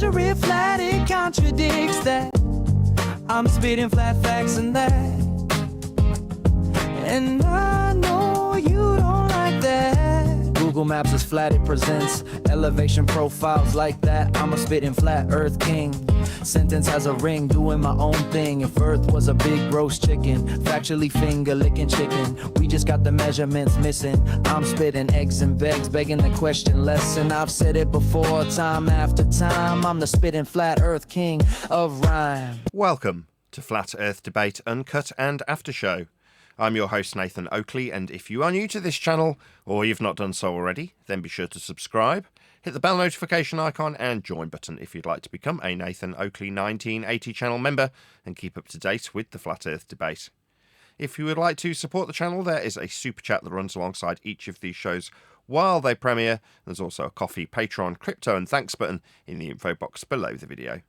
measure it flat, it contradicts that. I'm spitting flat facts and that. And I know you don't like that. Google Maps is flat, it presents elevation profiles like that. I'm a spitting flat earth king. Sentence has a ring, doing my own thing. If earth was a big roast chicken, factually finger licking chicken, we just got the measurements missing. I'm spitting eggs and begs, begging the question lesson. I've said it before, time after time. I'm the spitting flat earth king of rhyme. Welcome to Flat Earth Debate Uncut and After Show. I'm your host Nathan Oakley, and if you are new to this channel, or you've not done so already, then be sure to subscribe, hit the bell notification icon and join button if you'd like to become a Nathan Oakley 1980 channel member and keep up to date with the Flat Earth debate. If you would like to support the channel, there is a super chat that runs alongside each of these shows while they premiere. There's also a coffee, Patreon, crypto and thanks button in the info box below the video.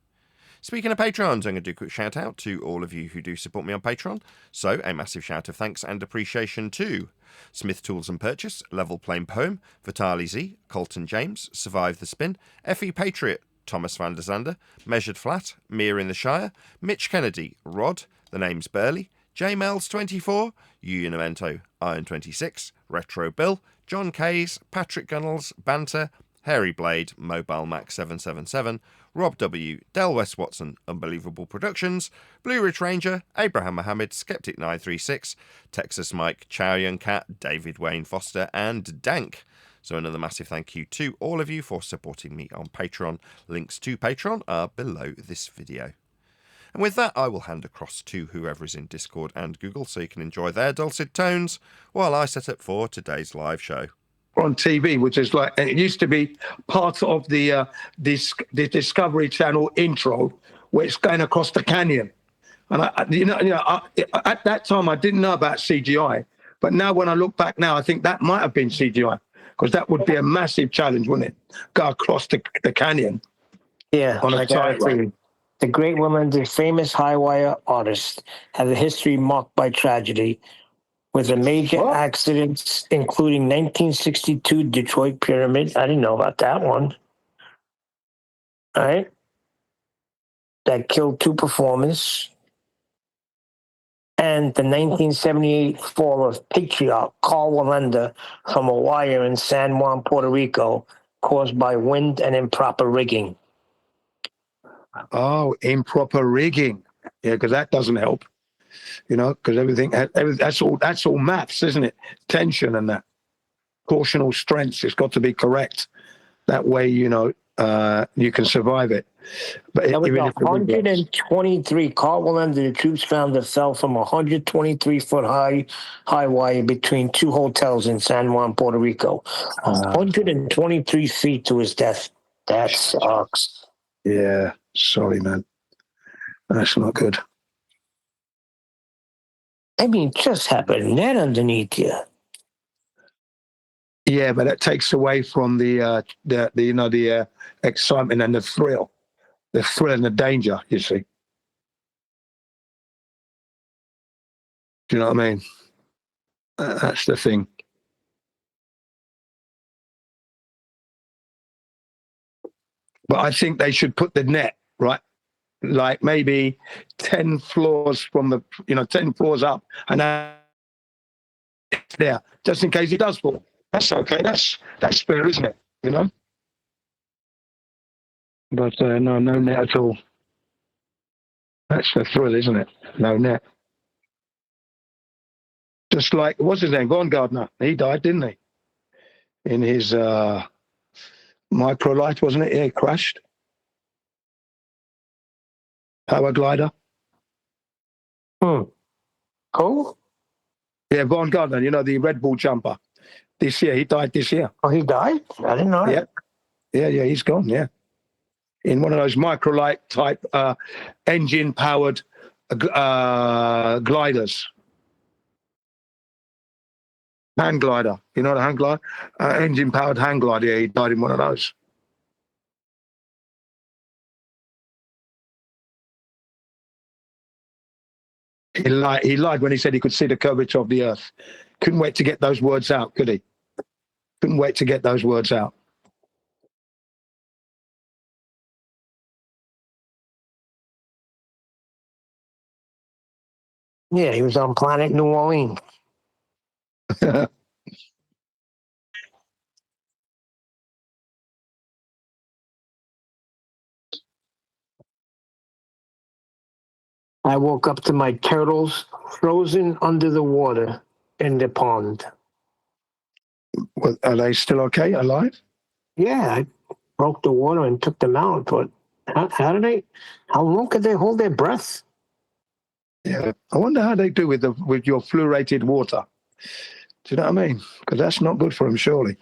Speaking of Patrons, I'm going to do a quick shout out to all of you who do support me on Patreon. So a massive shout of thanks and appreciation to Smith Tools and Purchase, Level Plain Poem, Vitali Z, Colton James, Survive the Spin, Effie Patriot, Thomas van der Zander, Measured Flat, Mia in the Shire, Mitch Kennedy, Rod, The Name's Burley, J Mel's 24, Unimento, Iron 26, Retro Bill, John Kays, Patrick Gunnels, Banter, Hairy Blade, Mobile Max 777, Rob W, Del West Watson, Unbelievable Productions, Blue Ridge Ranger, Abraham Mohammed, Skeptic 936, Texas Mike, Chow Young Cat, David Wayne Foster, and Dank. So another massive thank you to all of you for supporting me on Patreon. Links to Patreon are below this video. And with that, I will hand across to whoever is in Discord and Google so you can enjoy their dulcet tones while I set up for today's live show. On TV, which is like, and it used to be part of the Discovery Channel intro, where it's going across the canyon. And at that time I didn't know about CGI, but now when I look back now, I think that might have been CGI, because that would be a massive challenge, wouldn't it? Go across the canyon. Yeah, on a tightrope. The great woman, the famous high wire artist, has a history marked by tragedy, with a major accidents, including 1962 Detroit Pyramid. I didn't know about that one. All right. That killed 2 performers. And the 1978 fall of patriarch Carl Wallenda from a wire in San Juan, Puerto Rico, caused by wind and improper rigging. Oh, improper rigging. Yeah, because that doesn't help. You know, because everything that's all maths, isn't it? Tension and that. Torsional strength, it's got to be correct. That way, you know, you can survive it. But that was 123. Carl Wallenda, the troops found that fell from a 123-foot high wire between 2 hotels in San Juan, Puerto Rico. 123 feet to his death. That sucks. Yeah, sorry, man. That's not good. I mean, just have a net underneath you. Yeah, but that takes away from the excitement and the thrill and the danger. You see, do you know what I mean? That's the thing. But I think they should put the net right, like maybe 10 floors from 10 floors up, and there, just in case he does fall. That's okay. That's fair, isn't it? You know. But no net at all. That's the thrill, isn't it? No net. Just like, what's his name? Von Gardner. He died, didn't he? In his micro Lite, wasn't it? Yeah, he crashed. Power glider. Cool. Yeah, Von Gardner, you know, the Red Bull jumper. This year, he died this year. Oh, he died? I didn't know that. Yeah, he's gone, yeah. In one of those microlight type engine-powered gliders. Hand glider. You know the hand glider? Engine-powered hand glider. Yeah, he died in one of those. He lied when he said he could see the curvature of the earth. Couldn't wait to get those words out, could he? Couldn't wait to get those words out. Yeah, he was on Planet New Orleans. I woke up to my turtles frozen under the water in the pond. Well, are they still okay, alive? Yeah, I broke the water and took them out. But how long could they hold their breath? Yeah. I wonder how they do with your fluorinated water. Do you know what I mean? Because that's not good for them, surely.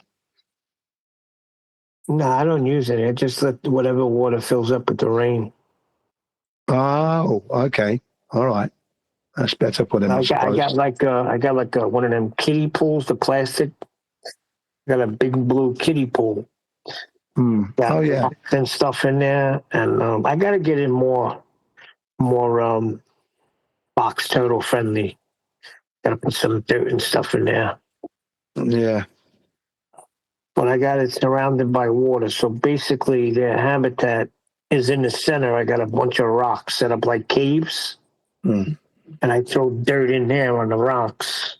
No, I don't use it. I just let whatever water fills up with the rain. Oh, okay. All right. That's better for them, I suppose. I got like one of them kiddie pools, the plastic. Got a big blue kiddie pool. Got Oh, yeah. rocks and stuff in there, and I got to get it more box turtle friendly. Got to put some dirt and stuff in there. Yeah. But I got it surrounded by water, so basically their habitat is in the center. I got a bunch of rocks set up like caves, and I throw dirt in there on the rocks,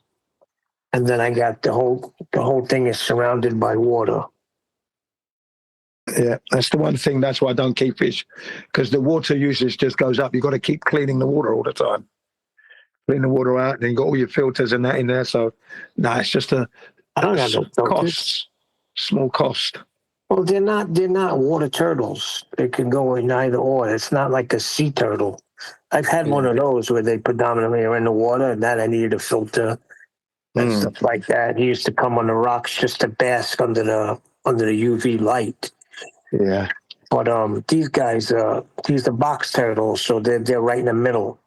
and then I got the whole thing is surrounded by water. Yeah, that's the one thing. That's why I don't keep fish, because the water usage just goes up. You've got to keep cleaning the water all the time. Clean the water out, and then you got all your filters and that in there. So, no, it's just I don't have no filters. cost, small cost. Well, they're not water turtles. They can go in either or. It's not like a sea turtle. I've had one of those where they predominantly are in the water, and that I needed a filter and stuff like that. He used to come on the rocks just to bask under the UV light. Yeah. But these guys, these are box turtles, so they're right in the middle.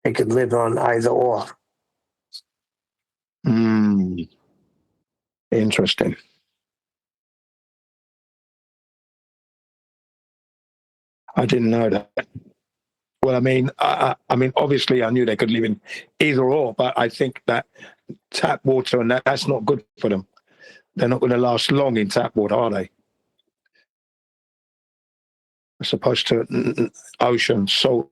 They could live on either or. Interesting. I didn't know that. Well, I mean, I mean, obviously, I knew they could live in either or, but I think that tap water and that's not good for them. They're not going to last long in tap water, are they? As opposed to ocean, salt.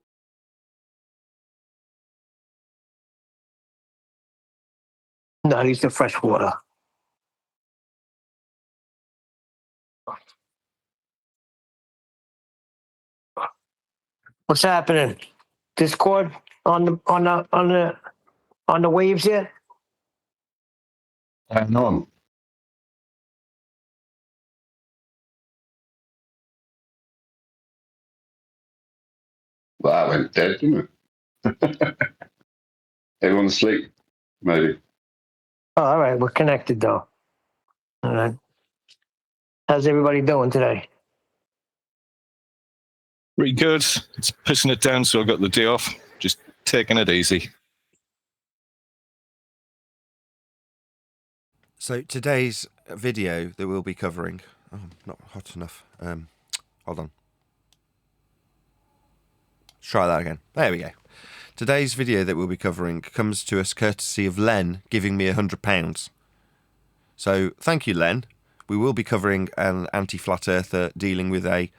No, these are fresh water. What's happening? Discord on the waves yet? No. Well, that went dead, didn't it? Everyone's asleep, maybe. Oh, all right, we're connected though. All right. How's everybody doing today? Pretty good. It's pissing it down, so I got the day off. Just taking it easy. So today's video that we'll be covering... Oh, not hot enough. Hold on. Let's try that again. There we go. Today's video that we'll be covering comes to us courtesy of Len giving me £100. So thank you, Len. We will be covering an anti-flat earther dealing with a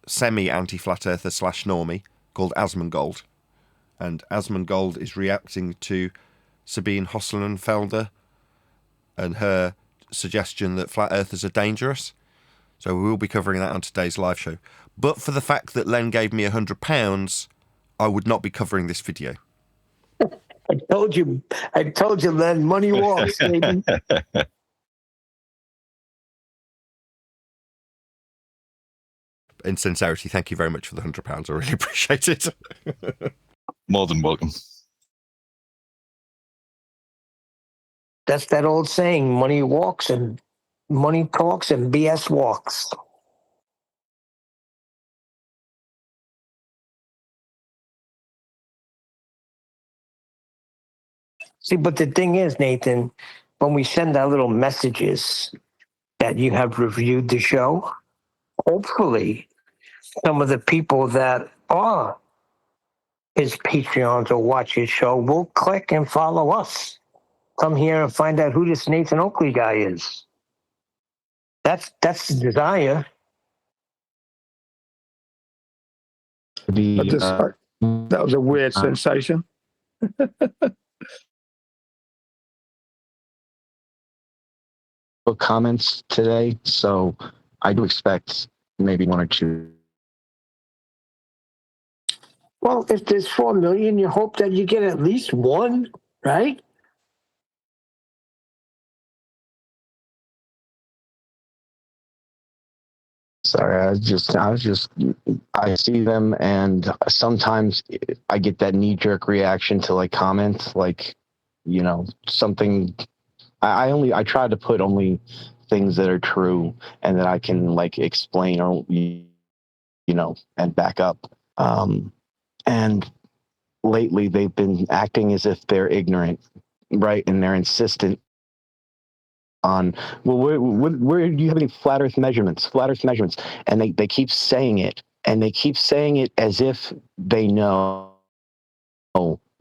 semi-anti-flat earther / normie called AsmonGold. And AsmonGold is reacting to Sabine Hosselenfelder and her suggestion that flat earthers are dangerous. So we will be covering that on today's live show. But for the fact that Len gave me £100, I would not be covering this video. I told you, Len, money walks, baby. In sincerity, thank you very much for the £100. I really appreciate it. More than welcome. That's that old saying, money walks and money talks and BS walks. See, but the thing is, Nathan, when we send our little messages that you have reviewed the show, hopefully some of the people that are his Patreons or watch his show will click and follow us. Come here and find out who this Nathan Oakley guy is. That's the desire. That was a weird sensation. Comments today, so I do expect maybe one or two. Well, if there's 4 million, you hope that you get at least one, right? Sorry, I see them, and sometimes I get that knee-jerk reaction to like comment, like, something. I try to put only things that are true and that I can like explain or and back up. And lately they've been acting as if they're ignorant, right? And they're insistent on, well, where do you have any flat earth measurements, and they keep saying it, and they keep saying it as if they know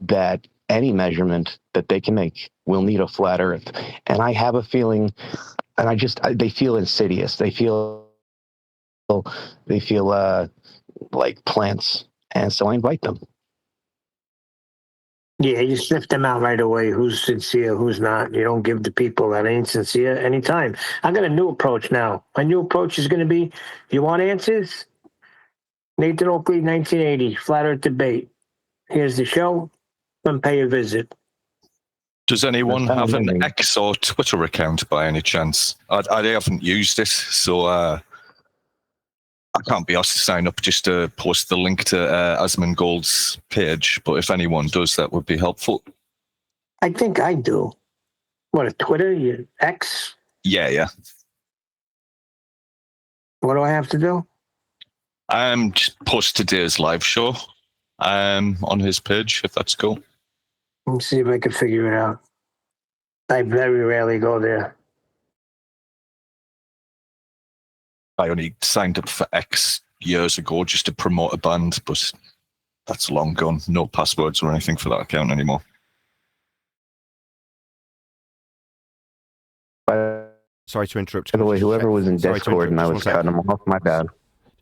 that any measurement that they can make will need a flat earth. And I have a feeling, and they feel insidious, they feel like plants, and so I invite them. Yeah, you sniff them out right away. Who's sincere, who's not. You don't give the people that ain't sincere any time. I got a new approach now. My new approach is going to be, you want answers? Nathan Oakley, 1980, Flat Earth Debate. Here's the show. Come pay a visit. Does anyone have an X or Twitter account by any chance? I haven't used it, so I can't be asked to sign up just to post the link to AsmonGold's page, but if anyone does, that would be helpful. I think I do. What, a Twitter? Your X? Yeah. What do I have to do? Just post today's live show on his page, if that's cool. Let me see if I can figure it out. I very rarely go there. I only signed up for X years ago just to promote a band, but that's long gone. No passwords or anything for that account anymore. Sorry to interrupt. By the way, whoever was in Discord and I was cutting them off, my bad.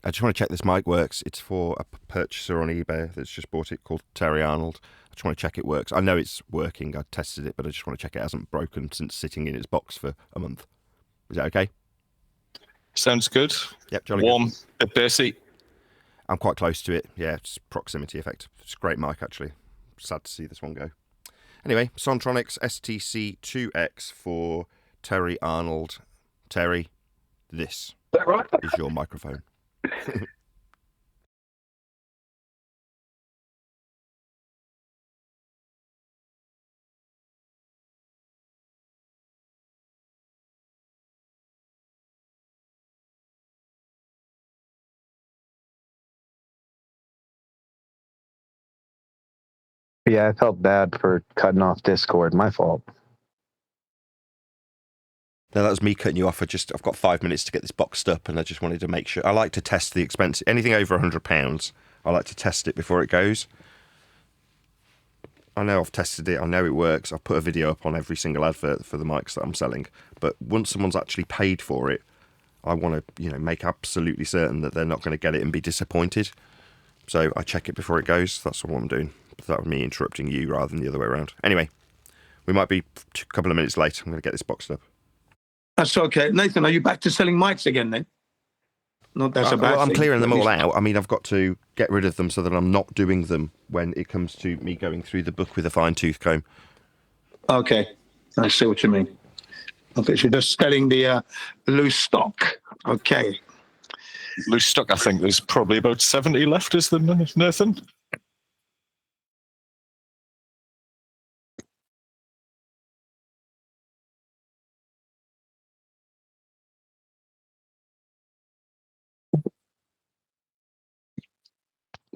I just want to check this mic works. It's for a purchaser on eBay that's just bought it called Terry Arnold. I just want to check it works. I know it's working. I tested it, but I just want to check it hasn't broken since sitting in its box for a month. Is that okay? Sounds good. Yep, jolly warm, good. A bit bassy. I'm quite close to it. Yeah, it's proximity effect. It's a great mic, actually. Sad to see this one go. Anyway, Sontronics STC2X for Terry Arnold. Terry, this is your microphone. Yeah, I felt bad for cutting off Discord. My fault. No, that was me cutting you off. I've got 5 minutes to get this boxed up, and I just wanted to make sure. I like to test the expense. Anything over £100, I like to test it before it goes. I know I've tested it. I know it works. I've put a video up on every single advert for the mics that I'm selling. But once someone's actually paid for it, I want to, make absolutely certain that they're not going to get it and be disappointed. So I check it before it goes. That's what I'm doing. That was me interrupting you rather than the other way around. Anyway, we might be a couple of minutes late. I'm going to get this boxed up. That's okay. Nathan, are you back to selling mics again then? Not that's a bad I'm thing. clearing them all out. I mean, I've got to get rid of them so that I'm not doing them when it comes to me going through the book with a fine-tooth comb. Okay, I see what you mean. Okay, so you're just selling the loose stock. Okay. Loose stock, I think there's probably about 70 left, is there, Nathan?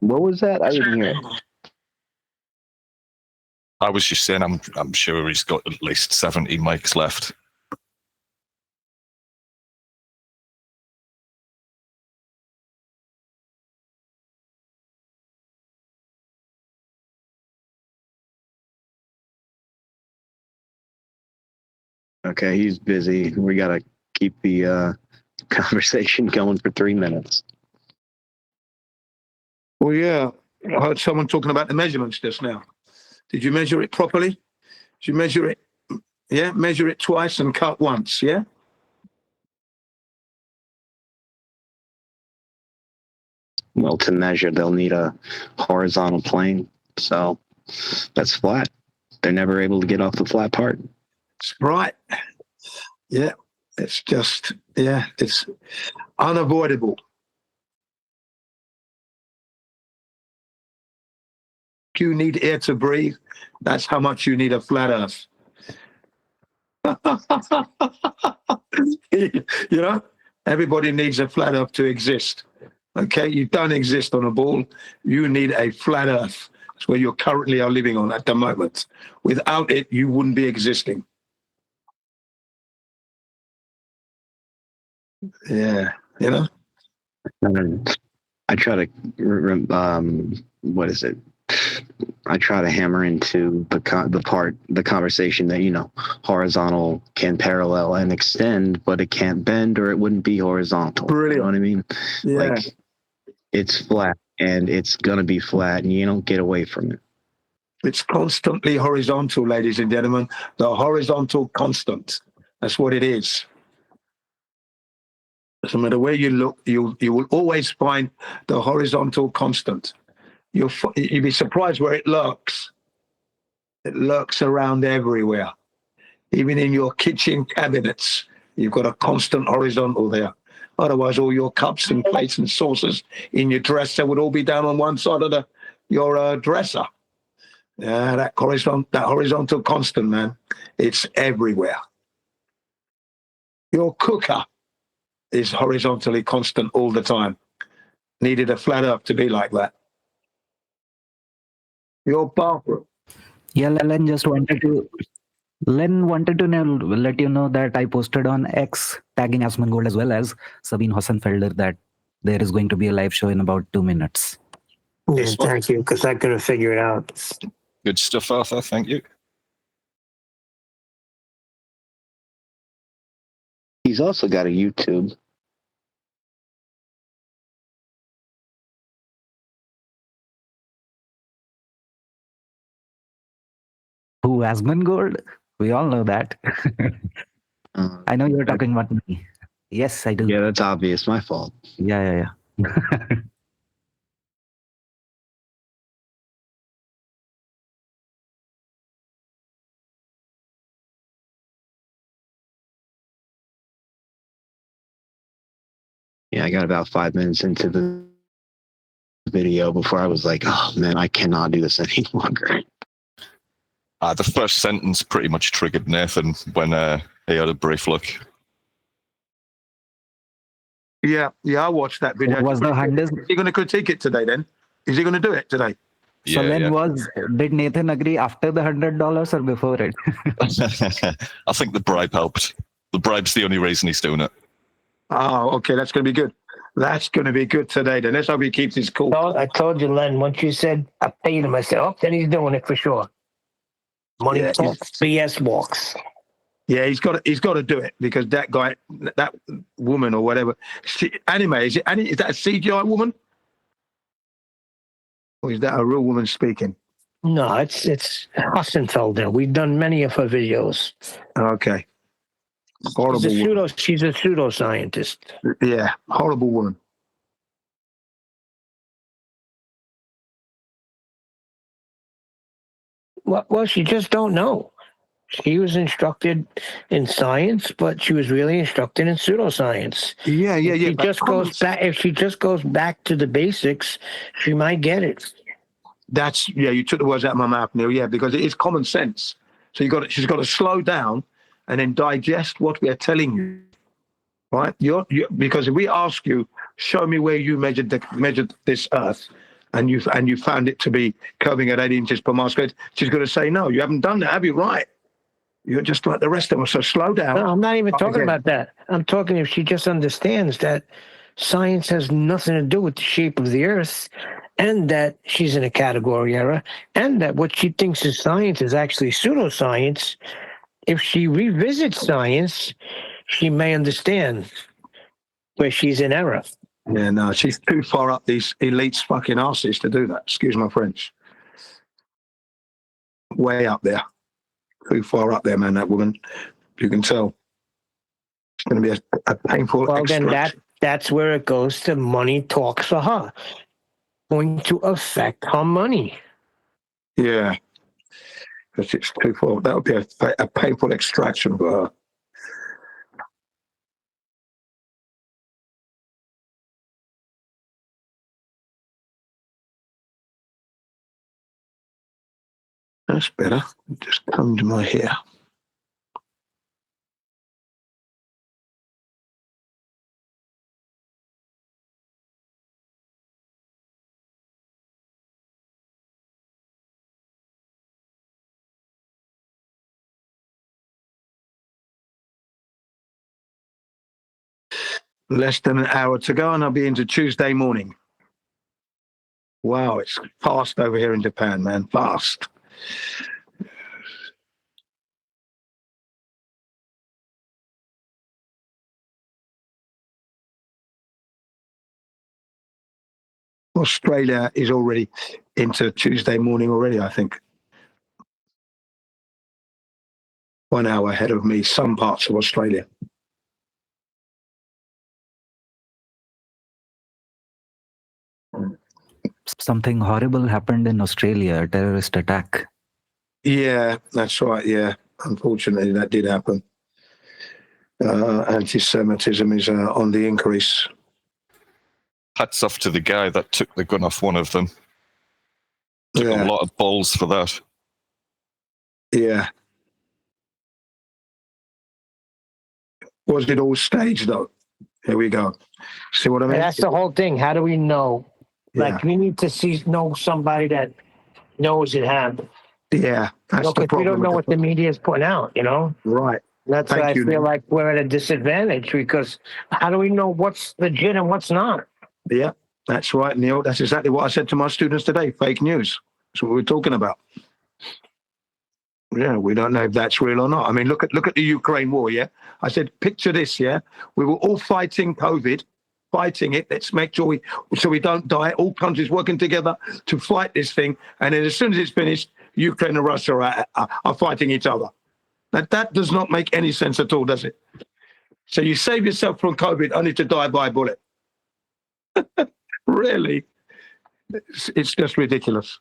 What was that? I didn't hear it. I was just saying, I'm sure he's got at least 70 mics left. Okay, he's busy. We gotta keep the conversation going for 3 minutes. Well, yeah, I heard someone talking about the measurements just now. Did you measure it properly? Did you measure it? Yeah, measure it twice and cut once, yeah? Well, to measure, they'll need a horizontal plane. So that's flat. They're never able to get off the flat part. It's right. Yeah, it's just, yeah, it's unavoidable. You need air to breathe. That's how much you need a flat earth. You know, everybody needs a flat earth to exist. Okay, you don't exist on a ball. You need a flat earth. That's where you currently are living on at the moment. Without it, you wouldn't be existing. Yeah, you know. I try to, what is it? I try to hammer into the conversation that, you know, horizontal can parallel and extend, but it can't bend or it wouldn't be horizontal. Brilliant. You know what I mean? Yeah. Like, it's flat and it's going to be flat and you don't get away from it. It's constantly horizontal, ladies and gentlemen. The horizontal constant. That's what it is. No matter where you look, you will always find the horizontal constant. You'll be surprised where it lurks. It lurks around everywhere. Even in your kitchen cabinets, you've got a constant horizontal there. Otherwise, all your cups and plates and saucers in your dresser would all be down on one side of your dresser. Yeah, that horizontal constant, man. It's everywhere. Your cooker is horizontally constant all the time. Needed a flat earth to be like that. Your bathroom. Yeah, Len wanted to let you know that I posted on X tagging AsmonGold as well as Sabine Hossenfelder that there is going to be a live show in about 2 minutes. Yeah, thank you, because I couldn't figure it out. Good stuff, Arthur. Thank you. He's also got a YouTube. Who, AsmonGold? We all know that. I know you're talking about me. Yes, I do. Yeah, that's obvious. My fault. Yeah. Yeah, I got about 5 minutes into the video before I was like, oh man, I cannot do this any longer. The first sentence pretty much triggered Nathan when he had a brief look. Yeah, I watched that video. Was the Hundes? Is he going to critique it today then? Is he going to do it today? So did Nathan agree after the $100 or before it? I think the bribe helped. The bribe's the only reason he's doing it. Oh, okay, that's going to be good. That's going to be good today then. Let's hope he keeps his cool. I told you, Len, once you said I paid him, I said, oh, then he's doing it for sure. Money talks, BS walks. Yeah, he's got to do it because that guy, that woman or whatever, is that a CGI woman? Or is that a real woman speaking? No, it's Hossenfelder. We've done many of her videos. Okay. Horrible woman. She's a pseudoscientist. Yeah, horrible woman. Well, she just don't know. She was instructed in science, but she was really instructed in pseudoscience. Yeah. If she just goes back to the basics, she might get it. You took the words out of my mouth, Neil. Yeah, because it is common sense. So she's got to slow down and then digest what we are telling you, right? Because if we ask you, show me where you measured this Earth, and you found it to be curving at 8 inches per mile squared, she's going to say, no, you haven't done that, have you? Right. You're just like the rest of us, so slow down. No, I'm not even talking about that. I'm talking if she just understands that science has nothing to do with the shape of the Earth, and that she's in a category error, and that what she thinks is science is actually pseudoscience. If she revisits science, she may understand where she's in error. Yeah, no, she's too far up these elites' fucking asses to do that. Excuse my French. way up there. Too far up there, man, that woman. You can tell. It's going to be a painful Well, then extraction. that's where it goes to money talks for her. Going to affect her money. Yeah. Because it's too far. That would be a painful extraction for her. That's better. Just combed my hair. Less than an hour to go, and I'll be into Tuesday morning. Wow, it's fast over here in Japan, man. Fast. Australia is already into Tuesday morning already, I think. 1 hour ahead of me, some parts of Australia. Something horrible happened in Australia, a terrorist attack. Yeah, that's right. Yeah, unfortunately, that did happen. Anti-Semitism is on the increase. Hats off to the guy that took the gun off one of them. Took a lot of balls for that. Yeah. Was it all staged, though? Here we go. See what I mean? And that's the whole thing. How do we know? Yeah. Like, we need to know somebody that knows it happened. Yeah, that's the Because problem. we don't know what the media is putting out, you know? Right. That's why I feel like we're at a disadvantage, because how do we know what's legit and what's not? Yeah, that's right, Neil. That's exactly what I said to my students today. Fake news. That's what we're talking about. Yeah, we don't know if that's real or not. I mean, look at the Ukraine war, yeah? I said, picture this, yeah? We were all fighting COVID, fighting it. Let's make sure so we don't die. All countries working together to fight this thing. And then as soon as it's finished, Ukraine and Russia are fighting each other. Now, that does not make any sense at all, does it? So you save yourself from COVID only to die by a bullet. Really? It's just ridiculous.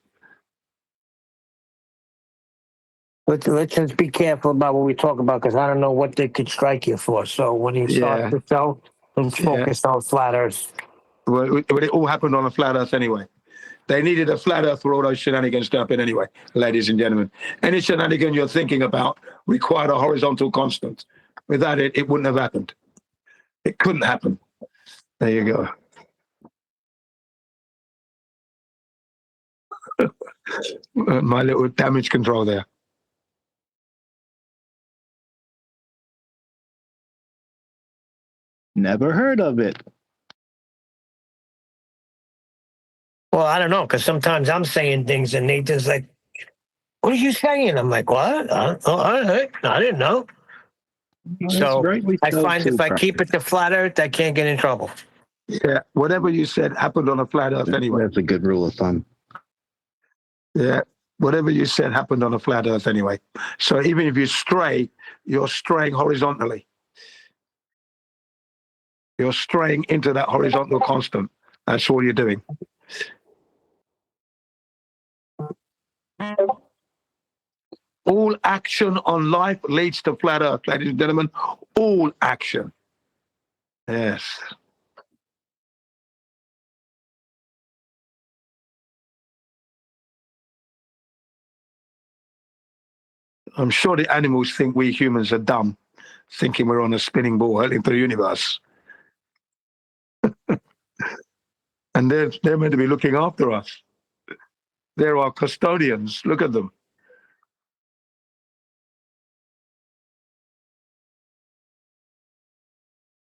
Let's just be careful about what we talk about, because I don't know what they could strike you for. So when you start to sell, let's focus on flat Earth. Well, it all happened on a flat Earth anyway. They needed a flat Earth for all those shenanigans to happen anyway, ladies and gentlemen. Any shenanigan you're thinking about required a horizontal constant. Without it, it wouldn't have happened. It couldn't happen. There you go. My little damage control there. Never heard of it. Well, I don't know, because sometimes I'm saying things and Nathan's like, what are you saying? I'm like, what? I didn't know. So I find if I keep it to flat Earth, I can't get in trouble. Yeah, whatever you said happened on a flat Earth anyway. That's a good rule of thumb. Yeah, whatever you said happened on a flat Earth anyway. So even if you stray, you're straying horizontally. You're straying into that horizontal constant. That's all you're doing. All action on life leads to flat Earth, ladies and gentlemen. All action. Yes. I'm sure the animals think we humans are dumb, thinking we're on a spinning ball hurtling through the universe. And they're meant to be looking after us. They're our custodians. Look at them.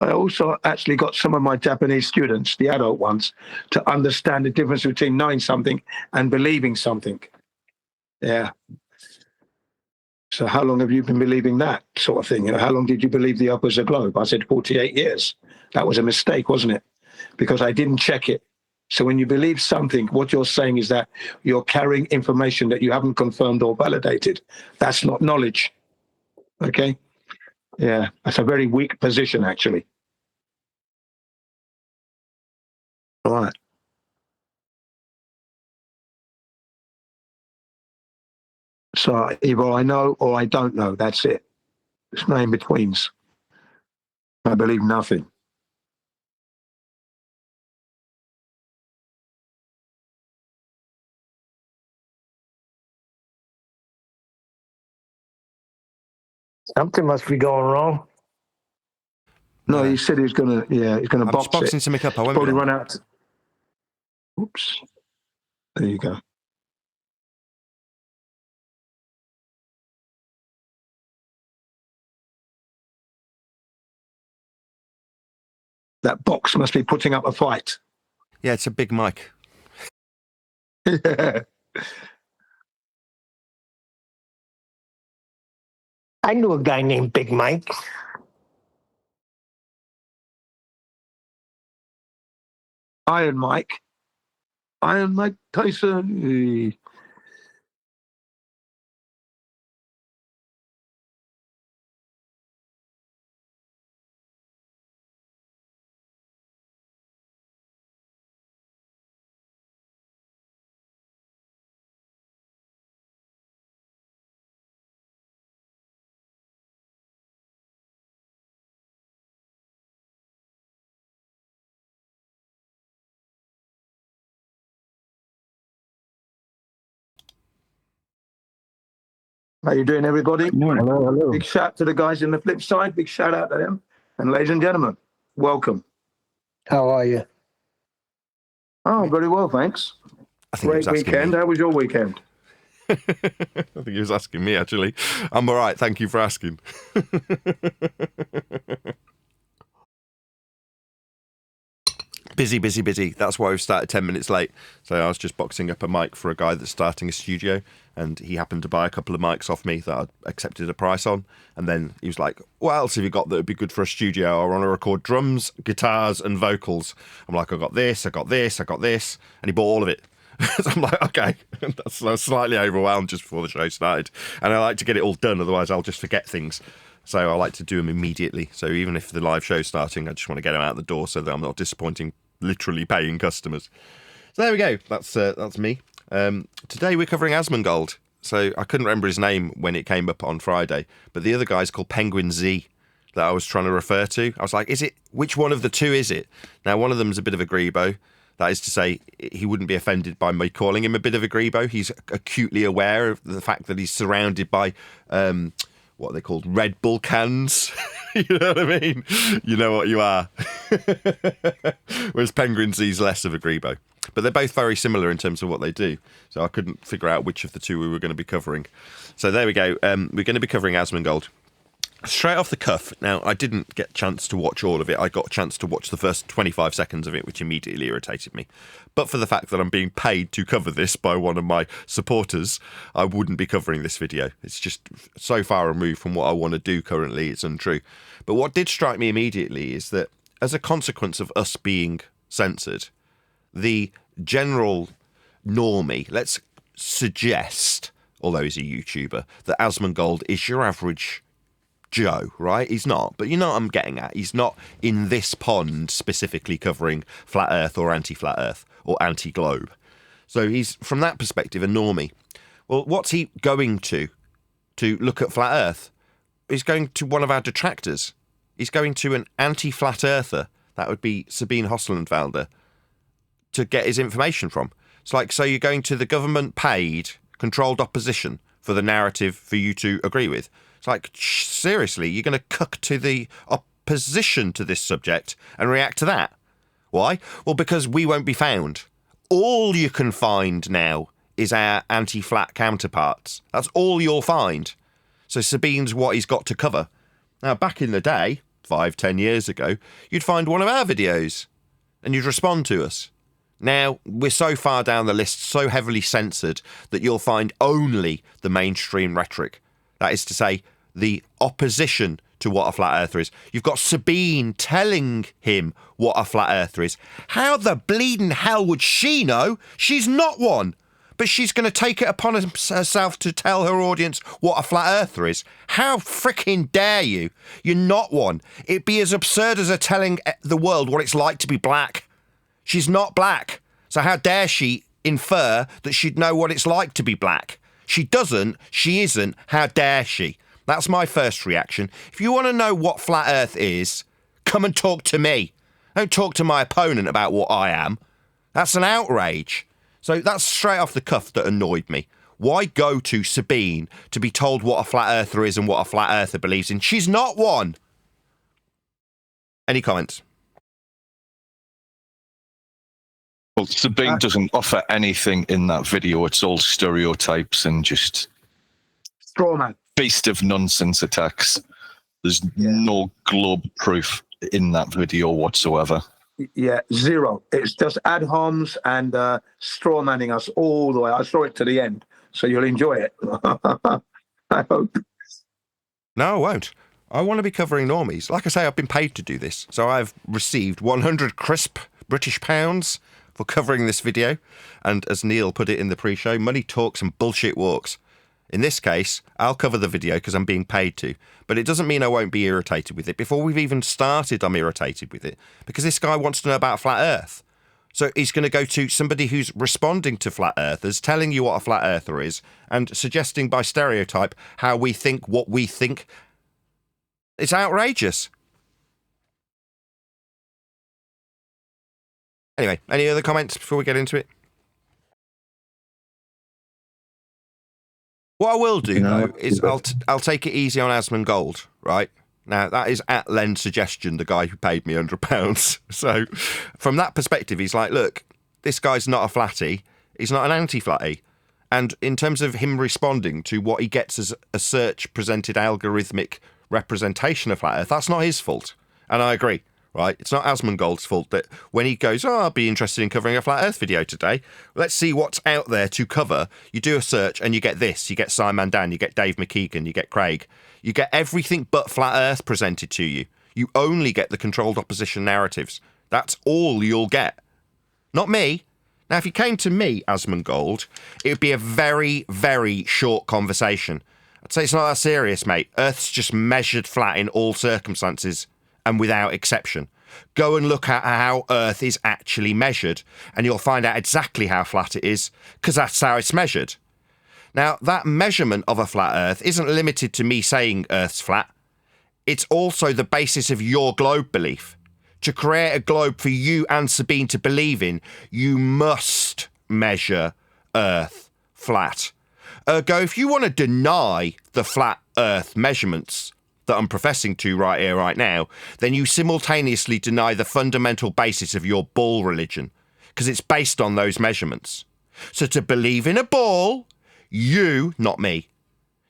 I also actually got some of my Japanese students, the adult ones, to understand the difference between knowing something and believing something. Yeah. So how long have you been believing that sort of thing? You know, how long did you believe the Earth was a globe? I said 48 years. That was a mistake, wasn't it? Because I didn't check it. So when you believe something, what you're saying is that you're carrying information that you haven't confirmed or validated. That's not knowledge. Okay? Yeah, that's a very weak position, actually. All right. So either I know or I don't know. That's it. There's no in-betweens. I believe nothing. Something must be going wrong. No, he said he's gonna I'm box just boxing it. something up. I won't Probably be run out. Oops. There you go. That box must be putting up a fight. Yeah, it's a big mic. Yeah. I knew a guy named Big Mike. Iron Mike Tyson. How you doing, everybody? Hello, hello. Big shout out to the guys in the flip side. Big shout out to them. And ladies and gentlemen, welcome. How are you? Oh, very well, thanks. I think he was Great asking weekend. me. How was your weekend? I think he was asking me, actually. I'm all right. Thank you for asking. Busy. That's why we started 10 minutes late. So I was just boxing up a mic for a guy that's starting a studio, and he happened to buy a couple of mics off me that I'd accepted a price on. And then he was like, what else have you got that would be good for a studio? I want to record drums, guitars, and vocals. I'm like, I got this. And he bought all of it. So I'm like, okay. I was slightly overwhelmed just before the show started. And I like to get it all done, otherwise I'll just forget things. So I like to do them immediately. So even if the live show's starting, I just want to get them out the door so that I'm not disappointing literally paying customers. So there we go. That's me. Today we're covering AsmonGold. So I couldn't remember his name when it came up on Friday, but the other guy's called Penguin Z that I was trying to refer to. I was like, which one of the two is it? Now, one of them's a bit of a grebo. That is to say, he wouldn't be offended by me calling him a bit of a grebo. He's acutely aware of the fact that he's surrounded by what are they called? Red Bull cans. You know what I mean? You know what you are. Whereas Penguin Z's less of a grebo. But they're both very similar in terms of what they do. So I couldn't figure out which of the two we were going to be covering. So there we go. We're going to be covering AsmonGold. Straight off the cuff. Now, I didn't get a chance to watch all of it. I got a chance to watch the first 25 seconds of it, which immediately irritated me. But for the fact that I'm being paid to cover this by one of my supporters, I wouldn't be covering this video. It's just so far removed from what I want to do currently, it's untrue. But what did strike me immediately is that as a consequence of us being censored, the general normie, let's suggest, although he's a YouTuber, that AsmonGold is your average Joe, right? He's not, but you know what I'm getting at. He's not in this pond specifically covering flat earth or anti-flat earth or anti-globe. So he's, from that perspective, a normie. Well, what's he going to look at flat earth? He's going to one of our detractors. He's going to an anti-flat earther. That would be Sabine Hosselandwalder, to get his information from. It's like, so you're going to the government paid controlled opposition for the narrative for you to agree with. It's like, seriously, you're going to cuck to the opposition to this subject and react to that. Why? Well, because we won't be found. All you can find now is our anti-flat counterparts. That's all you'll find. So Sabine's what he's got to cover. Now, back in the day, 5-10 years ago, you'd find one of our videos and you'd respond to us. Now, we're so far down the list, so heavily censored, that you'll find only the mainstream rhetoric. That is to say, the opposition to what a flat earther is. You've got Sabine telling him what a flat earther is. How the bleeding hell would she know? She's not one. But she's going to take it upon herself to tell her audience what a flat earther is. How fricking dare you? You're not one. It'd be as absurd as her telling the world what it's like to be black. She's not black. So how dare she infer that she'd know what it's like to be black? She doesn't. She isn't. How dare she? That's my first reaction. If you want to know what flat earth is, come and talk to me. Don't talk to my opponent about what I am. That's an outrage. So that's straight off the cuff that annoyed me. Why go to Sabine to be told what a flat earther is and what a flat earther believes in? She's not one. Any comments? Well, Sabine doesn't offer anything in that video. It's all stereotypes and just Straw man. beast of nonsense attacks. There's no globe proof in that video whatsoever. Yeah, zero. It's just ad homs and straw manning us all the way. I saw it to the end, so you'll enjoy it. I hope. No, I won't. I want to be covering normies. Like I say, I've been paid to do this. So I've received 100 crisp British pounds for covering this video. And as Neil put it in the pre-show, money talks and bullshit walks. In this case, I'll cover the video because I'm being paid to. But it doesn't mean I won't be irritated with it. Before we've even started, I'm irritated with it. Because this guy wants to know about flat earth. So he's going to go to somebody who's responding to flat earthers, telling you what a flat earther is, and suggesting by stereotype how we think what we think. It's outrageous. Anyway, any other comments before we get into it? What I will do, though, is I'll take it easy on AsmonGold, right? Now, that is at Len's suggestion, the guy who paid me £100. So, from that perspective, he's like, look, this guy's not a flatty. He's not an anti-flatty. And in terms of him responding to what he gets as a search-presented algorithmic representation of flat earth, that's not his fault. And I agree, right? It's not AsmonGold's fault that when he goes, oh, I'll be interested in covering a flat earth video today. Let's see what's out there to cover. You do a search and you get this. You get Simon Dan, you get Dave McKeegan, you get Craig. You get everything but flat earth presented to you. You only get the controlled opposition narratives. That's all you'll get. Not me. Now, if you came to me, AsmonGold, it would be a very, very short conversation. I'd say it's not that serious, mate. Earth's just measured flat in all circumstances and without exception. Go and look at how Earth is actually measured, and you'll find out exactly how flat it is, because that's how it's measured. Now, that measurement of a flat Earth isn't limited to me saying Earth's flat. It's also the basis of your globe belief. To create a globe for you and Sabine to believe in, you must measure Earth flat. Ergo, if you want to deny the flat Earth measurements that I'm professing to right here, right now, then you simultaneously deny the fundamental basis of your ball religion, because it's based on those measurements. So to believe in a ball, you, not me,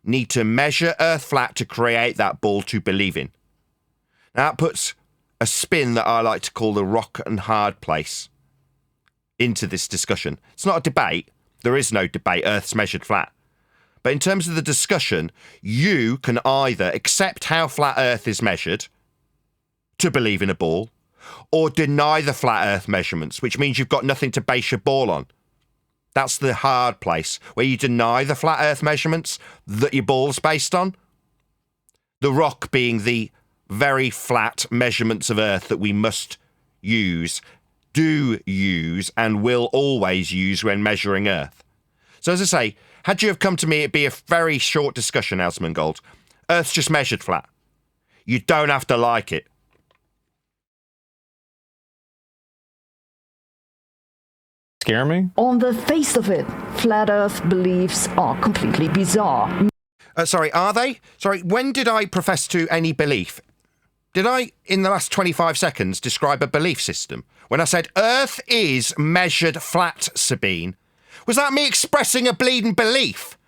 need to measure Earth flat to create that ball to believe in. Now, that puts a spin that I like to call the rock and hard place into this discussion. It's not a debate. There is no debate. Earth's measured flat. But in terms of the discussion, you can either accept how flat Earth is measured to believe in a ball, or deny the flat Earth measurements, which means you've got nothing to base your ball on. That's the hard place, where you deny the flat Earth measurements that your ball's based on. The rock being the very flat measurements of Earth that we must use, do use, and will always use when measuring Earth. So as I say, had you have come to me, it'd be a very short discussion, AsmonGold. Earth's just measured flat. You don't have to like it. Scare me? On the face of it, flat Earth beliefs are completely bizarre. Sorry, are they? Sorry, when did I profess to any belief? Did I, in the last 25 seconds, describe a belief system? When I said, Earth is measured flat, Sabine, was that me expressing a bleeding belief?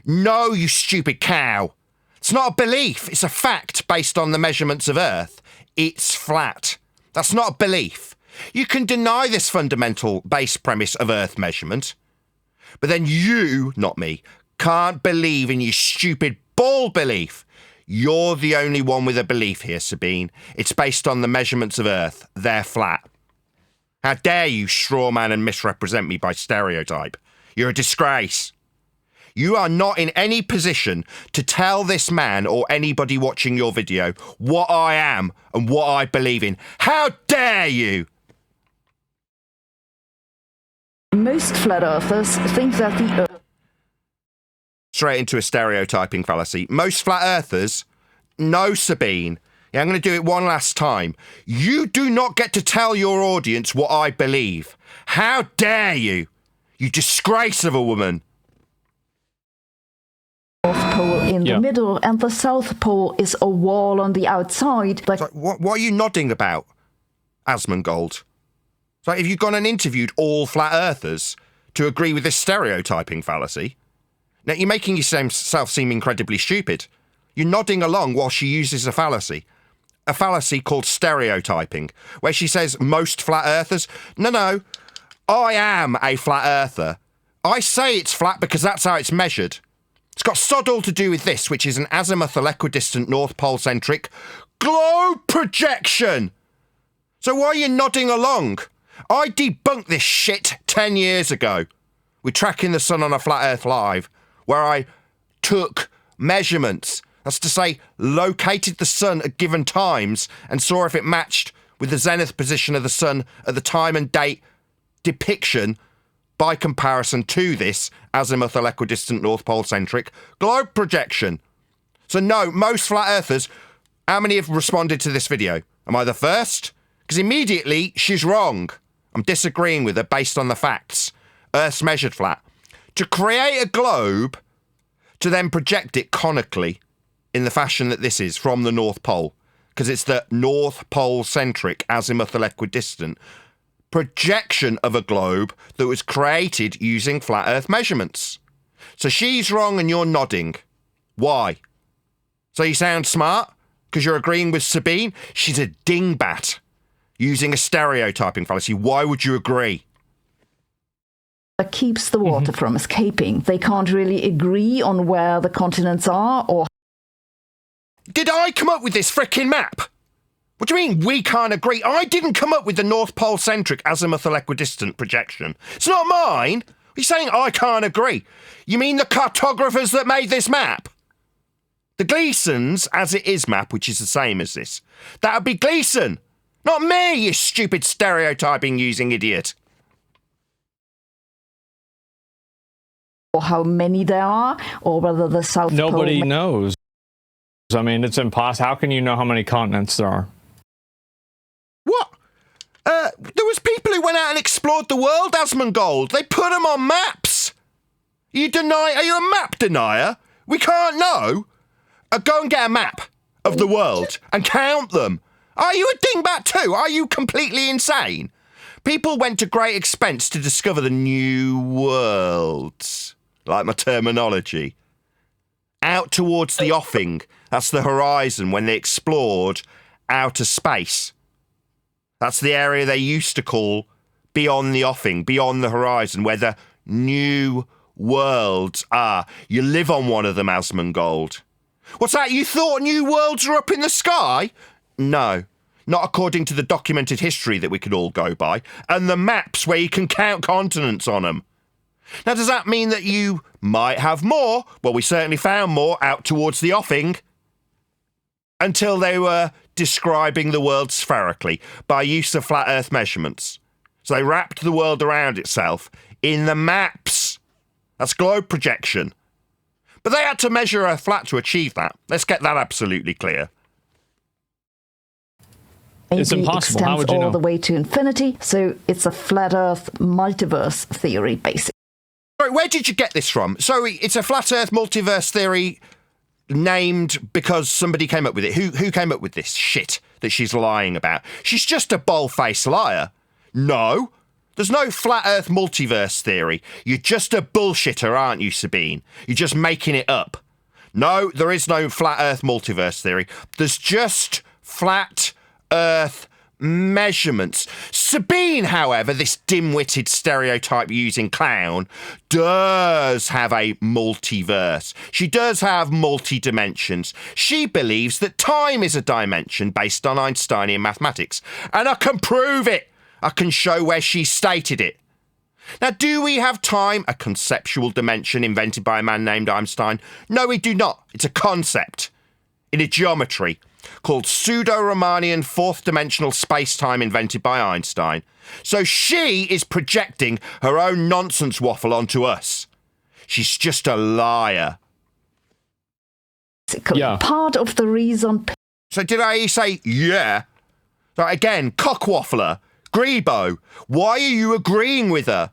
No, you stupid cow. It's not a belief. It's a fact based on the measurements of Earth. It's flat. That's not a belief. You can deny this fundamental base premise of Earth measurement, but then you, not me, can't believe in your stupid ball belief. You're the only one with a belief here, Sabine. It's based on the measurements of Earth. They're flat. How dare you strawman and misrepresent me by stereotype? You're a disgrace. You are not in any position to tell this man or anybody watching your video what I am and what I believe in. How dare you? Most flat earthers think that the Earth... Straight into a stereotyping fallacy. Most flat earthers, no, Sabine. Yeah, I'm going to do it one last time. You do not get to tell your audience what I believe. How dare you? You disgrace of a woman. North Pole in the middle, and the South Pole is a wall on the outside. But so what are you nodding about, AsmonGold? So have you gone and interviewed all flat earthers to agree with this stereotyping fallacy? Now, you're making yourself seem incredibly stupid. You're nodding along while she uses a fallacy called stereotyping, where she says most flat earthers. No, I am a flat earther. I say it's flat because that's how it's measured. It's got sod all to do with this, which is an azimuthal equidistant North Pole-centric globe projection. So why are you nodding along? I debunked this shit 10 years ago with Tracking the Sun on a Flat Earth Live, where I took measurements, that's to say, located the sun at given times and saw if it matched with the zenith position of the sun at the time and date depiction by comparison to this azimuthal equidistant North Pole-centric globe projection. So no, most flat earthers, how many have responded to this video? Am I the first? Because immediately she's wrong. I'm disagreeing with her based on the facts. Earth's measured flat. To create a globe, to then project it conically in the fashion that this is from the North Pole, because it's the North Pole-centric azimuthal equidistant projection of a globe that was created using flat Earth measurements. So she's wrong and you're nodding. Why? So you sound smart? Because you're agreeing with Sabine? She's a dingbat using a stereotyping fallacy. Why would you agree? That keeps the water from escaping. They can't really agree on where the continents are or... Did I come up with this frickin' map? What do you mean we can't agree? I didn't come up with the North Pole-centric azimuthal equidistant projection. It's not mine. You're saying I can't agree. You mean the cartographers that made this map? The Gleason's as it is map, which is the same as this. That would be Gleason. Not me, you stupid stereotyping using idiot. Or how many there are, or whether the South Pole... Nobody knows. I mean, it's impossible. How can you know how many continents there are? What? There was people who went out and explored the world, AsmonGold. They put them on maps. Are you a map denier? We can't know. Go and get a map of the world and count them. Are you a dingbat too? Are you completely insane? People went to great expense to discover the new worlds. Like my terminology. Out towards the offing. That's the horizon when they explored outer space. That's the area they used to call beyond the offing, beyond the horizon, where the new worlds are. You live on one of them, AsmonGold. What's that? You thought new worlds were up in the sky? No. Not according to the documented history that we could all go by, and the maps where you can count continents on them. Now, does that mean that you might have more? Well, we certainly found more out towards the offing. Until they were describing the world spherically by use of flat Earth measurements. So they wrapped the world around itself in the maps. That's globe projection. But they had to measure Earth flat to achieve that. Let's get that absolutely clear. It's impossible. How would you know? All the way to infinity, so it's a flat Earth multiverse theory, basically. Sorry, where did you get this from? So it's a flat Earth multiverse theory named because somebody came up with it. Who came up with this shit that she's lying about? She's just a bold-faced liar. No, there's no flat Earth multiverse theory. You're just a bullshitter, aren't you, Sabine? You're just making it up. No, there is no flat Earth multiverse theory. There's just flat Earth measurements. Sabine, however, this dim-witted stereotype-using clown, does have a multiverse. She does have multi-dimensions. She believes that time is a dimension based on Einsteinian mathematics. And I can prove it. I can show where she stated it. Now, do we have time, a conceptual dimension invented by a man named Einstein? No, we do not. It's a concept in a geometry called pseudo-Riemannian fourth-dimensional space-time invented by Einstein. So she is projecting her own nonsense waffle onto us. She's just a liar. Yeah. Part of the reason... So did I say, yeah? So again, cockwaffler, Grebo, why are you agreeing with her?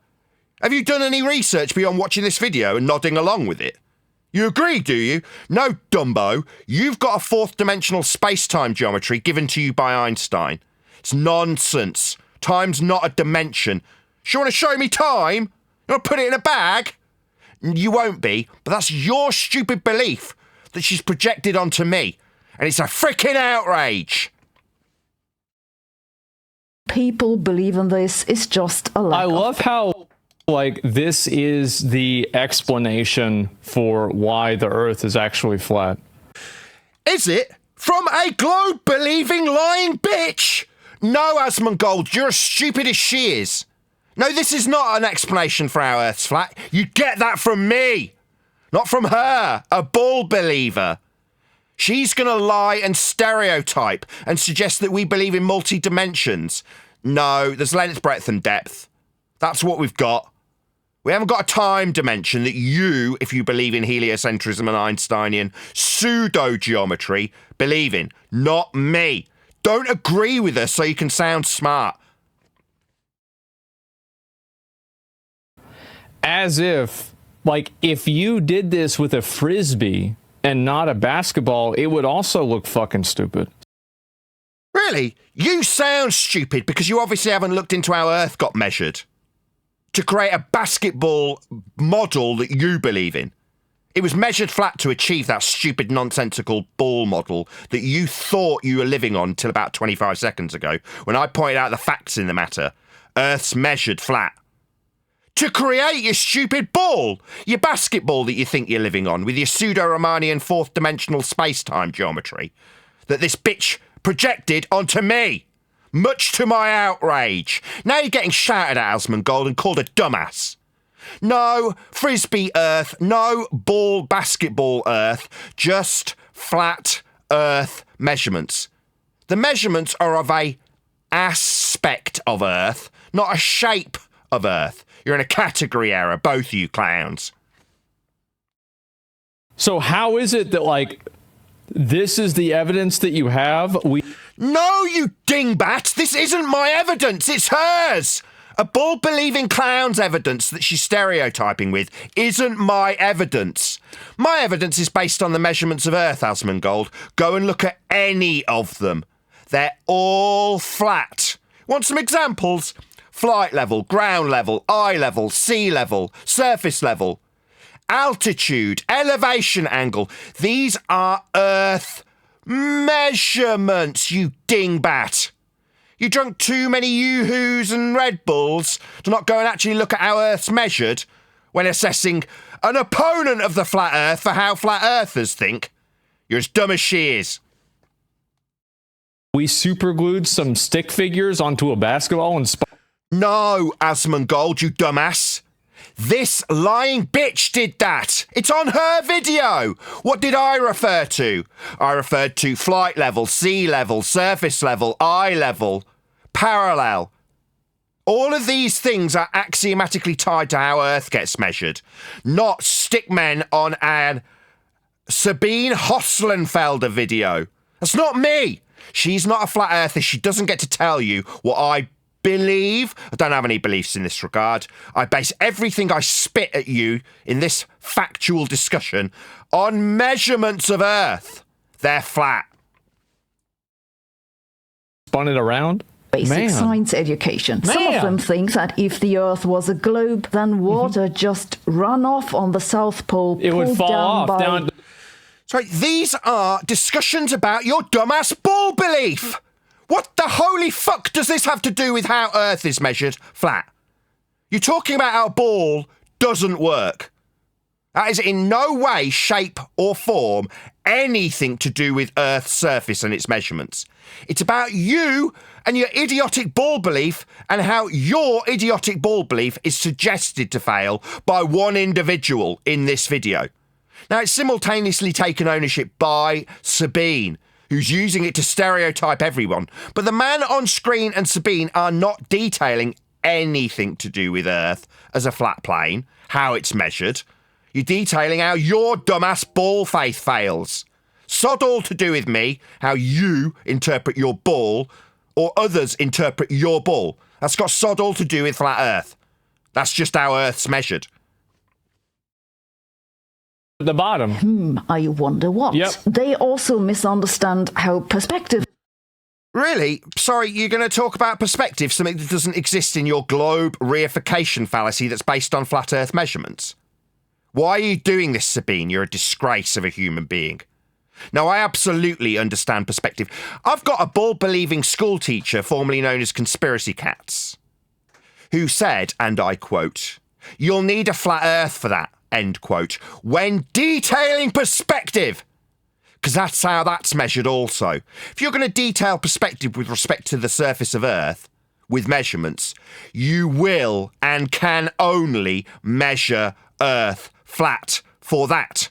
Have you done any research beyond watching this video and nodding along with it? You agree, do you? No, Dumbo. You've got a fourth-dimensional space-time geometry given to you by Einstein. It's nonsense. Time's not a dimension. You want to show me time? You want to put it in a bag? You won't be, but that's your stupid belief that she's projected onto me. And it's a freaking outrage. People believe in this is just a lack I love how, like, this is the explanation for why the Earth is actually flat. Is it? From a globe-believing lying bitch? No, AsmonGold, you're as stupid as she is. No, this is not an explanation for how Earth's flat. You get that from me, not from her, a bull believer. She's going to lie and stereotype and suggest that we believe in multi-dimensions. No, there's length, breadth and depth. That's what we've got. We haven't got a time dimension that you, if you believe in heliocentrism and Einsteinian pseudo-geometry, believe in. Not me. Don't agree with us so you can sound smart. As if, like, if you did this with a frisbee and not a basketball, it would also look fucking stupid. Really? You sound stupid because you obviously haven't looked into how Earth got measured to create a basketball model that you believe in. It was measured flat to achieve that stupid nonsensical ball model that you thought you were living on till about 25 seconds ago when I pointed out the facts in the matter. Earth's measured flat. To create your stupid ball, your basketball that you think you're living on with your pseudo-Riemannian fourth-dimensional space-time geometry that this bitch projected onto me, much to my outrage. Now you're getting shouted at, AsmonGold, and called a dumbass. No frisbee Earth, no ball basketball Earth, just flat Earth measurements. The measurements are of a aspect of Earth, not a shape of Earth. You're in a category error, both of you clowns. So how is it that, like, this is the evidence that you have? No, you dingbat! This isn't my evidence, it's hers! A bull-believing clown's evidence that she's stereotyping with isn't my evidence. My evidence is based on the measurements of Earth, AsmonGold. Go and look at any of them. They're all flat. Want some examples? Flight level, ground level, eye level, sea level, surface level, altitude, elevation angle. These are Earth measurements, you dingbat. You drunk too many Yoo-Hoos and Red Bulls to not go and actually look at how Earth's measured when assessing an opponent of the flat Earth for how flat Earthers think. You're as dumb as she is. We superglued some stick figures onto a basketball and... No, AsmonGold, you dumbass. This lying bitch did that. It's on her video. What did I refer to? I referred to flight level, sea level, surface level, eye level, parallel. All of these things are axiomatically tied to how Earth gets measured, not stickmen on an Sabine Hoslenfelder video. That's not me. She's not a flat earther. She doesn't get to tell you what I believe. I don't have any beliefs in this regard. I base everything I spit at you in this factual discussion on measurements of Earth. They're flat. Spun it around? Basic science education. Some of them think that if the Earth was a globe, then water just run off on the South Pole. It would fall off down. Sorry, these are discussions about your dumbass bull belief. What the holy fuck does this have to do with how Earth is measured flat? You're talking about how a ball doesn't work. That is in no way, shape or form anything to do with Earth's surface and its measurements. It's about you and your idiotic ball belief and how your idiotic ball belief is suggested to fail by one individual in this video. Now, it's simultaneously taken ownership by Sabine, who's using it to stereotype everyone. But the man on screen and Sabine are not detailing anything to do with Earth as a flat plane, how it's measured. You're detailing how your dumbass ball faith fails. Sod all to do with me, how you interpret your ball, or others interpret your ball. That's got sod all to do with flat Earth. That's just how Earth's measured. At the bottom. I wonder what. Yep. They also misunderstand how perspective. Really? Sorry, you're going to talk about perspective, something that doesn't exist in your globe reification fallacy that's based on flat Earth measurements? Why are you doing this, Sabine? You're a disgrace of a human being. Now, I absolutely understand perspective. I've got a ball-believing school teacher, formerly known as Conspiracy Cats, who said, and I quote, "You'll need a flat Earth for that," end quote, when detailing perspective. Because that's how that's measured also. If you're going to detail perspective with respect to the surface of Earth, with measurements, you will and can only measure Earth flat for that.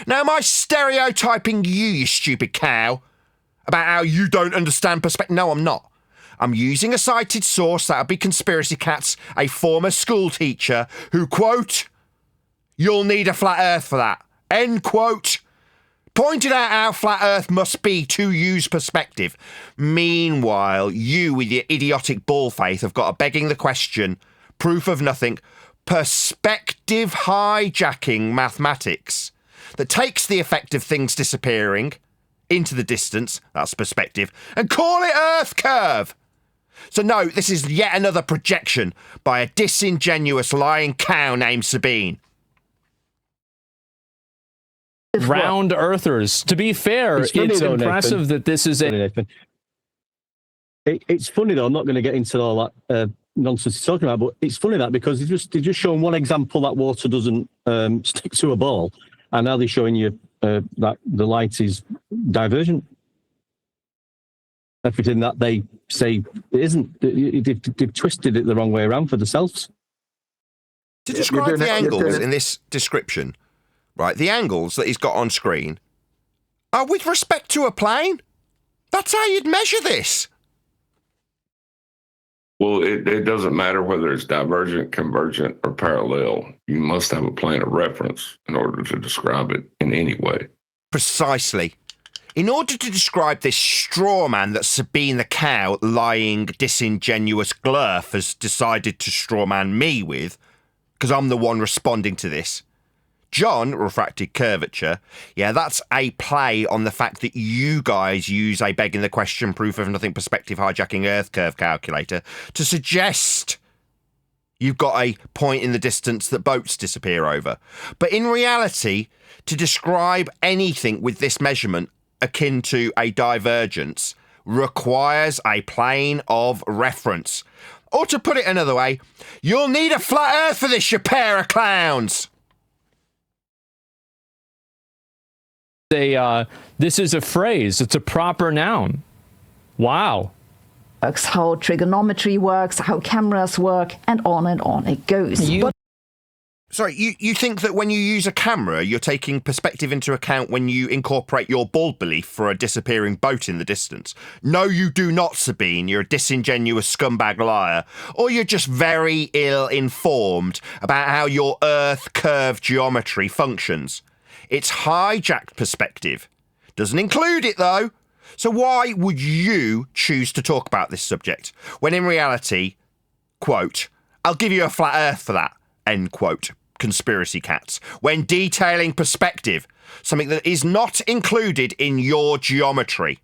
Now, am I stereotyping you stupid cow, about how you don't understand perspective? No, I'm not. I'm using a cited source, that would be Conspiracy Cats, a former school teacher, who, quote, "You'll need a flat Earth for that," end quote, pointed out how flat Earth must be to use perspective. Meanwhile, you with your idiotic ball faith have got a begging the question, proof of nothing, perspective hijacking mathematics that takes the effect of things disappearing into the distance, that's perspective, and call it Earth curve. So no, this is yet another projection by a disingenuous lying cow named Sabine. Round earthers. To be fair, it's impressive that this is a... It's funny though, I'm not going to get into all that nonsense he's talking about, but it's funny that because they've just shown one example that water doesn't stick to a ball, and now they're showing you that the light is divergent. Everything that they say it isn't, they've twisted it the wrong way around for themselves. To describe the angles in this description, right, the angles that he's got on screen are with respect to a plane. That's how you'd measure this. Well, it doesn't matter whether it's divergent, convergent, or parallel. You must have a plane of reference in order to describe it in any way. Precisely. In order to describe this straw man that Sabine the cow, lying, disingenuous glurf, has decided to straw man me with, because I'm the one responding to this, John, refracted curvature, yeah, that's a play on the fact that you guys use a begging the question, proof of nothing, perspective hijacking Earth curve calculator to suggest you've got a point in the distance that boats disappear over. But in reality, to describe anything with this measurement akin to a divergence requires a plane of reference. Or to put it another way, you'll need a flat Earth for this, you pair of clowns. This is a phrase. It's a proper noun. Wow. Works, how trigonometry works, how cameras work, and on it goes. Sorry, you think that when you use a camera, you're taking perspective into account when you incorporate your ball belief for a disappearing boat in the distance? No, you do not, Sabine. You're a disingenuous scumbag liar. Or you're just very ill-informed about how your Earth curve geometry functions. It's hijacked perspective. Doesn't include it, though. So why would you choose to talk about this subject, when in reality, quote, "I'll give you a flat Earth for that," end quote, Conspiracy Cats, when detailing perspective, something that is not included in your geometry?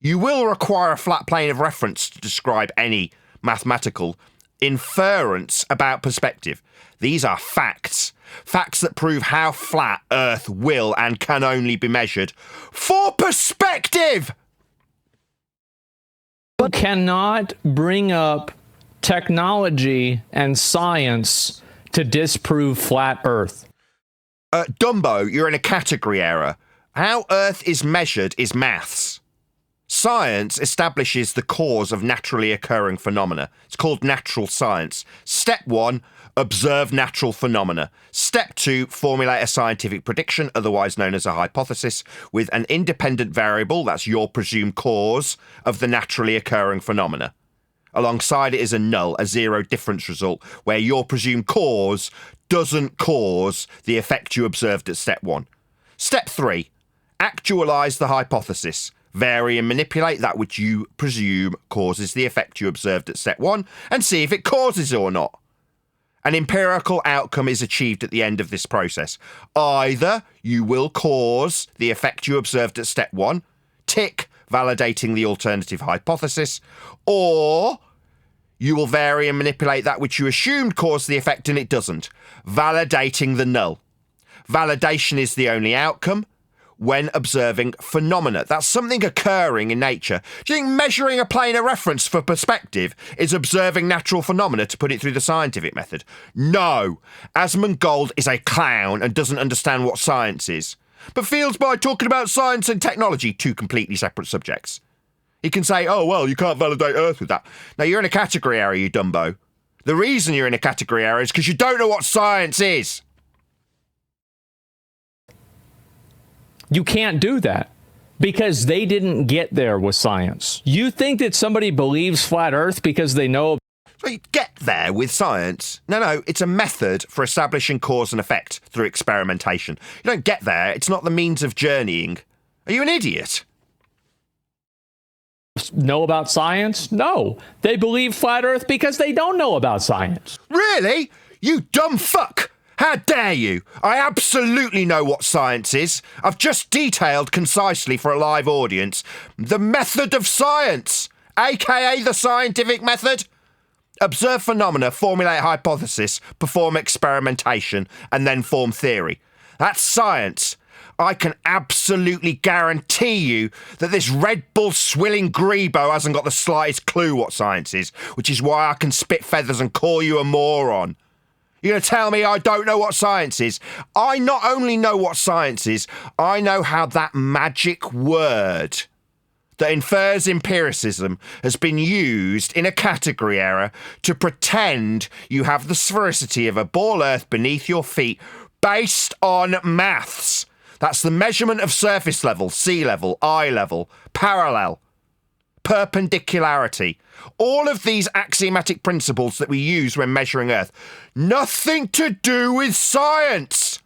You will require a flat plane of reference to describe any mathematical inference about perspective. These are facts. Facts that prove how flat Earth will and can only be measured for perspective. You cannot bring up technology and science to disprove flat Earth. Dumbo, you're in a category error. How Earth is measured is maths. Science establishes the cause of naturally occurring phenomena. It's called natural science. Step 1, observe natural phenomena. Step 2, formulate a scientific prediction, otherwise known as a hypothesis, with an independent variable, that's your presumed cause, of the naturally occurring phenomena. Alongside it is a null, a zero difference result, where your presumed cause doesn't cause the effect you observed at step 1. Step 3, actualize the hypothesis. Vary and manipulate that which you presume causes the effect you observed at step 1 and see if it causes it or not. An empirical outcome is achieved at the end of this process. Either you will cause the effect you observed at step 1, tick, validating the alternative hypothesis, or you will vary and manipulate that which you assumed caused the effect and it doesn't, validating the null. Validation is the only outcome when observing phenomena. That's something occurring in nature. Do you think measuring a plane of reference for perspective is observing natural phenomena to put it through the scientific method? No. AsmonGold is a clown and doesn't understand what science is, but feels by talking about science and technology, two completely separate subjects. He can say, oh, well, you can't validate Earth with that. Now, you're in a category error, you dumbo. The reason you're in a category error is because you don't know what science is. You can't do that because they didn't get there with science. You think that somebody believes flat Earth because they know... So you get there with science. No, it's a method for establishing cause and effect through experimentation. You don't get there. It's not the means of journeying. Are you an idiot? Know about science? No. They believe flat Earth because they don't know about science. Really? You dumb fuck! How dare you? I absolutely know what science is. I've just detailed concisely for a live audience the method of science, aka the scientific method. Observe phenomena, formulate hypothesis, perform experimentation, and then form theory. That's science. I can absolutely guarantee you that this Red Bull swilling grebo hasn't got the slightest clue what science is, which is why I can spit feathers and call you a moron. You're going to tell me I don't know what science is? I not only know what science is, I know how that magic word that infers empiricism has been used in a category error to pretend you have the sphericity of a ball Earth beneath your feet based on maths. That's the measurement of surface level, sea level, eye level, parallel, perpendicularity. All of these axiomatic principles that we use when measuring Earth. Nothing to do with science.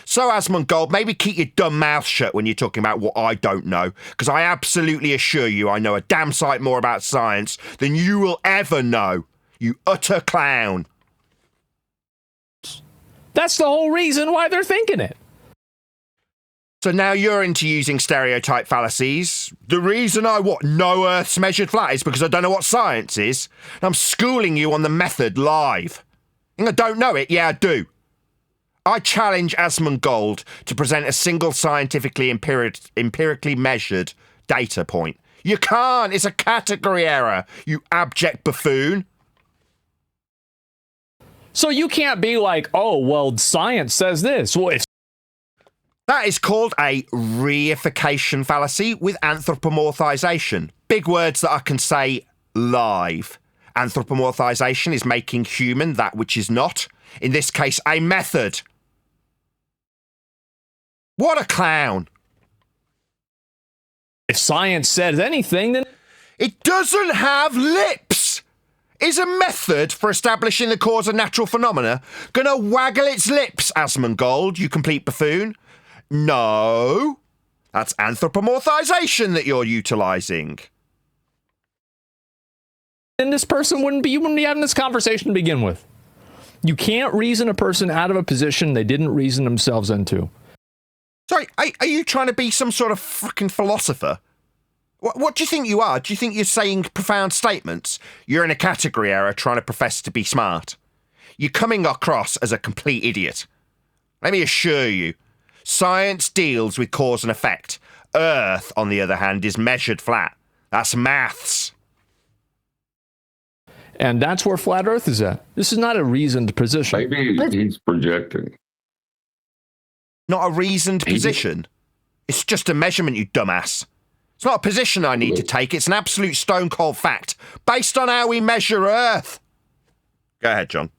So, AsmonGold, maybe keep your dumb mouth shut when you're talking about what I don't know, because I absolutely assure you I know a damn sight more about science than you will ever know, you utter clown. That's the whole reason why they're thinking it. So now you're into using stereotype fallacies. The reason I know Earth's measured flat is because I don't know what science is. And I'm schooling you on the method live. And I don't know it, yeah I do. I challenge AsmonGold to present a single scientifically empirically measured data point. You can't, it's a category error, you abject buffoon. So you can't be like, oh, well, science says this. Well, it's That is called a reification fallacy with anthropomorphization. Big words that I can say live. Anthropomorphization is making human that which is not. In this case, a method. What a clown. If science says anything, then... It doesn't have lips. Is a method for establishing the cause of natural phenomena gonna waggle its lips, AsmonGold, you complete buffoon? No, that's anthropomorphization that you're utilising. Then this person wouldn't be having this conversation to begin with. You can't reason a person out of a position they didn't reason themselves into. Sorry, are you trying to be some sort of fucking philosopher? What do you think you are? Do you think you're saying profound statements? You're in a category error trying to profess to be smart. You're coming across as a complete idiot. Let me assure you, science deals with cause and effect. Earth, on the other hand, is measured flat. That's maths. And that's where flat Earth is at. This is not a reasoned position. Maybe he's projecting. Not a reasoned position. It's just a measurement, you dumbass. It's not a position I need to take. It's an absolute stone cold fact based on how we measure Earth. Go ahead, John.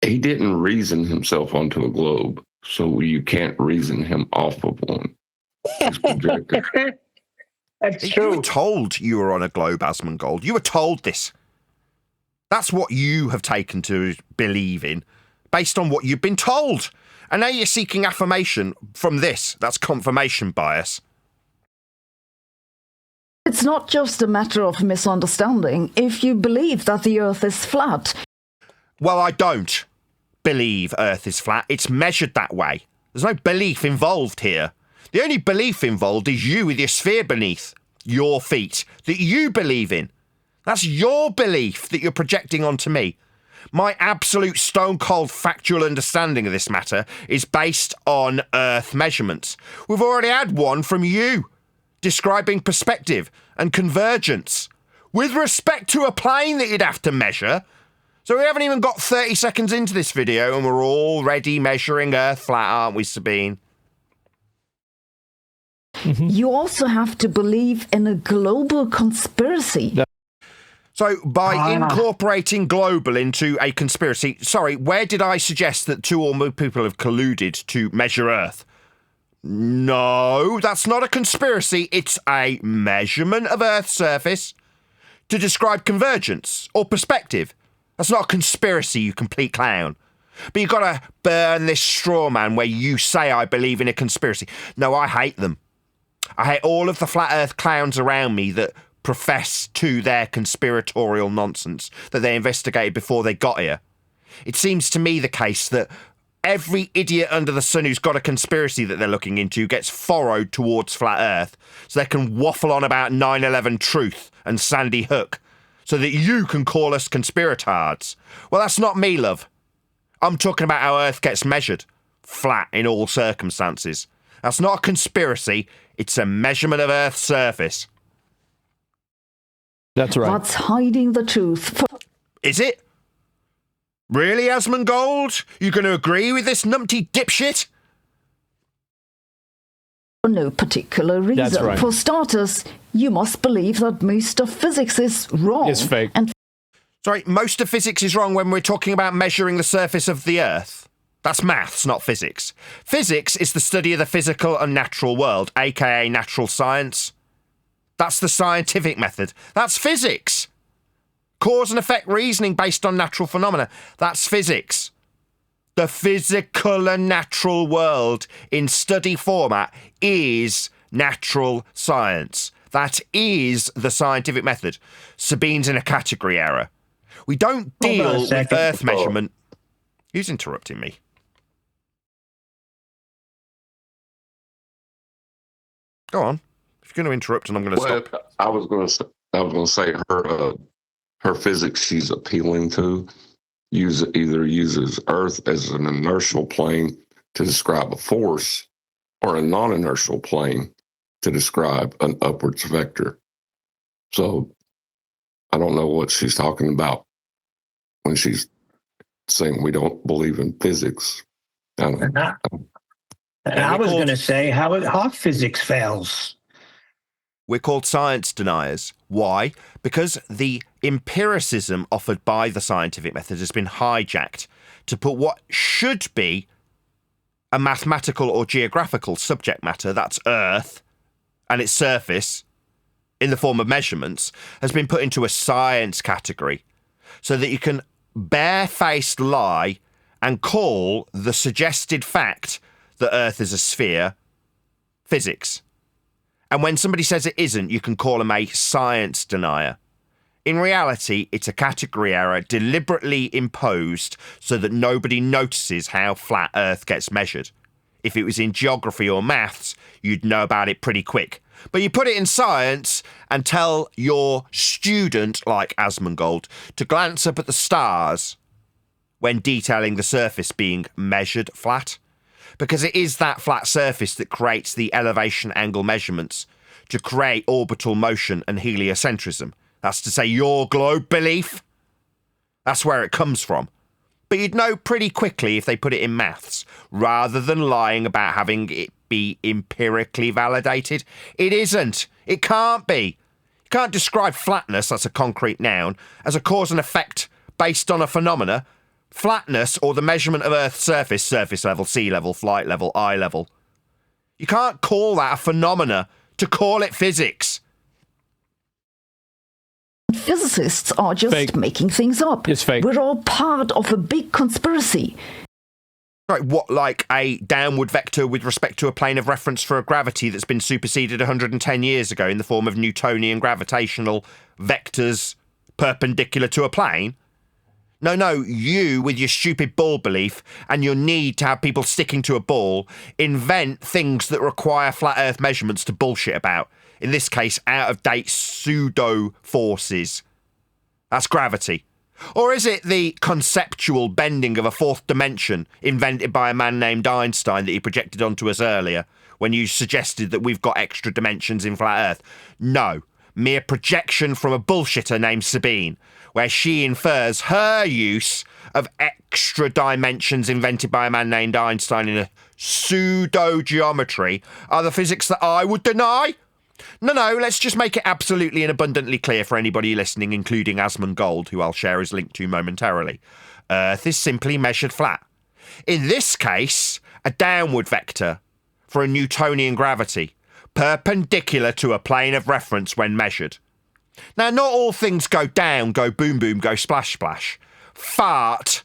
He didn't reason himself onto a globe, so you can't reason him off of one. He's projecting. That's You true. were told you were on a globe, AsmonGold. You were told this. That's what you have taken to believe in, based on what you've been told. And now you're seeking affirmation from this. That's confirmation bias. It's not just a matter of misunderstanding. If you believe that the Earth is flat, Well, I don't believe Earth is flat. It's measured that way. There's no belief involved here. The only belief involved is you with your sphere beneath your feet that you believe in. That's your belief that you're projecting onto me. My absolute stone-cold factual understanding of this matter is based on Earth measurements. We've already had one from you, describing perspective and convergence, with respect to a plane that you'd have to measure. So we haven't even got 30 seconds into this video and we're already measuring Earth flat, aren't we, Sabine? you also have to believe in a global conspiracy. So by incorporating global into a conspiracy, sorry, where did I suggest that two or more people have colluded to measure Earth? No, that's not a conspiracy. It's a measurement of Earth's surface to describe convergence or perspective. That's not a conspiracy, you complete clown. But you've got to burn this straw man where you say I believe in a conspiracy. No, I hate them. I hate all of the flat Earth clowns around me that profess to their conspiratorial nonsense that they investigated before they got here. It seems to me the case that every idiot under the sun who's got a conspiracy that they're looking into gets furrowed towards flat Earth so they can waffle on about 9/11 truth and Sandy Hook so that you can call us conspiratards. Well, that's not me, love. I'm talking about how Earth gets measured. Flat in all circumstances. That's not a conspiracy. It's a measurement of Earth's surface. That's right. That's hiding the truth. Is it? Really, AsmonGold? You going to agree with this numpty dipshit? For no particular reason. That's right. For starters, you must believe that most of physics is wrong. It's fake. And Sorry, most of physics is wrong when we're talking about measuring the surface of the Earth. That's maths, not physics. Physics is the study of the physical and natural world, aka natural science. That's the scientific method. That's physics. Cause and effect reasoning based on natural phenomena. That's physics. The physical and natural world in study format is natural science. That is the scientific method. Sabine's in a category error. We don't deal with Earth measurement. Who's interrupting me? Go on. If you're going to interrupt, and I'm going to stop. I was going to say her physics she's appealing to either uses Earth as an inertial plane to describe a force, or a non-inertial plane to describe an upwards vector. So I don't know what she's talking about when she's saying we don't believe in physics. I was going to say how physics fails. We're called science deniers. Why? Because the empiricism offered by the scientific method has been hijacked to put what should be a mathematical or geographical subject matter, that's Earth and its surface, in the form of measurements, has been put into a science category so that you can barefaced lie and call the suggested fact that Earth is a sphere physics. And when somebody says it isn't, you can call them a science denier. In reality, it's a category error deliberately imposed so that nobody notices how flat Earth gets measured. If it was in geography or maths, you'd know about it pretty quick. But you put it in science and tell your student, like AsmonGold, to glance up at the stars when detailing the surface being measured flat. Because it is that flat surface that creates the elevation angle measurements to create orbital motion and heliocentrism. That's to say your globe belief. That's where it comes from. But you'd know pretty quickly if they put it in maths, rather than lying about having it be empirically validated. It isn't. It can't be. You can't describe flatness, that's a concrete noun, as a cause and effect based on a phenomena. Flatness, or the measurement of Earth's surface level, sea level, flight level, eye level. You can't call that a phenomena to call it physics. Physicists are just Fake. making things up. It's fake. We're all part of a big conspiracy. Right, what, like a downward vector with respect to a plane of reference for a gravity that's been superseded 110 years ago in the form of Newtonian gravitational vectors perpendicular to a plane? No, you, with your stupid ball belief and your need to have people sticking to a ball, invent things that require flat Earth measurements to bullshit about. In this case, out-of-date pseudo-forces. That's gravity. Or is it the conceptual bending of a fourth dimension invented by a man named Einstein that he projected onto us earlier when you suggested that we've got extra dimensions in flat Earth? No, mere projection from a bullshitter named Sabine, where she infers her use of extra dimensions invented by a man named Einstein in a pseudo-geometry are the physics that I would deny. No, let's just make it absolutely and abundantly clear for anybody listening, including AsmonGold, who I'll share his link to momentarily. Earth is simply measured flat. In this case, a downward vector for a Newtonian gravity, perpendicular to a plane of reference when measured. Now, not all things go down, go boom boom, go splash splash. Fart,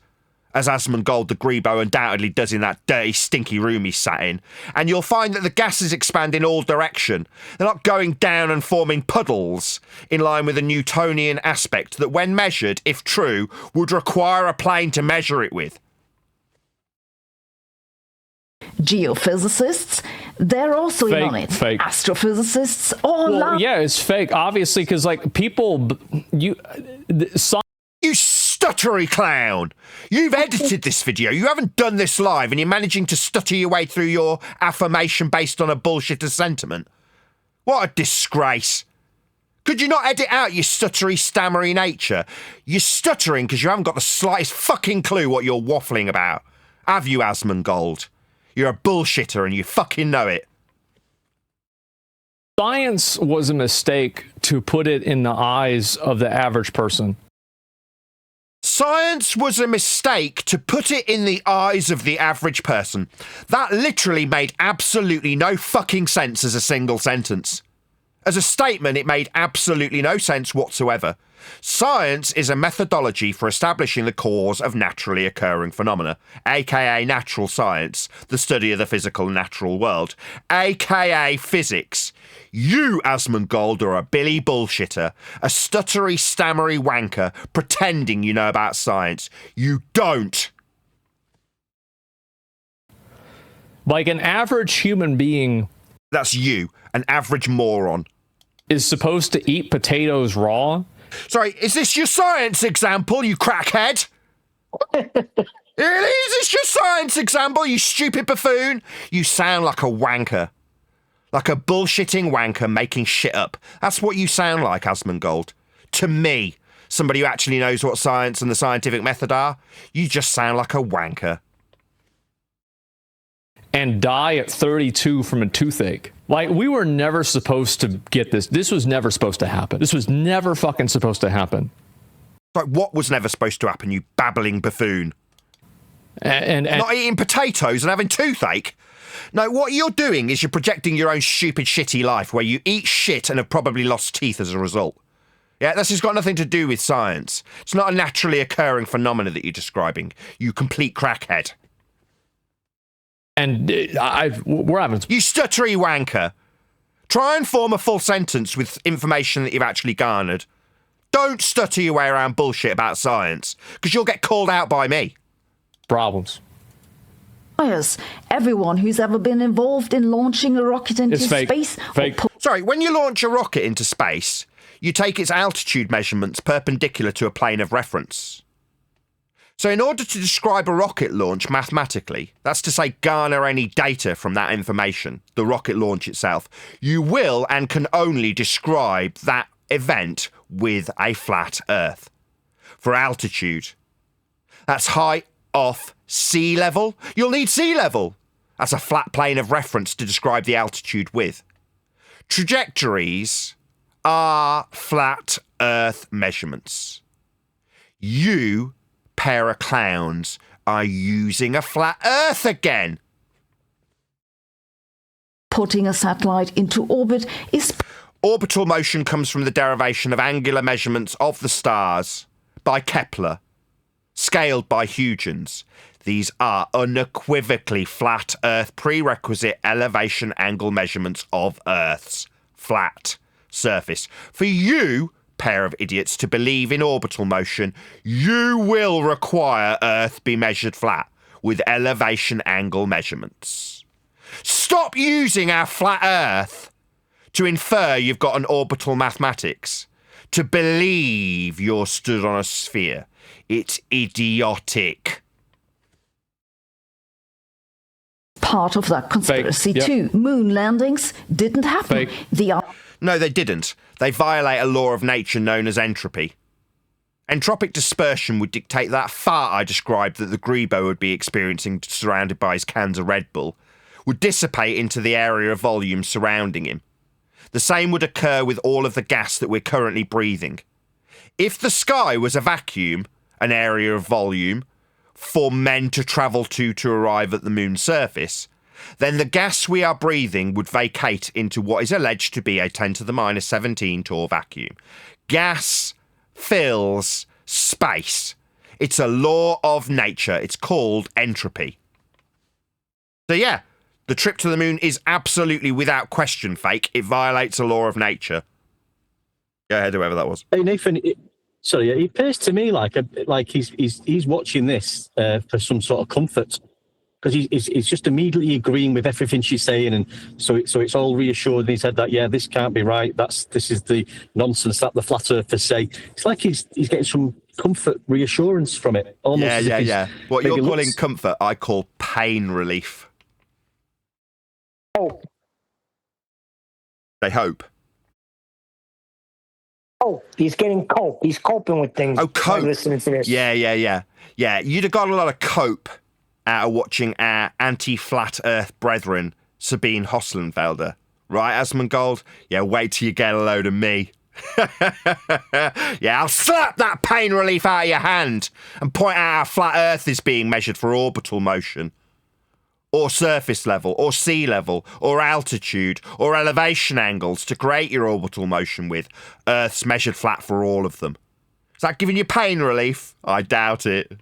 as AsmonGold the Grebo undoubtedly does in that dirty, stinky room he sat in, and you'll find that the gases expand in all direction. They're not going down and forming puddles, in line with a Newtonian aspect that, when measured, if true, would require a plane to measure it with. Geophysicists, they're also in on it. Fake. Astrophysicists, all Well, yeah, it's fake, obviously, because like people, you stuttery clown! You've edited this video, you haven't done this live, and you're managing to stutter your way through your affirmation based on a bullshitter sentiment. What a disgrace. Could you not edit out your stuttery, stammery nature? You're stuttering because you haven't got the slightest fucking clue what you're waffling about. Have you, AsmonGold? You're a bullshitter and you fucking know it. Science was a mistake to put it in the eyes of the average person. Science was a mistake to put it in the eyes of the average person. That literally made absolutely no fucking sense as a single sentence. As a statement, it made absolutely no sense whatsoever. Science is a methodology for establishing the cause of naturally occurring phenomena, aka natural science, the study of the physical natural world, aka physics. You, AsmonGold, are a Billy bullshitter, a stuttery, stammery wanker, pretending you know about science. You don't. Like an average human being... That's you, an average moron. ...is supposed to eat potatoes raw? Sorry, is this your science example, you crackhead? Really? Is this your science example, you stupid buffoon? You sound like a wanker. Like a bullshitting wanker making shit up. That's what you sound like, AsmonGold. To me, somebody who actually knows what science and the scientific method are, you just sound like a wanker. And die at 32 from a toothache. Like, we were never supposed to get this. This was never supposed to happen. This was never fucking supposed to happen. Like, what was never supposed to happen, you babbling buffoon? And not eating potatoes and having toothache? No, what you're doing is you're projecting your own stupid, shitty life where you eat shit and have probably lost teeth as a result. Yeah, this has got nothing to do with science. It's not a naturally occurring phenomena that you're describing, you complete crackhead. And we're having... You stuttery wanker. Try and form a full sentence with information that you've actually garnered. Don't stutter your way around bullshit about science, because you'll get called out by me. Problems. Everyone who's ever been involved in launching a rocket into space... Fake. Sorry, when you launch a rocket into space, you take its altitude measurements perpendicular to a plane of reference. So in order to describe a rocket launch mathematically, that's to say garner any data from that information, the rocket launch itself, you will and can only describe that event with a flat Earth. For altitude, that's height off sea level. You'll need sea level. That's a flat plane of reference to describe the altitude with. Trajectories are flat Earth measurements. You, pair of clowns, are using a flat Earth again. Putting a satellite into orbit is... Orbital motion comes from the derivation of angular measurements of the stars by Kepler, scaled by Huygens. These are unequivocally flat Earth prerequisite elevation angle measurements of Earth's flat surface. For you, pair of idiots, to believe in orbital motion, you will require Earth be measured flat with elevation angle measurements. Stop using our flat Earth to infer you've got an orbital mathematics, to believe you're stood on a sphere. It's idiotic. Part of that conspiracy too. Moon landings didn't happen. No, they didn't. They violate a law of nature known as entropy. Entropic dispersion would dictate that fart I described that the Grebo would be experiencing surrounded by his cans of Red Bull would dissipate into the area of volume surrounding him. The same would occur with all of the gas that we're currently breathing. If the sky was a vacuum, an area of volume, for men to travel to arrive at the moon's surface, then the gas we are breathing would vacate into what is alleged to be a 10 to the minus 17 torr vacuum. Gas fills space. It's a law of nature. It's called entropy. So yeah, the trip to the moon is absolutely without question fake. It violates a law of nature. Go ahead, whoever that was. Hey Nathan, it appears to me like he's watching this for some sort of comfort, because he's just immediately agreeing with everything she's saying, and so it's all reassured. And he said that this can't be right. This is the nonsense that the flat earthers say. It's like he's getting some comfort, reassurance from it. Almost Yeah. What you're calling comfort, I call pain relief. Oh. They hope. Oh, he's getting cope. He's coping with things. Oh, cope. Listening to this. Yeah. You'd have got a lot of cope out of watching our anti-flat Earth brethren, Sabine Hoslenfelder. Right, AsmonGold? Yeah, wait till you get a load of me. Yeah, I'll slap that pain relief out of your hand and point out how flat Earth is being measured for orbital motion, or surface level, or sea level, or altitude, or elevation angles to create your orbital motion with. Earth's measured flat for all of them. Is that giving you pain relief? I doubt it.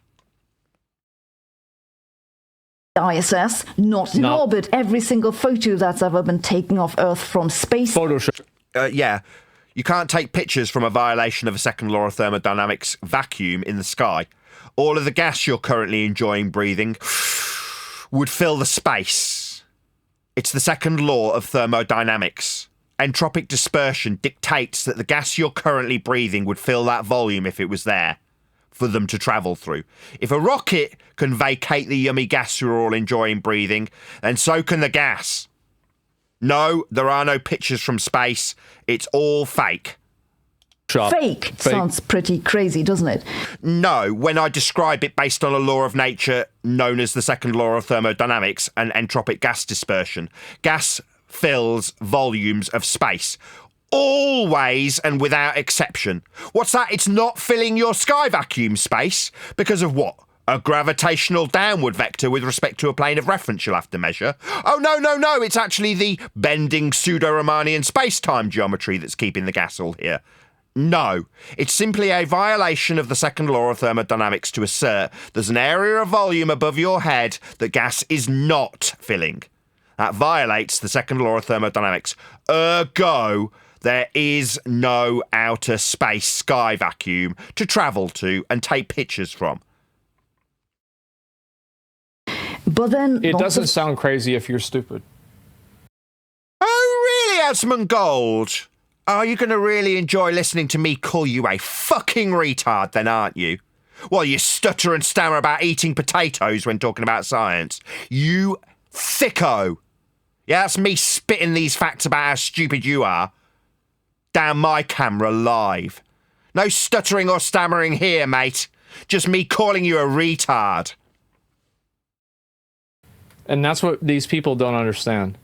ISS, not in orbit. Every single photo that's ever been taken of Earth from space. Photoshop. Yeah. You can't take pictures from a violation of a second law of thermodynamics vacuum in the sky. All of the gas you're currently enjoying breathing would fill the space. It's the second law of thermodynamics. Entropic dispersion dictates that the gas you're currently breathing would fill that volume if it was there for them to travel through. If a rocket can vacate the yummy gas you're all enjoying breathing, then so can the gas. No, there are no pictures from space. It's all fake. Fake sounds pretty crazy, doesn't it? No, when I describe it based on a law of nature known as the second law of thermodynamics and entropic gas dispersion. Gas fills volumes of space. Always and without exception. What's that? It's not filling your sky vacuum space because of what? A gravitational downward vector with respect to a plane of reference you'll have to measure. Oh, no. It's actually the bending pseudo-Riemannian space-time geometry that's keeping the gas all here. No, it's simply a violation of the second law of thermodynamics to assert there's an area of volume above your head that gas is not filling. That violates the second law of thermodynamics. Ergo, there is no outer space sky vacuum to travel to and take pictures from. But then it doesn't sound crazy if you're stupid. Oh, really, AsmonGold? Are you going to really enjoy listening to me call you a fucking retard then, aren't you? While you stutter and stammer about eating potatoes when talking about science. You thicko. Yeah, that's me spitting these facts about how stupid you are. Down my camera live. No stuttering or stammering here, mate. Just me calling you a retard. And that's what these people don't understand.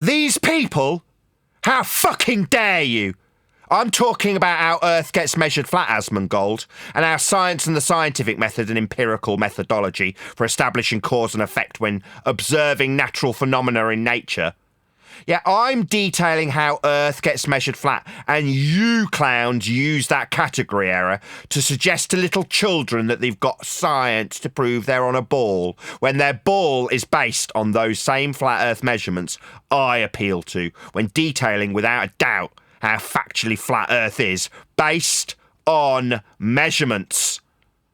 These people? How fucking dare you? I'm talking about how Earth gets measured flat, AsmonGold, and how science and the scientific method and empirical methodology for establishing cause and effect when observing natural phenomena in nature. Yeah, I'm detailing how Earth gets measured flat, and you clowns use that category error to suggest to little children that they've got science to prove they're on a ball, when their ball is based on those same flat Earth measurements I appeal to when detailing without a doubt how factually flat Earth is, based on measurements.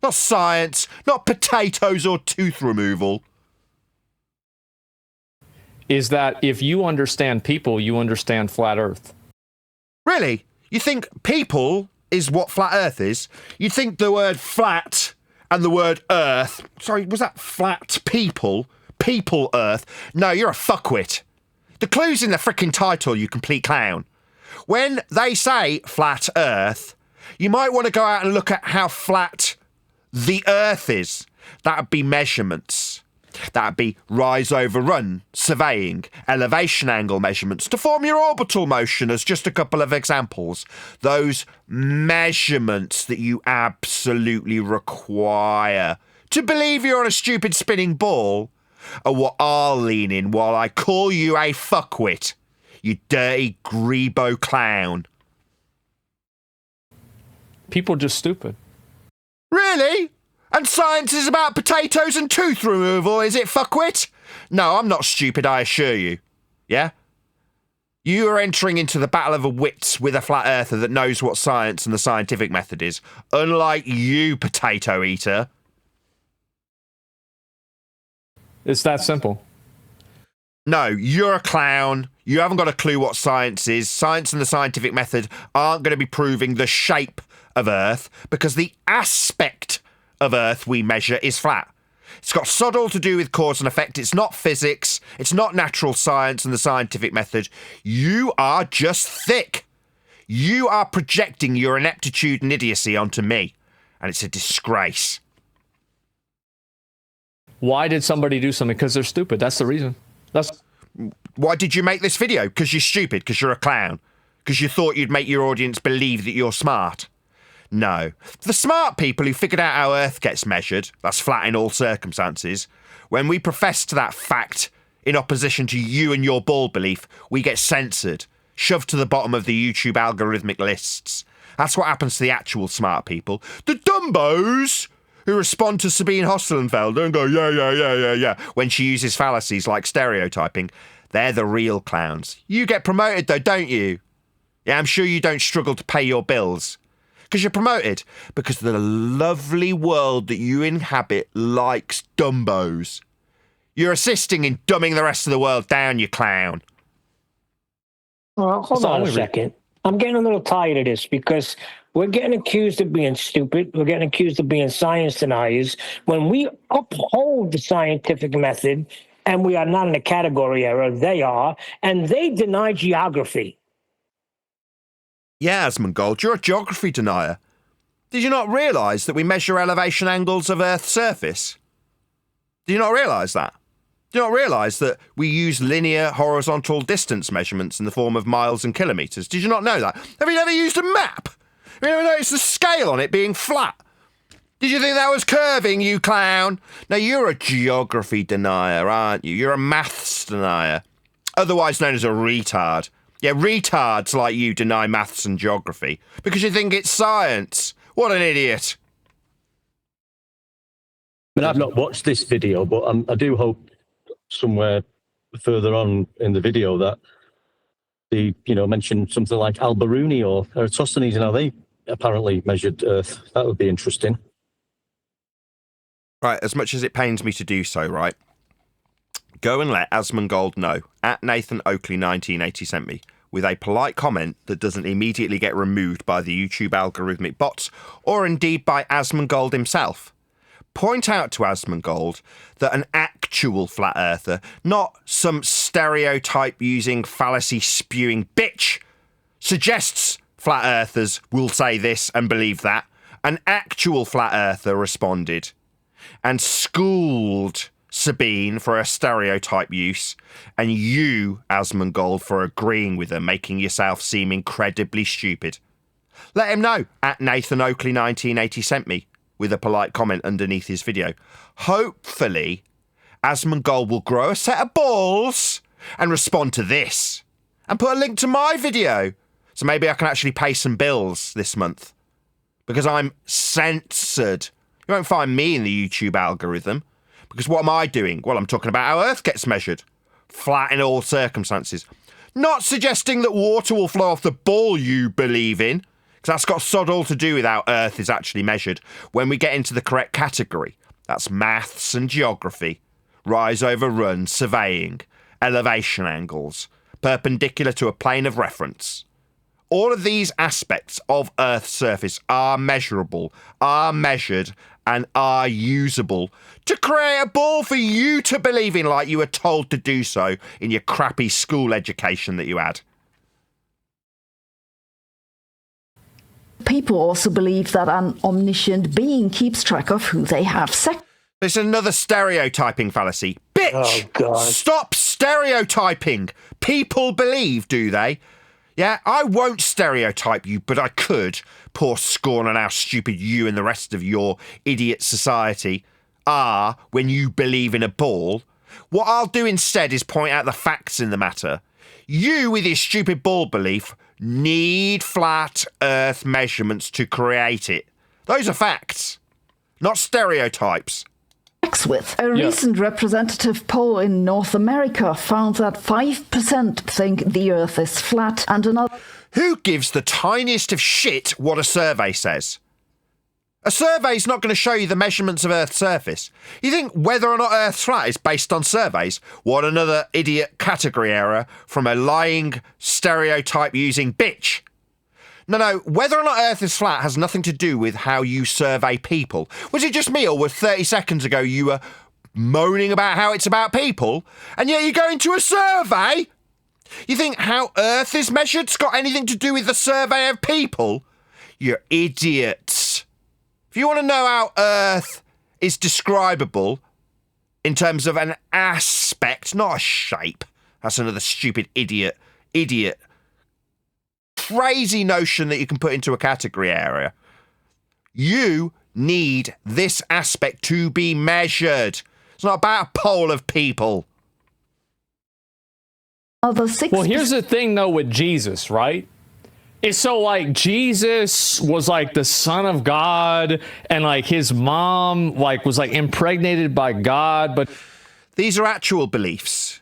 Not science, not potatoes or tooth removal. Is that if you understand people, you understand flat Earth. Really? You think people is what flat Earth is? You think the word flat and the word Earth... Sorry, was that flat people? People Earth? No, you're a fuckwit. The clue's in the frickin' title, you complete clown. When they say flat Earth, you might want to go out and look at how flat the Earth is. That'd be measurements. That'd be rise over run, surveying, elevation angle measurements to form your orbital motion as just a couple of examples. Those measurements that you absolutely require to believe you're on a stupid spinning ball are what I'll lean in while I call you a fuckwit, you dirty grebo clown. People are just stupid. Really? And science is about potatoes and tooth removal, is it, fuckwit? No, I'm not stupid, I assure you. Yeah? You are entering into the battle of the wits with a flat earther that knows what science and the scientific method is, unlike you, potato eater. It's that simple. No, you're a clown. You haven't got a clue what science is. Science and the scientific method aren't going to be proving the shape of Earth because the aspect of Earth we measure is flat. It's got sod all to do with cause and effect. It's not physics. It's not natural science and the scientific method. You are just thick. You are projecting your ineptitude and idiocy onto me, and it's a disgrace. Why did somebody do something? Because they're stupid. That's the reason. Why did you make this video? Because you're stupid, because you're a clown, because you thought you'd make your audience believe that you're smart. No. The smart people who figured out how Earth gets measured, that's flat in all circumstances, when we profess to that fact in opposition to you and your ball belief, we get censored, shoved to the bottom of the YouTube algorithmic lists. That's what happens to the actual smart people. The dumbos who respond to Sabine Hosselenfelder and go, yeah, when she uses fallacies like stereotyping, they're the real clowns. You get promoted though, don't you? Yeah, I'm sure you don't struggle to pay your bills. Because you're promoted. Because the lovely world that you inhabit likes dumbos. You're assisting in dumbing the rest of the world down, you clown. Well, hold on a second. I'm getting a little tired of this because we're getting accused of being stupid. We're getting accused of being science deniers when we uphold the scientific method and we are not in a category error. They are, and they deny geography. Yeah, AsmonGold, you're a geography denier. Did you not realise that we measure elevation angles of Earth's surface? Do you not realise that? Do you not realise that we use linear horizontal distance measurements in the form of miles and kilometres? Did you not know that? Have you never used a map? Have you never noticed the scale on it being flat? Did you think that was curving, you clown? No, you're a geography denier, aren't you? You're a maths denier, otherwise known as a retard. Yeah, retards like you deny maths and geography because you think it's science. What an idiot. I mean, I've not watched this video, but I do hope somewhere further on in the video that they, mentioned something like Al-Biruni or Eratosthenes and how they apparently measured Earth. That would be interesting. Right, as much as it pains me to do so, right? Go and let AsmonGold know, at Nathan Oakley 1980 sent me, with a polite comment that doesn't immediately get removed by the YouTube algorithmic bots, or indeed by AsmonGold himself. Point out to AsmonGold that an actual flat earther, not some stereotype-using, fallacy-spewing bitch, suggests flat earthers will say this and believe that. An actual flat earther responded and schooled Sabine for her stereotype use, and you, AsmonGold, for agreeing with her, making yourself seem incredibly stupid. Let him know at Nathan Oakley 1980 sent me with a polite comment underneath his video. Hopefully, AsmonGold will grow a set of balls and respond to this and put a link to my video, so maybe I can actually pay some bills this month, because I'm censored. You won't find me in the YouTube algorithm, because what am I doing? Well, I'm talking about how Earth gets measured, flat in all circumstances. Not suggesting that water will flow off the ball you believe in, because that's got sod all to do with how Earth is actually measured when we get into the correct category. That's maths and geography, rise over run, surveying, elevation angles, perpendicular to a plane of reference. All of these aspects of Earth's surface are measurable, are measured, and are usable to create a ball for you to believe in like you were told to do so in your crappy school education that you had. People also believe that an omniscient being keeps track of who they have sex. It's another stereotyping fallacy. Bitch! Oh, God. Stop stereotyping! People believe, do they? Yeah, I won't stereotype you, but I could pour scorn on how stupid you and the rest of your idiot society are when you believe in a ball. What I'll do instead is point out the facts in the matter. You, with your stupid ball belief, need flat Earth measurements to create it. Those are facts, not stereotypes. With. A recent representative poll in North America found that 5% think the Earth is flat, and another... Who gives the tiniest of shit what a survey says? A survey's not going to show you the measurements of Earth's surface. You think whether or not Earth's flat is based on surveys? What another idiot category error from a lying, stereotype-using bitch. No, whether or not Earth is flat has nothing to do with how you survey people. Was it just me, or was 30 seconds ago you were moaning about how it's about people, and yet you go into a survey? You think how Earth is measured's got anything to do with the survey of people? You're idiots. If you want to know how Earth is describable in terms of an aspect, not a shape, that's another stupid idiot, crazy notion that you can put into a category area. You need this aspect to be measured. It's not about a poll of people. Well, here's the thing, though, with Jesus, right? It's so, like, Jesus was, like, the son of God, and, like, his mom, like, was, like, impregnated by God, but... These are actual beliefs.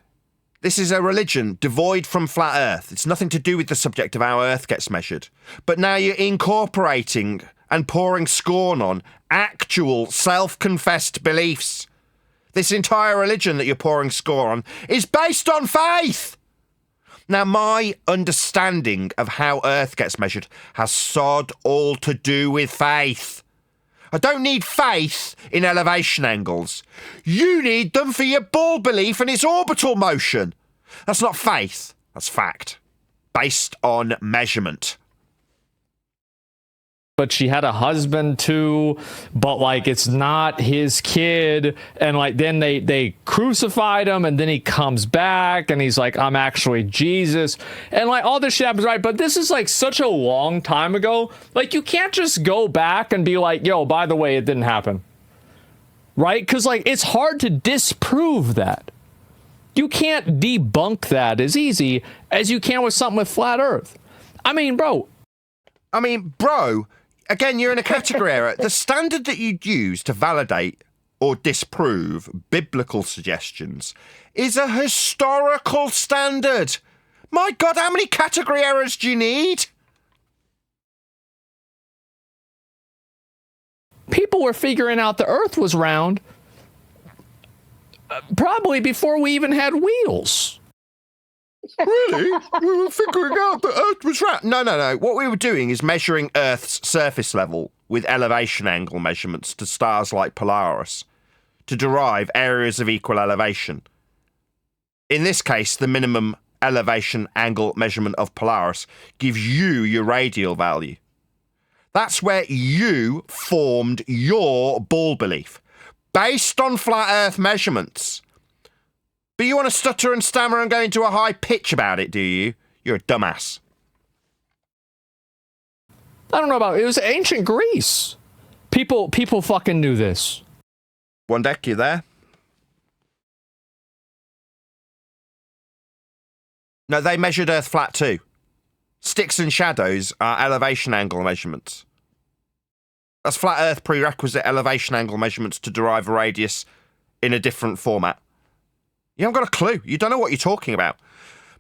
This is a religion devoid from flat Earth. It's nothing to do with the subject of how Earth gets measured. But now you're incorporating and pouring scorn on actual self-confessed beliefs. This entire religion that you're pouring scorn on is based on faith. Now, my understanding of how Earth gets measured has sod all to do with faith. I don't need faith in elevation angles. You need them for your ball belief and its orbital motion. That's not faith, that's fact. Based on measurement. But she had a husband too, but like it's not his kid, and like then they crucified him, and then he comes back and he's like, I'm actually Jesus, and like all this shit happens, right? But this is like such a long time ago. Like you can't just go back and be like, yo, by the way, it didn't happen, right? Because like it's hard to disprove that. You can't debunk that as easy as you can with something with flat Earth. I mean, bro. Again, you're in a category error. The standard that you'd use to validate or disprove biblical suggestions is a historical standard. My God, how many category errors do you need? People were figuring out the Earth was round probably before we even had wheels. Really? We were figuring out that Earth was round. No. What we were doing is measuring Earth's surface level with elevation angle measurements to stars like Polaris to derive areas of equal elevation. In this case, the minimum elevation angle measurement of Polaris gives you your radial value. That's where you formed your ball belief, based on flat Earth measurements. But you want to stutter and stammer and go into a high pitch about it, do you? You're a dumbass. I don't know about it. It was ancient Greece. People fucking knew this. One deck, you there? No, they measured Earth flat too. Sticks and shadows are elevation angle measurements. That's flat Earth prerequisite elevation angle measurements to derive a radius in a different format. You haven't got a clue. You don't know what you're talking about.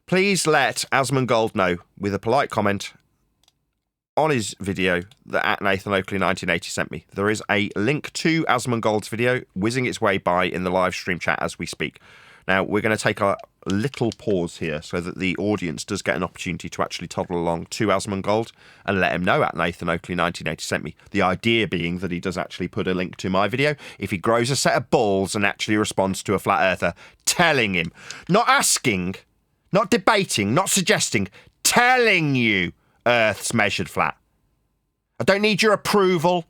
Please let AsmonGold know with a polite comment on his video that at Nathan Oakley 1980 sent me. There is a link to AsmonGold's video whizzing its way by in the live stream chat as we speak. Now, we're going to take a little pause here so that the audience does get an opportunity to actually toddle along to AsmonGold and let him know at Nathan Oakley 1980 sent me. The idea being that he does actually put a link to my video. If he grows a set of balls and actually responds to a flat earther telling him, not asking, not debating, not suggesting, telling you Earth's measured flat. I don't need your approval,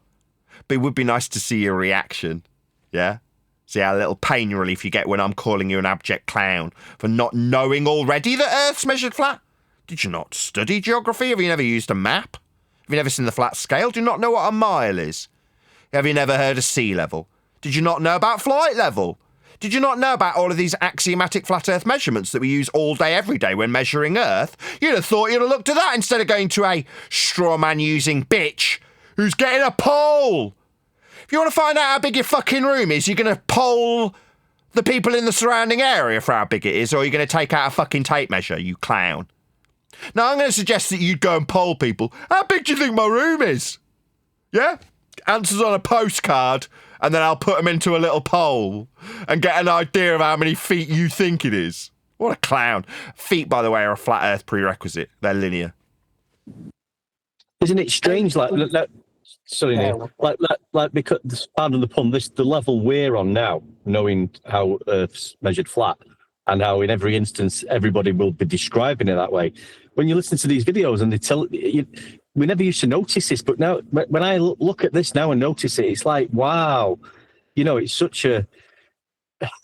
but it would be nice to see your reaction. Yeah? See how little pain relief you get when I'm calling you an abject clown for not knowing already that Earth's measured flat? Did you not study geography? Have you never used a map? Have you never seen the flat scale? Do you not know what a mile is? Have you never heard of sea level? Did you not know about flight level? Did you not know about all of these axiomatic flat Earth measurements that we use all day, every day when measuring Earth? You'd have thought you'd have looked at that instead of going to a straw man using bitch who's getting a poll. If you want to find out how big your fucking room is, you're going to poll the people in the surrounding area for how big it is, or you're going to take out a fucking tape measure, you clown. Now, I'm going to suggest that you go and poll people. How big do you think my room is? Yeah? Answers on a postcard, and then I'll put them into a little poll and get an idea of how many feet you think it is. What a clown. Feet, by the way, are a flat Earth prerequisite. They're linear. Isn't it strange? Sorry, Neil. Like because, pardon the pun, the level we're on now, knowing how Earth's measured flat and how in every instance everybody will be describing it that way. When you listen to these videos and they tell you, we never used to notice this, but now when I look at this now and notice it, it's like, wow, it's such a,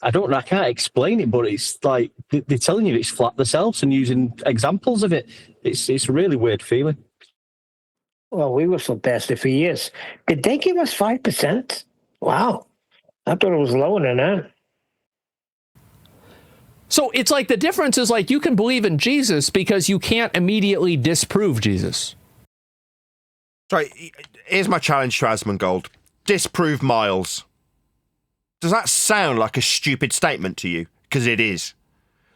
I can't explain it, but it's like they're telling you it's flat themselves and using examples of it. It's a really weird feeling. Well, we were so bastard for years. Did they give us 5%? Wow. I thought it was lower than that. So it's like the difference is like you can believe in Jesus because you can't immediately disprove Jesus. Sorry, here's my challenge to AsmonGold. Disprove Miles. Does that sound like a stupid statement to you? Because it is.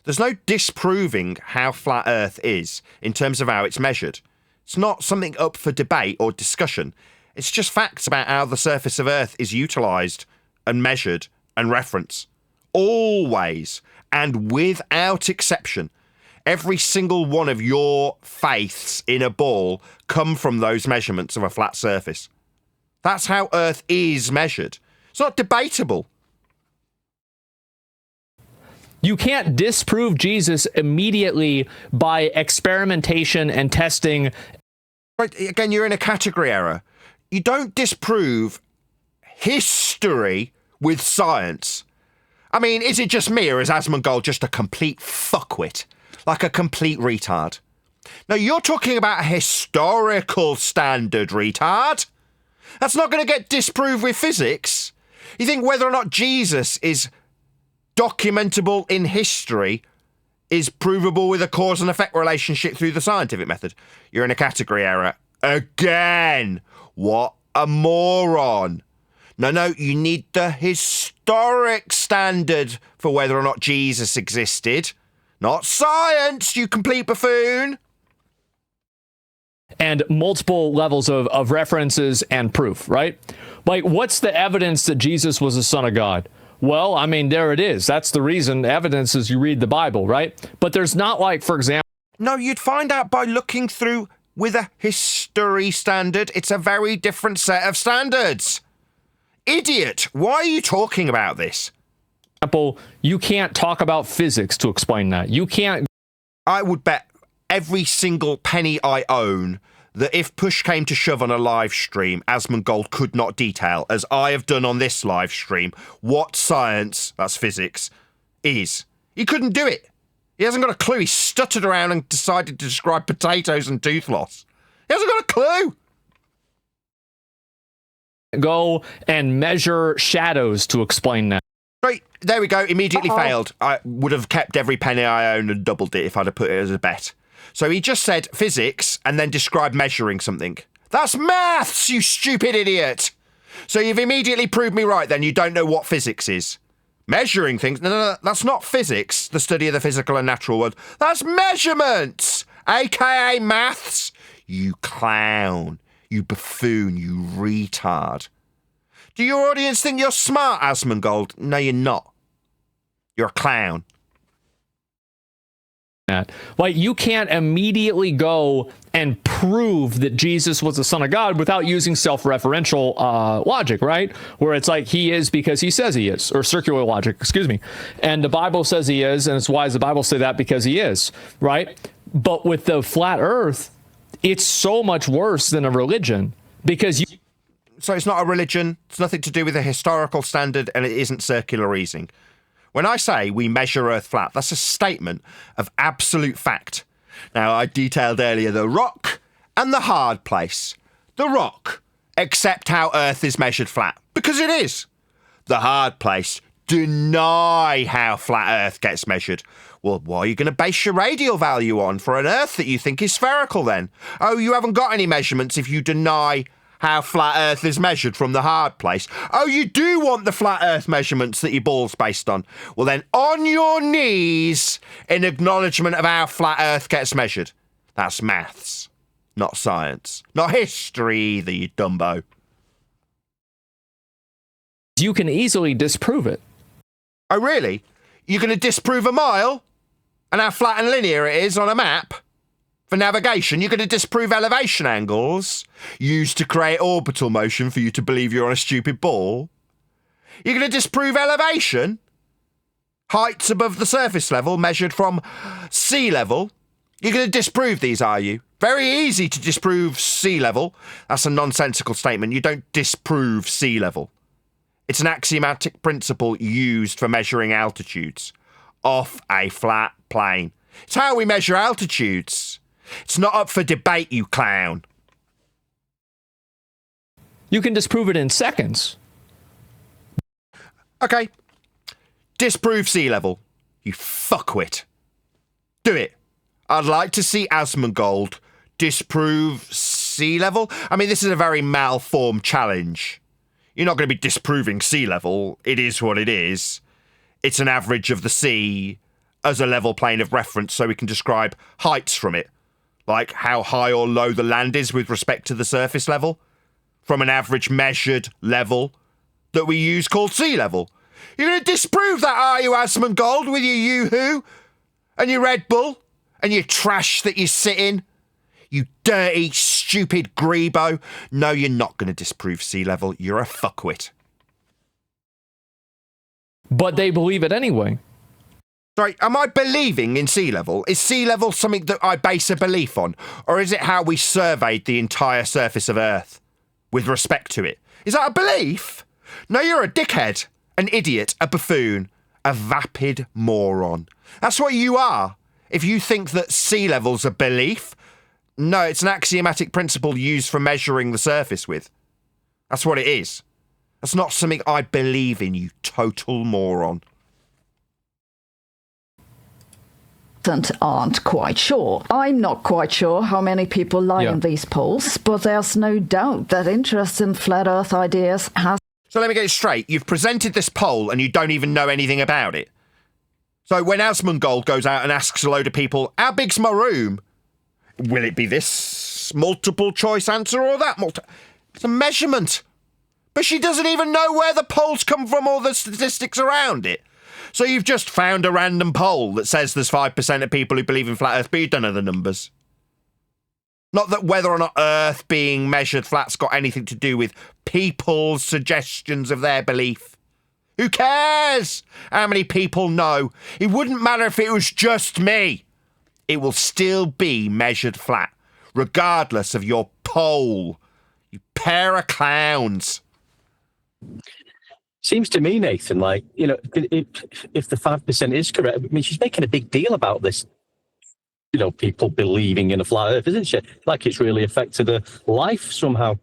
There's no disproving how flat Earth is in terms of how it's measured. It's not something up for debate or discussion. It's just facts about how the surface of Earth is utilised and measured and referenced. Always and without exception. Every single one of your faiths in a ball come from those measurements of a flat surface. That's how Earth is measured. It's not debatable. You can't disprove Jesus immediately by experimentation and testing. Right, again, you're in a category error. You don't disprove history with science. I mean, is it just me or is AsmonGold just a complete fuckwit? Like a complete retard? No, you're talking about a historical standard, retard. That's not going to get disproved with physics. You think whether or not Jesus is documentable in history is provable with a cause and effect relationship through the scientific method? You're in a category error. Again. What a moron. No, you need the historic standard for whether or not Jesus existed. Not science, you complete buffoon. And multiple levels of references and proof, right? Like, what's the evidence that Jesus was the Son of God? Well, I mean, there it is. That's the reason. Evidence is you read the Bible, right? But there's not like, for example... No, you'd find out by looking through with a history standard. It's a very different set of standards. Idiot, why are you talking about this? You can't talk about physics to explain that. You can't... I would bet every single penny I own that if push came to shove on a live stream, AsmonGold could not detail, as I have done on this live stream, what science, that's physics, is. He couldn't do it. He hasn't got a clue. He stuttered around and decided to describe potatoes and tooth loss. He hasn't got a clue. Go and measure shadows to explain that. Right, there we go. Immediately failed. I would have kept every penny I own and doubled it if I'd have put it as a bet. So he just said physics and then described measuring something. That's maths, you stupid idiot. So you've immediately proved me right then. You don't know what physics is. Measuring things? No, that's not physics, the study of the physical and natural world. That's measurements, aka maths. You clown, you buffoon, you retard. Do your audience think you're smart, AsmonGold? No, you're not. You're a clown. Like, you can't immediately go and prove that Jesus was the Son of God without using self-referential logic, right? Where it's like, he is because he says he is, or circular logic, excuse me. And the Bible says he is, and it's why does the Bible say that? Because he is, right? But with the flat earth, it's so much worse than a religion, because you... So it's not a religion, it's nothing to do with a historical standard, and it isn't circular reasoning. When I say we measure Earth flat, that's a statement of absolute fact. Now, I detailed earlier the rock and the hard place. The rock, accept how Earth is measured flat, because it is. The hard place, deny how flat Earth gets measured. Well, what are you going to base your radial value on for an Earth that you think is spherical then? Oh, you haven't got any measurements if you deny how flat Earth is measured from the hard place. Oh, you do want the flat Earth measurements that your ball's based on. Well then, on your knees in acknowledgement of how flat Earth gets measured. That's maths, not science. Not history either, you dumbo. You can easily disprove it. Oh, really? You're going to disprove a mile? And how flat and linear it is on a map? For navigation, you're going to disprove elevation angles used to create orbital motion for you to believe you're on a stupid ball. You're going to disprove elevation, heights above the surface level measured from sea level. You're going to disprove these, are you? Very easy to disprove sea level. That's a nonsensical statement. You don't disprove sea level. It's an axiomatic principle used for measuring altitudes off a flat plane. It's how we measure altitudes. It's not up for debate, you clown. You can disprove it in seconds. Okay. Disprove sea level. You fuckwit. Do it. I'd like to see AsmonGold disprove sea level. I mean, this is a very malformed challenge. You're not going to be disproving sea level. It is what it is. It's an average of the sea as a level plane of reference so we can describe heights from it. Like how high or low the land is with respect to the surface level, from an average measured level that we use called sea level. You're going to disprove that, are you, AsmonGold, with your Yoo-hoo and your Red Bull and your trash that you sit in? You dirty, stupid grebo. No, you're not going to disprove sea level. You're a fuckwit. But they believe it anyway. Sorry, am I believing in sea level? Is sea level something that I base a belief on? Or is it how we surveyed the entire surface of Earth with respect to it? Is that a belief? No, you're a dickhead, an idiot, a buffoon, a vapid moron. That's what you are. If you think that sea level's a belief, no, it's an axiomatic principle used for measuring the surface with. That's what it is. That's not something I believe in, you total moron. Aren't quite sure. I'm not quite sure how many people lie in these polls, but there's no doubt that interest in flat earth ideas has... So let me get it straight. You've presented this poll and you don't even know anything about it. So when AsmonGold goes out and asks a load of people, how big's my room? Will it be this multiple choice answer or that It's a measurement. But she doesn't even know where the polls come from or the statistics around it. So you've just found a random poll that says there's 5% of people who believe in flat Earth, but you don't know the numbers. Not that whether or not Earth being measured flat's got anything to do with people's suggestions of their belief. Who cares how many people know? It wouldn't matter if it was just me. it will still be measured flat, regardless of your pole. You pair of clowns. Seems to me, Nathan, like, you know, if the 5% is correct, I mean, she's making a big deal about this, you know, people believing in a flat earth, isn't she? Like it's really affected her life somehow.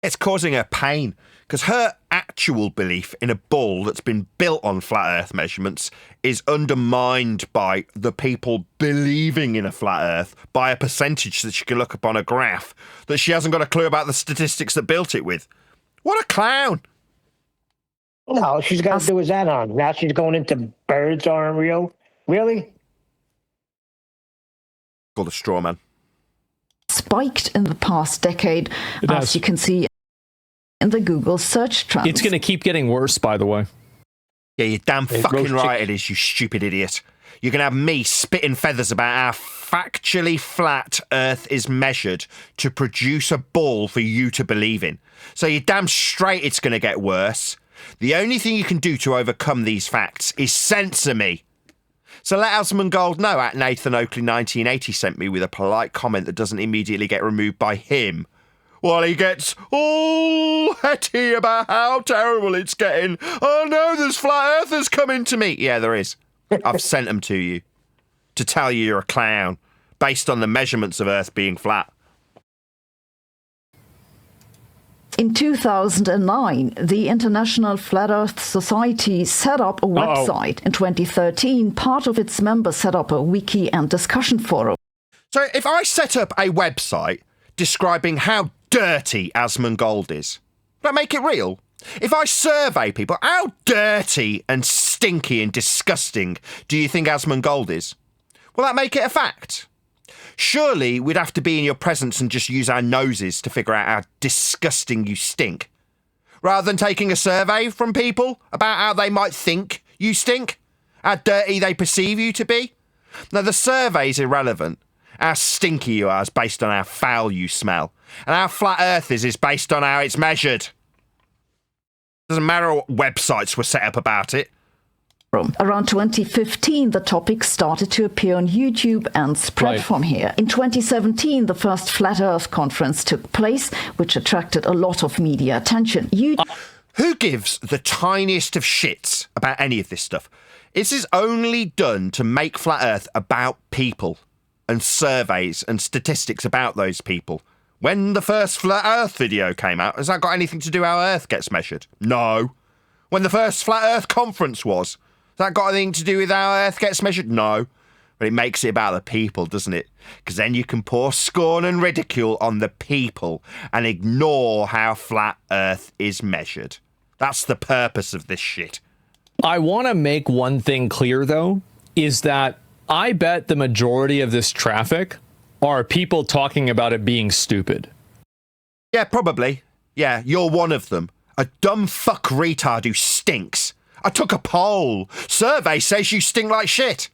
It's causing her pain because her actual belief in a ball that's been built on flat earth measurements is undermined by the people believing in a flat earth by a percentage that she can look up on a graph that she hasn't got a clue about the statistics that built it with. What a clown. No, she's got to do his add-on. Now she's going into birds aren't real. Really? Called a straw man. Spiked in the past decade, as you can see in the Google search trends. It's going to keep getting worse, by the way. Yeah, you're damn fucking right it is, you stupid idiot. You're going to have me spitting feathers about how factually flat Earth is measured to produce a ball for you to believe in. So you're damn straight it's going to get worse. The only thing you can do to overcome these facts is censor me. So let AsmonGold know at Nathan Oakley 1980 sent me with a polite comment that doesn't immediately get removed by him, while he gets all hetty about how terrible it's getting. Oh no, there's flat earthers coming to me. Yeah, there is. I've sent them to you to tell you you're a clown based on the measurements of Earth being flat. In 2009, the International Flat Earth Society set up a website. In 2013, part of its members set up a wiki and discussion forum. So if I set up a website describing how dirty AsmonGold is, will that make it real? If I survey people, how dirty and stinky and disgusting do you think AsmonGold is? Will that make it a fact? Surely we'd have to be in your presence and just use our noses to figure out how disgusting you stink, rather than taking a survey from people about how they might think you stink, how dirty they perceive you to be. Now, the survey's irrelevant. How stinky you are is based on how foul you smell, and how flat Earth is based on how it's measured. Doesn't matter what websites were set up about it. Around 2015, the topic started to appear on YouTube and spread from here. In 2017, the first Flat Earth conference took place, which attracted a lot of media attention. Who gives the tiniest of shits about any of this stuff? This is only done to make Flat Earth about people and surveys and statistics about those people. When the first Flat Earth video came out, has that got anything to do how Earth gets measured? No. When the first Flat Earth conference was, has that got anything to do with how Earth gets measured? No. But it makes it about the people, doesn't it? Because then you can pour scorn and ridicule on the people and ignore how flat Earth is measured. That's the purpose of this shit. I want to make one thing clear, though, is that I bet the majority of this traffic are people talking about it being stupid. Yeah, probably. Yeah, you're one of them. A dumb fuck retard who stinks. I took a poll. Survey says you stink like shit.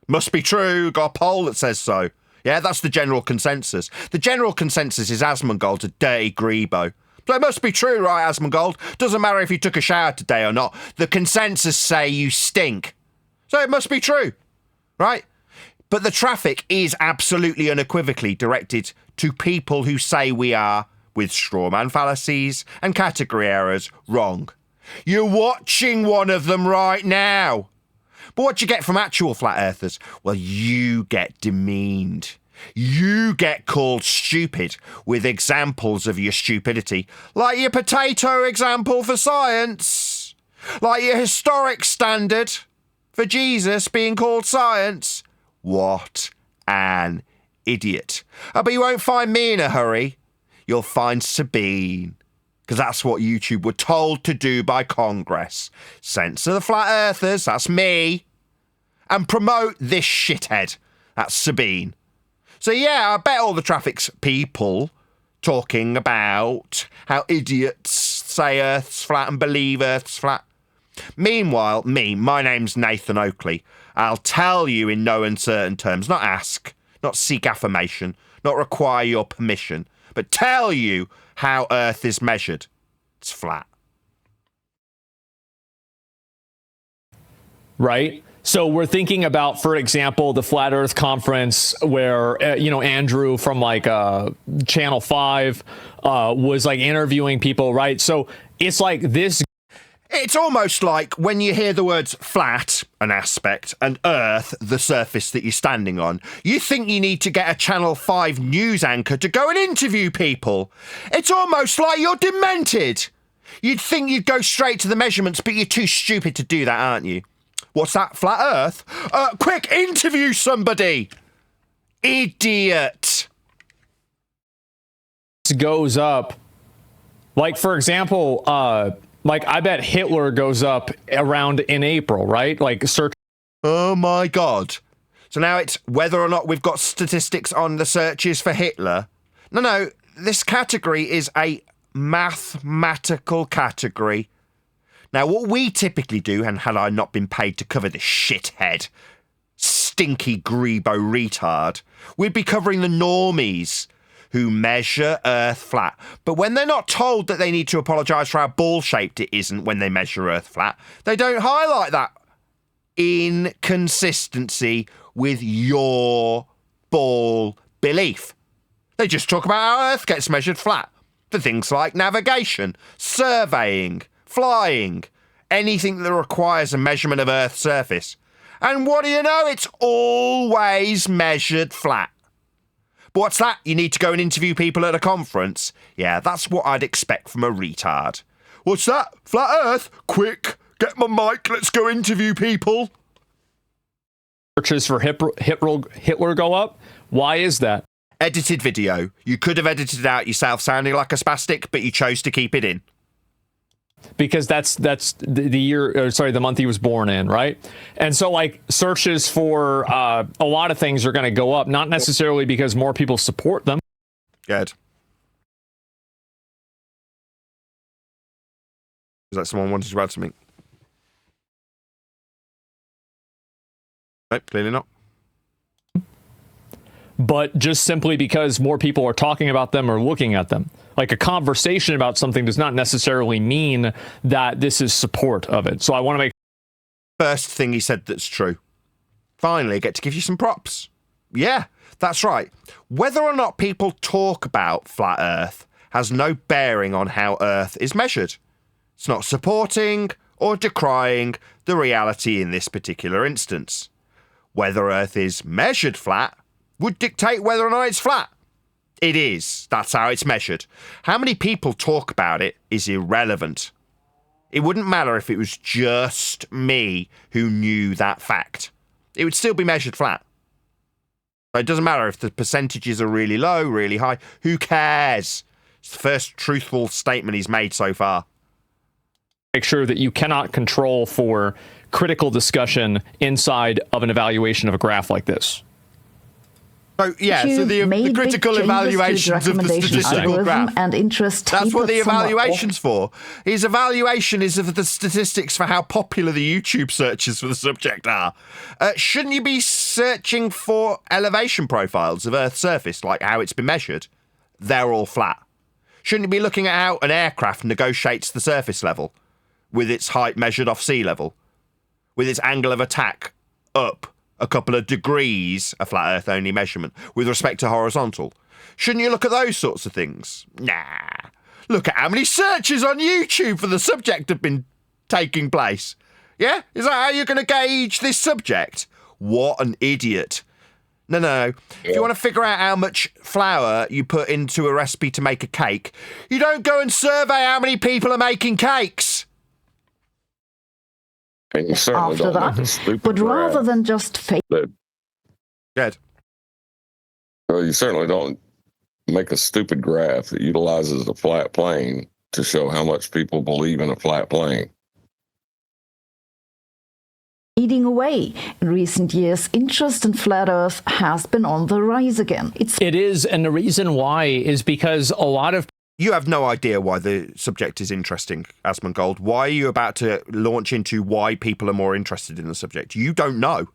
Must be true. Got a poll that says so. Yeah, that's the general consensus. The general consensus is AsmonGold's a dirty grebo. So it must be true, right, AsmonGold? Doesn't matter if you took a shower today or not. The consensus say you stink. So it must be true, right? But the traffic is absolutely unequivocally directed to people who say we are, with strawman fallacies and category errors, wrong. You're watching one of them right now. But what do you get from actual flat earthers? Well, you get demeaned. You get called stupid with examples of your stupidity, like your potato example for science, like your historic standard for Jesus being called science. What an idiot. But you won't find me in a hurry. You'll find Sabine, because that's what YouTube were told to do by Congress. Censor the flat earthers, that's me, and promote this shithead, that's Sabine. So yeah, I bet all the traffic's people talking about how idiots say Earth's flat and believe Earth's flat. Meanwhile, my name's Nathan Oakley. I'll tell you in no uncertain terms, not ask, not seek affirmation, not require your permission, but tell you how Earth is measured. It's flat. Right? So we're thinking about, for example, the Flat Earth Conference where, Andrew from like Channel 5 was like interviewing people, right? So it's like this. It's almost like when you hear the words flat, an aspect, and Earth, the surface that you're standing on, you think you need to get a Channel 5 news anchor to go and interview people. It's almost like you're demented. You'd think you'd go straight to the measurements, but you're too stupid to do that, aren't you? What's that, flat Earth? Quick, interview somebody! Idiot! Goes up. Like, for example, I bet Hitler goes up around in April, right? Like, search. Oh my God. So now it's whether or not we've got statistics on the searches for Hitler. No, this category is a mathematical category. Now, what we typically do, and had I not been paid to cover this shithead, stinky grebo retard, we'd be covering the normies who measure Earth flat. But when they're not told that they need to apologise for how ball-shaped it isn't when they measure Earth flat, they don't highlight that inconsistency with your ball belief. They just talk about how Earth gets measured flat for things like navigation, surveying, flying, anything that requires a measurement of Earth's surface. And what do you know? It's always measured flat. But what's that? You need to go and interview people at a conference? Yeah, that's what I'd expect from a retard. What's that? Flat Earth? Quick, get my mic, let's go interview people. Searches for Hitler go up. Why is that? Edited video. You could have edited it out yourself sounding like a spastic, but you chose to keep it in. Because that's the year, or sorry, the month he was born in, right? And so like searches for a lot of things are going to go up, not necessarily because more people support them. Good. Is that someone wanted to add something? No, clearly not. But just simply because more people are talking about them or looking at them. Like a conversation about something does not necessarily mean that this is support of it. So I want to make first thing he said that's true. Finally, I get to give you some props. Yeah, that's right. Whether or not people talk about flat Earth has no bearing on how Earth is measured. It's not supporting or decrying the reality in this particular instance. Whether Earth is measured flat would dictate whether or not it's flat. It is. That's how it's measured. How many people talk about it is irrelevant. It wouldn't matter if it was just me who knew that fact. It would still be measured flat. It doesn't matter if the percentages are really low, really high. Who cares? It's the first truthful statement he's made so far. Make sure that you cannot control for critical discussion inside of an evaluation of a graph like this. So, yeah, so the critical evaluations of the statistical graph. And interest. That's what the evaluation's for. His evaluation is of the statistics for how popular the YouTube searches for the subject are. Shouldn't you be searching for elevation profiles of Earth's surface, like how it's been measured? They're all flat. Shouldn't you be looking at how an aircraft negotiates the surface level, with its height measured off sea level, with its angle of attack up a couple of degrees, a flat Earth only measurement, with respect to horizontal? Shouldn't you look at those sorts of things? Nah. Look at how many searches on YouTube for the subject have been taking place. Yeah? Is that how you're going to gauge this subject? What an idiot. No. Yeah. If you want to figure out how much flour you put into a recipe to make a cake, you don't go and survey how many people are making cakes. And you certainly After don't that, make a stupid but rather graph than just fake. Good. Well, you certainly don't make a stupid graph that utilizes a flat plane to show how much people believe in a flat plane. Eating away. In recent years, interest in flat Earth has been on the rise again. It is, and the reason why is because a lot of You have no idea why the subject is interesting, AsmonGold. Why are you about to launch into why people are more interested in the subject? You don't know.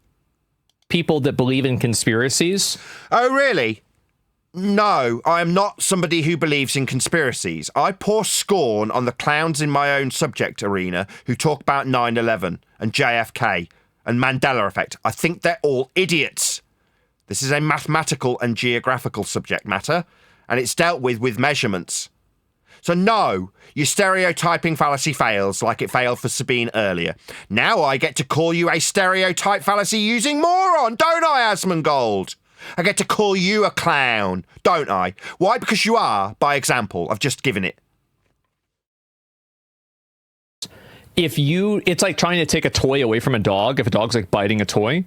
people that believe in conspiracies. Oh, really? No, I am not somebody who believes in conspiracies. I pour scorn on the clowns in my own subject arena who talk about 9/11 and JFK and Mandela effect. I think they're all idiots. This is a mathematical and geographical subject matter, and it's dealt with measurements. So no, your stereotyping fallacy fails like it failed for Sabine earlier. Now I get to call you a stereotype fallacy using moron, don't I, AsmonGold? I get to call you a clown, don't I? Why? Because you are, by example. I've just given it. It's like trying to take a toy away from a dog if a dog's like biting a toy.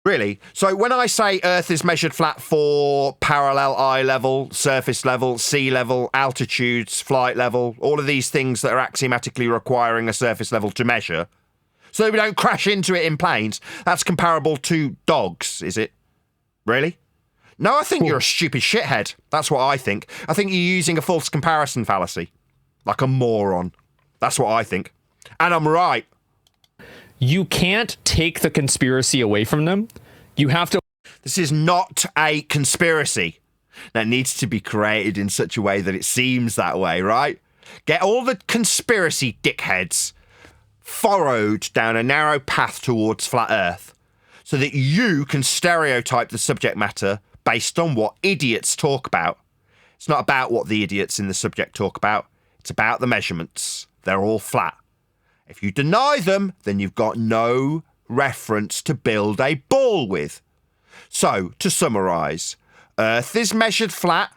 Really? So when I say Earth is measured flat for parallel eye level, surface level, sea level, altitudes, flight level, all of these things that are axiomatically requiring a surface level to measure, so that we don't crash into it in planes, that's comparable to dogs, is it? Really? No, I think you're a stupid shithead. That's what I think. I think you're using a false comparison fallacy. Like a moron. That's what I think. And I'm right. You can't take the conspiracy away from them. You have to. This is not a conspiracy that needs to be created in such a way that it seems that way, right? Get all the conspiracy dickheads furrowed down a narrow path towards flat Earth so that you can stereotype the subject matter based on what idiots talk about. It's not about what the idiots in the subject talk about. It's about the measurements. They're all flat. If you deny them, then you've got no reference to build a ball with. So, to summarise, Earth is measured flat,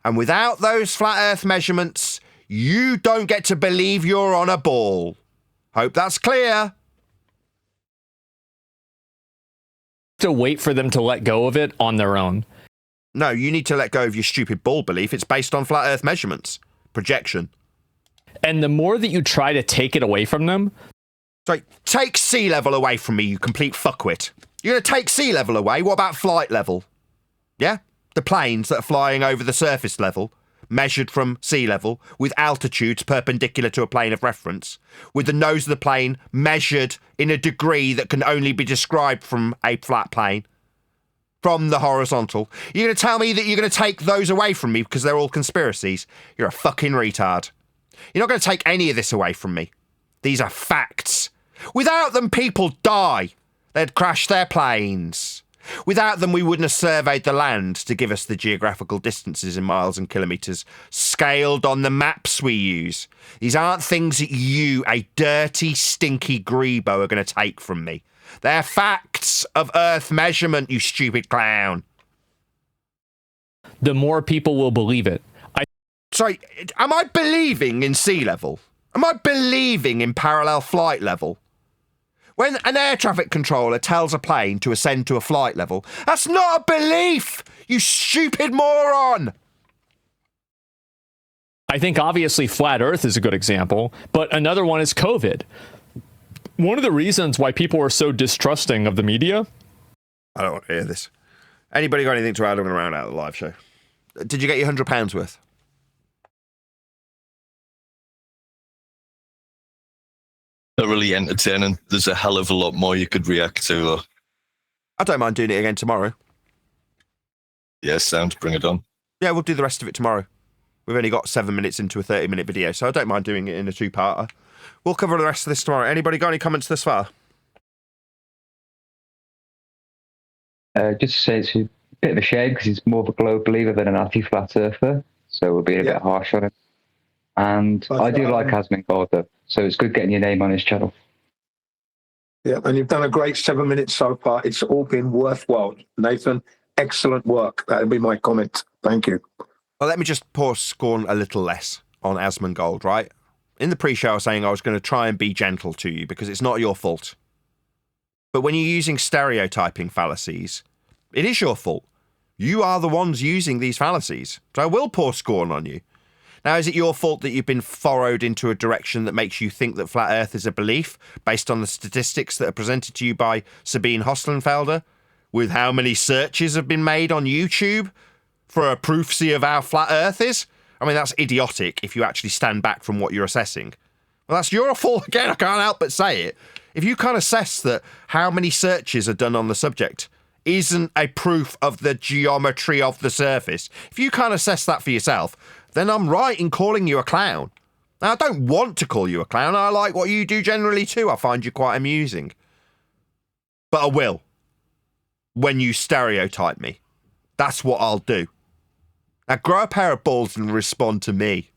and without those flat Earth measurements, you don't get to believe you're on a ball. Hope that's clear. To wait for them to let go of it on their own. No, you need to let go of your stupid ball belief. It's based on flat Earth measurements. Projection. And the more that you try to take it away from them... Sorry, take sea level away from me, you complete fuckwit. You're going to take sea level away? What about flight level? Yeah? The planes that are flying over the surface level, measured from sea level, with altitudes perpendicular to a plane of reference, with the nose of the plane measured in a degree that can only be described from a flat plane, from the horizontal. You're going to tell me that you're going to take those away from me because they're all conspiracies? You're a fucking retard. You're not going to take any of this away from me. These are facts. Without them, people die. They'd crash their planes. Without them, we wouldn't have surveyed the land to give us the geographical distances in miles and kilometres, scaled on the maps we use. These aren't things that you, a dirty, stinky grebo, are going to take from me. They're facts of Earth measurement, you stupid clown. The more people will believe it. Sorry, am I believing in sea level? Am I believing in parallel flight level? When an air traffic controller tells a plane to ascend to a flight level, that's not a belief, you stupid moron! I think obviously flat Earth is a good example, but another one is COVID. One of the reasons why people are so distrusting of the media... I don't want to hear this. Anybody got anything to add on around out of the live show? Did you get your £100 worth? Thoroughly entertaining. There's a hell of a lot more you could react to. I don't mind doing it again tomorrow. Yeah, sound. Bring it on. Yeah, we'll do the rest of it tomorrow. We've only got 7 minutes into a 30-minute video, so I don't mind doing it in a two-parter. We'll cover the rest of this tomorrow. Anybody got any comments this far? Just to say it's a bit of a shame because he's more of a globe believer than an anti-flat earther, so we're being a bit harsh on him. And I do like AsmonGold, though, so it's good getting your name on his channel. Yeah, and you've done a great 7 minutes so far. It's all been worthwhile. Nathan, excellent work. That would be my comment. Thank you. Well, let me just pour scorn a little less on AsmonGold, right? In the pre-show, I was saying I was going to try and be gentle to you because it's not your fault. But when you're using stereotyping fallacies, it is your fault. You are the ones using these fallacies. So I will pour scorn on you. Now, is it your fault that you've been furrowed into a direction that makes you think that flat Earth is a belief based on the statistics that are presented to you by Sabine Hoslenfelder, with how many searches have been made on YouTube for a proofsy of how flat Earth is? I mean, that's idiotic if you actually stand back from what you're assessing. Well, that's your fault again. I can't help but say it. If you can't assess that how many searches are done on the subject isn't a proof of the geometry of the surface, if you can't assess that for yourself, then I'm right in calling you a clown. Now, I don't want to call you a clown. I like what you do generally too. I find you quite amusing. but I will. When you stereotype me. That's what I'll do. Now grow a pair of balls and respond to me.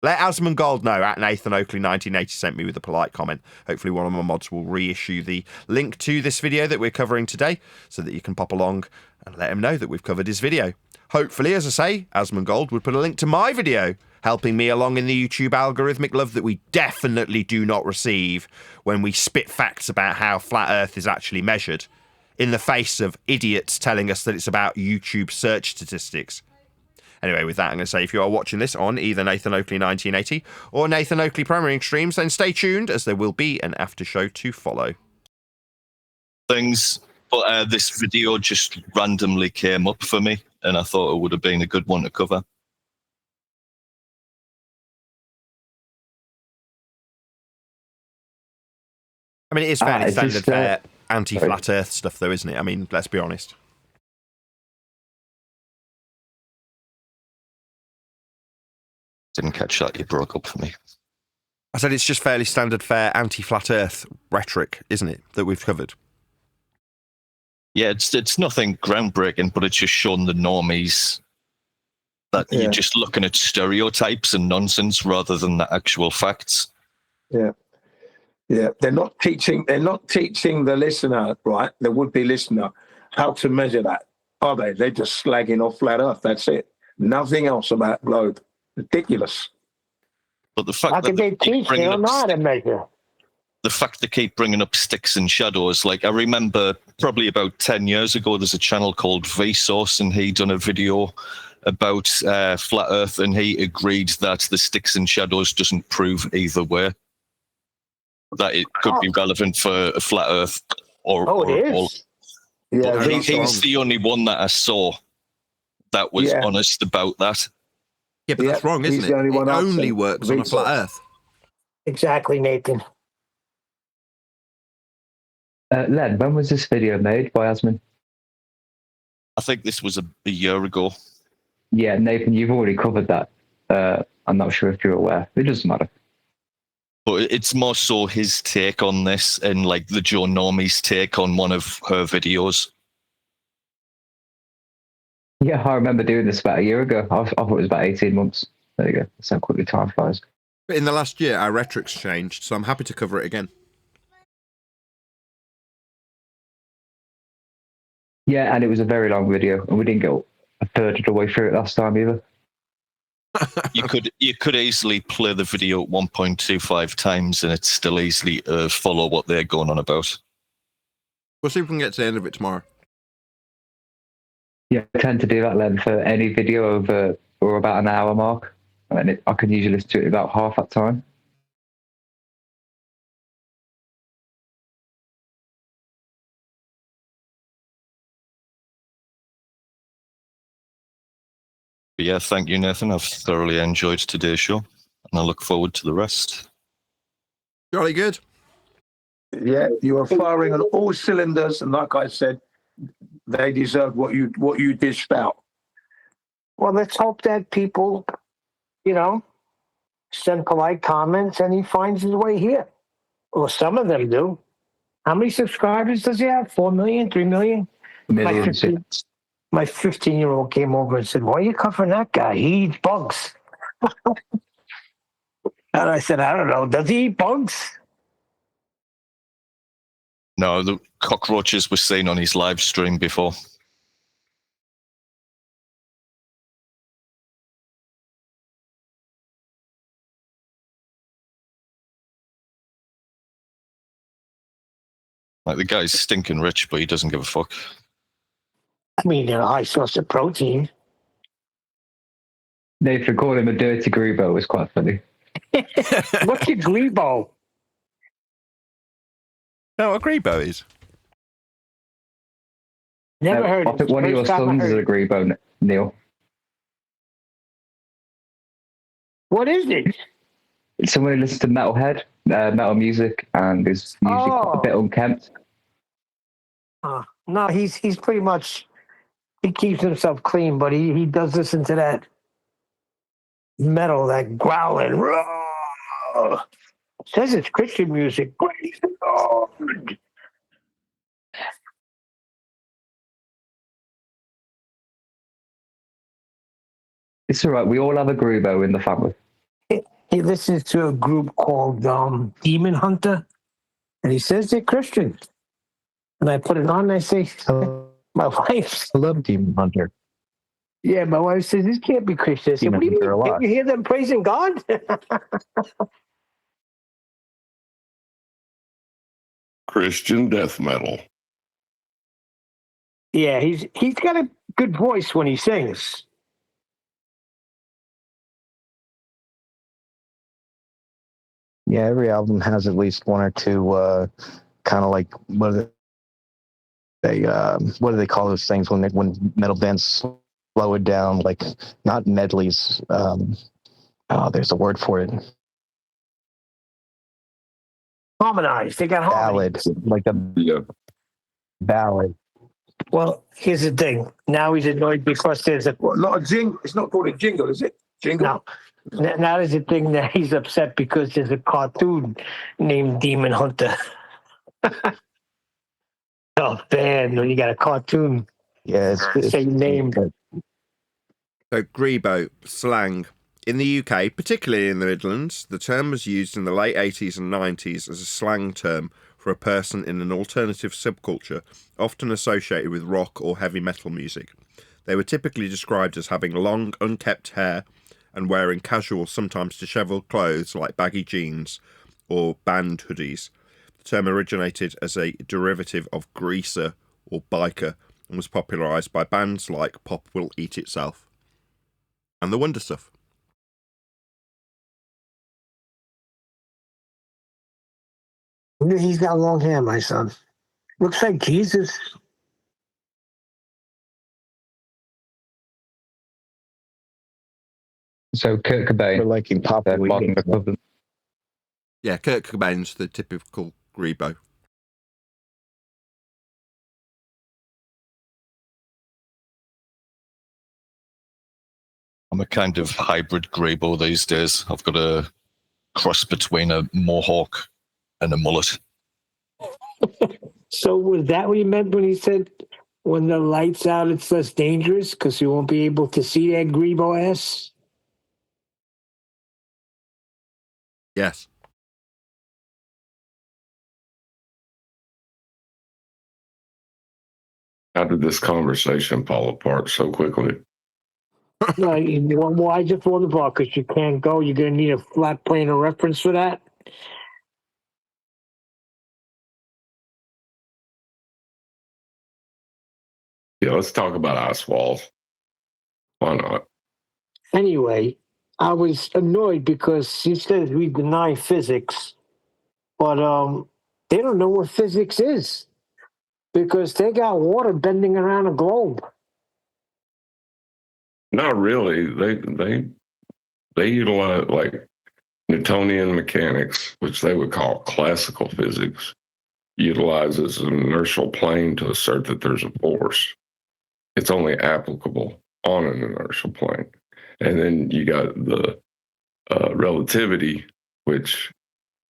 Let AsmonGold know at Nathan Oakley 1980 sent me with a polite comment. Hopefully one of my mods will reissue the link to this video that we're covering today so that you can pop along and let him know that we've covered his video. Hopefully, as I say, AsmonGold would put a link to my video, helping me along in the YouTube algorithmic love that we definitely do not receive when we spit facts about how flat Earth is actually measured, in the face of idiots telling us that it's about YouTube search statistics. Anyway, with that, I'm going to say if you are watching this on either Nathan Oakley 1980 or Nathan Oakley Premiering streams, then stay tuned as there will be an after show to follow. Things, but this video just randomly came up for me, and I thought it would have been a good one to cover. I mean, it is fairly standard fare anti-flat Earth stuff, though, isn't it? I mean, let's be honest. Didn't catch that. You broke up for me. I said it's just fairly standard fare anti-flat Earth rhetoric, isn't it, that we've covered? Yeah, it's nothing groundbreaking, but it's just shown the normies that you're just looking at stereotypes and nonsense rather than the actual facts. Yeah. Yeah, they're not teaching the listener, right, the would-be listener, how to measure that, are they? They're just slagging off flat Earth, that's it. Nothing else about globe. Ridiculous. But the fact that they don't know how to measure. The fact they keep bringing up sticks and shadows, like I remember probably about 10 years ago, there's a channel called Vsauce, and he done a video about flat Earth, and he agreed that the sticks and shadows doesn't prove either way. That it could be relevant for a flat Earth or it is. All. Yeah, he's the only one that I saw that was honest about that. Yeah, but that's wrong, isn't it? It only works on a flat Earth. Exactly, Nathan. Len, when was this video made by Asmon? I think this was a year ago. Yeah, Nathan, you've already covered that. I'm not sure if you're aware. It doesn't matter. But it's more so his take on this and like the Joe Normie's take on one of her videos. Yeah, I remember doing this about a year ago. I thought it was about 18 months. There you go. That's how quickly time flies. But in the last year, our rhetoric's changed, so I'm happy to cover it again. Yeah, and it was a very long video, and we didn't get a third of the way through it last time either. You could easily play the video 1.25 times and it's still easily follow what they're going on about. We'll see if we can get to the end of it tomorrow. Yeah, I tend to do that, Len, for any video over or about an hour mark. And I can usually listen to it in about half that time. But yeah, thank you, Nathan. I've thoroughly enjoyed today's show, and I look forward to the rest. Jolly good. Yeah, you are firing on all cylinders, and like I said, they deserve what you dished out. Well, let's hope that people, send polite comments and he finds his way here. Well, some of them do. How many subscribers does he have? 4 million, 3 million? Millions. My 15-year-old came over and said, "Why are you covering that guy? He eats bugs." And I said, "I don't know. Does he eat bugs?" No, the cockroaches were seen on his live stream before. Like, the guy's stinking rich, but he doesn't give a fuck. I mean, they're a high source of protein. Nathan called him a dirty grebo. It was quite funny. What's a grebo? No, a grebo is. Never heard I of it. think one of your sons is a grebo, Neil. What is it? It's someone who listens to metal music, and is usually a bit unkempt. No, he's pretty much, he keeps himself clean, but he does listen to that metal, that growling. Says it's Christian music. Praise the Lord. It's all right. We all have a Grubo in the family. He listens to a group called Demon Hunter, and he says they're Christian. And I put it on, and I say, my wife, I love Demon Hunter. yeah, my wife says, this can't be Christian. I said, Demon what do you Hunter a mean? lot. Can't you hear them praising God? Christian death metal. Yeah, he's got a good voice when he sings. Yeah, every album has at least one or two kind of like what do they call those things when metal bands slow it down, like not medleys. There's a word for it. Harmonized. They got Ballad, harmony. like a ballad. Well, here's the thing. Now he's annoyed because there's a Not a jingle. It's not called a jingle, is it? Jingle. No. Now there's a thing that he's upset because there's a cartoon named Demon Hunter. Oh, man, when you got a cartoon. Yeah, it's the same name. So, grebo, slang. In the UK, particularly in the Midlands, the term was used in the late 80s and 90s as a slang term for a person in an alternative subculture, often associated with rock or heavy metal music. They were typically described as having long, unkempt hair and wearing casual, sometimes dishevelled clothes like baggy jeans or band hoodies. The term originated as a derivative of greaser or biker and was popularised by bands like Pop Will Eat Itself and The Wonder Stuff. He's got long hair, my son. Looks like Jesus. So Kurt Cobain. For liking pop. Modern equivalent. Yeah, Kurt Cobain's the typical grebo. I'm a kind of hybrid grebo these days. I've got a cross between a mohawk and a mullet. So was that what he meant when he said, when the light's out, it's less dangerous because you won't be able to see that grebo ass? Yes. How did this conversation fall apart so quickly? No, well, I just wonder about because you can't go. You're going to need a flat plane of reference for that. Yeah, let's talk about ice walls. Why not? Anyway, I was annoyed because he says we deny physics, but they don't know what physics is because they got water bending around a globe. Not really. They utilize like Newtonian mechanics, which they would call classical physics, utilizes an inertial plane to assert that there's a force. It's only applicable on an inertial plane. And then you got the relativity, which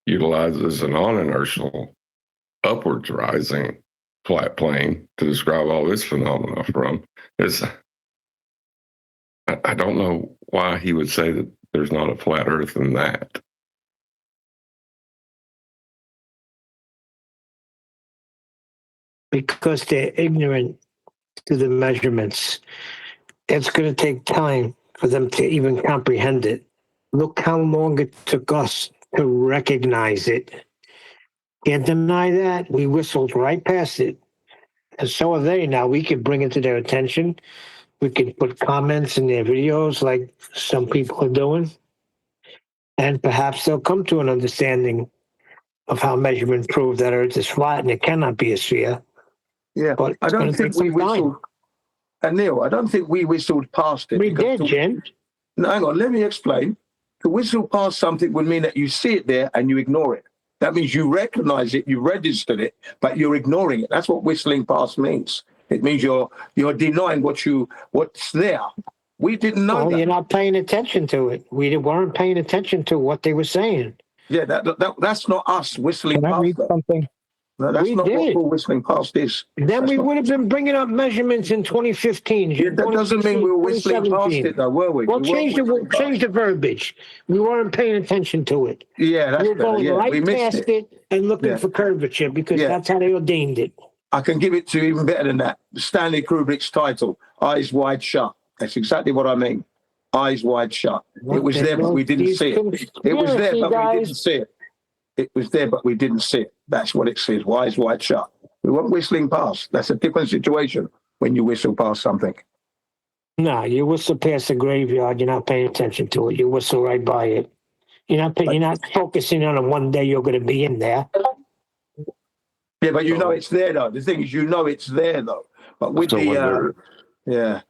utilizes a non-inertial upwards rising flat plane to describe all this phenomena from. I don't know why he would say that there's not a flat earth in that. Because they're ignorant to the measurements. It's going to take time for them to even comprehend it. Look how long it took us to recognize it. Can't deny that. We whistled right past it. And so are they. Now we can bring it to their attention. We can put comments in their videos like some people are doing. And perhaps they'll come to an understanding of how measurements prove that Earth is flat and it cannot be a sphere. Yeah, but I don't think we whistled. And Neil, I don't think we whistled past it. We did, Jim. No, hang on, let me explain. To whistle past something would mean that you see it there and you ignore it. That means you recognize it, you registered it, but you're ignoring it. That's what whistling past means. It means you're denying what's there. We didn't know that. You're not paying attention to it. We weren't paying attention to what they were saying. Yeah, that's not us whistling Can I past read that. something? No, that's We not what did. full whistling past is. Then we would have been bringing up measurements in 2015. Yeah, that doesn't mean we were whistling past 2017. it, though, were we? Well, We weren't whistling past change the verbiage. We weren't paying attention to it. Yeah, that's We were better. going Yeah, right we missed past it and looking Yeah. for curvature because Yeah. that's how they ordained it. I can give it to you even better than that. Stanley Kubrick's title, Eyes Wide Shut. That's exactly what I mean. Eyes wide shut. It was there, but we didn't see it. It was there, but we didn't see it. It was there, but we didn't see it. That's what it says. Eyes wide shut. We weren't whistling past. That's a different situation when you whistle past something. No, you whistle past the graveyard. You're not paying attention to it. You whistle right by it. You're not focusing on it. One day you're going to be in there. Yeah, but you know it's there, though. The thing is, you know it's there, though. But with So yeah.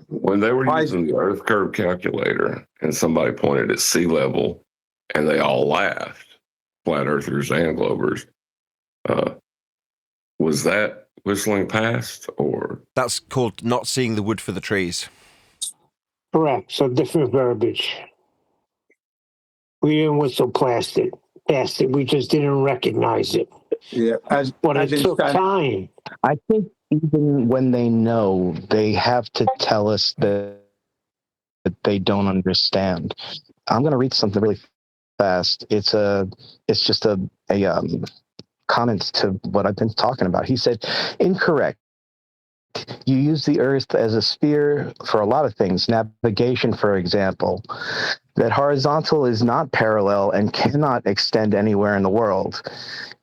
when they were using the Earth curve calculator and somebody pointed at sea level and they all laughed, flat earthers and globers, was that whistling past or? That's called not seeing the wood for the trees. Correct. So different verbiage. We didn't whistle past it. We just didn't recognize it. Yeah, but it took time. I think even when they know, they have to tell us that they don't understand. I'm going to read something really fast. It's just a comment to what I've been talking about. He said, incorrect. You use the Earth as a sphere for a lot of things, navigation, for example. That horizontal is not parallel and cannot extend anywhere in the world.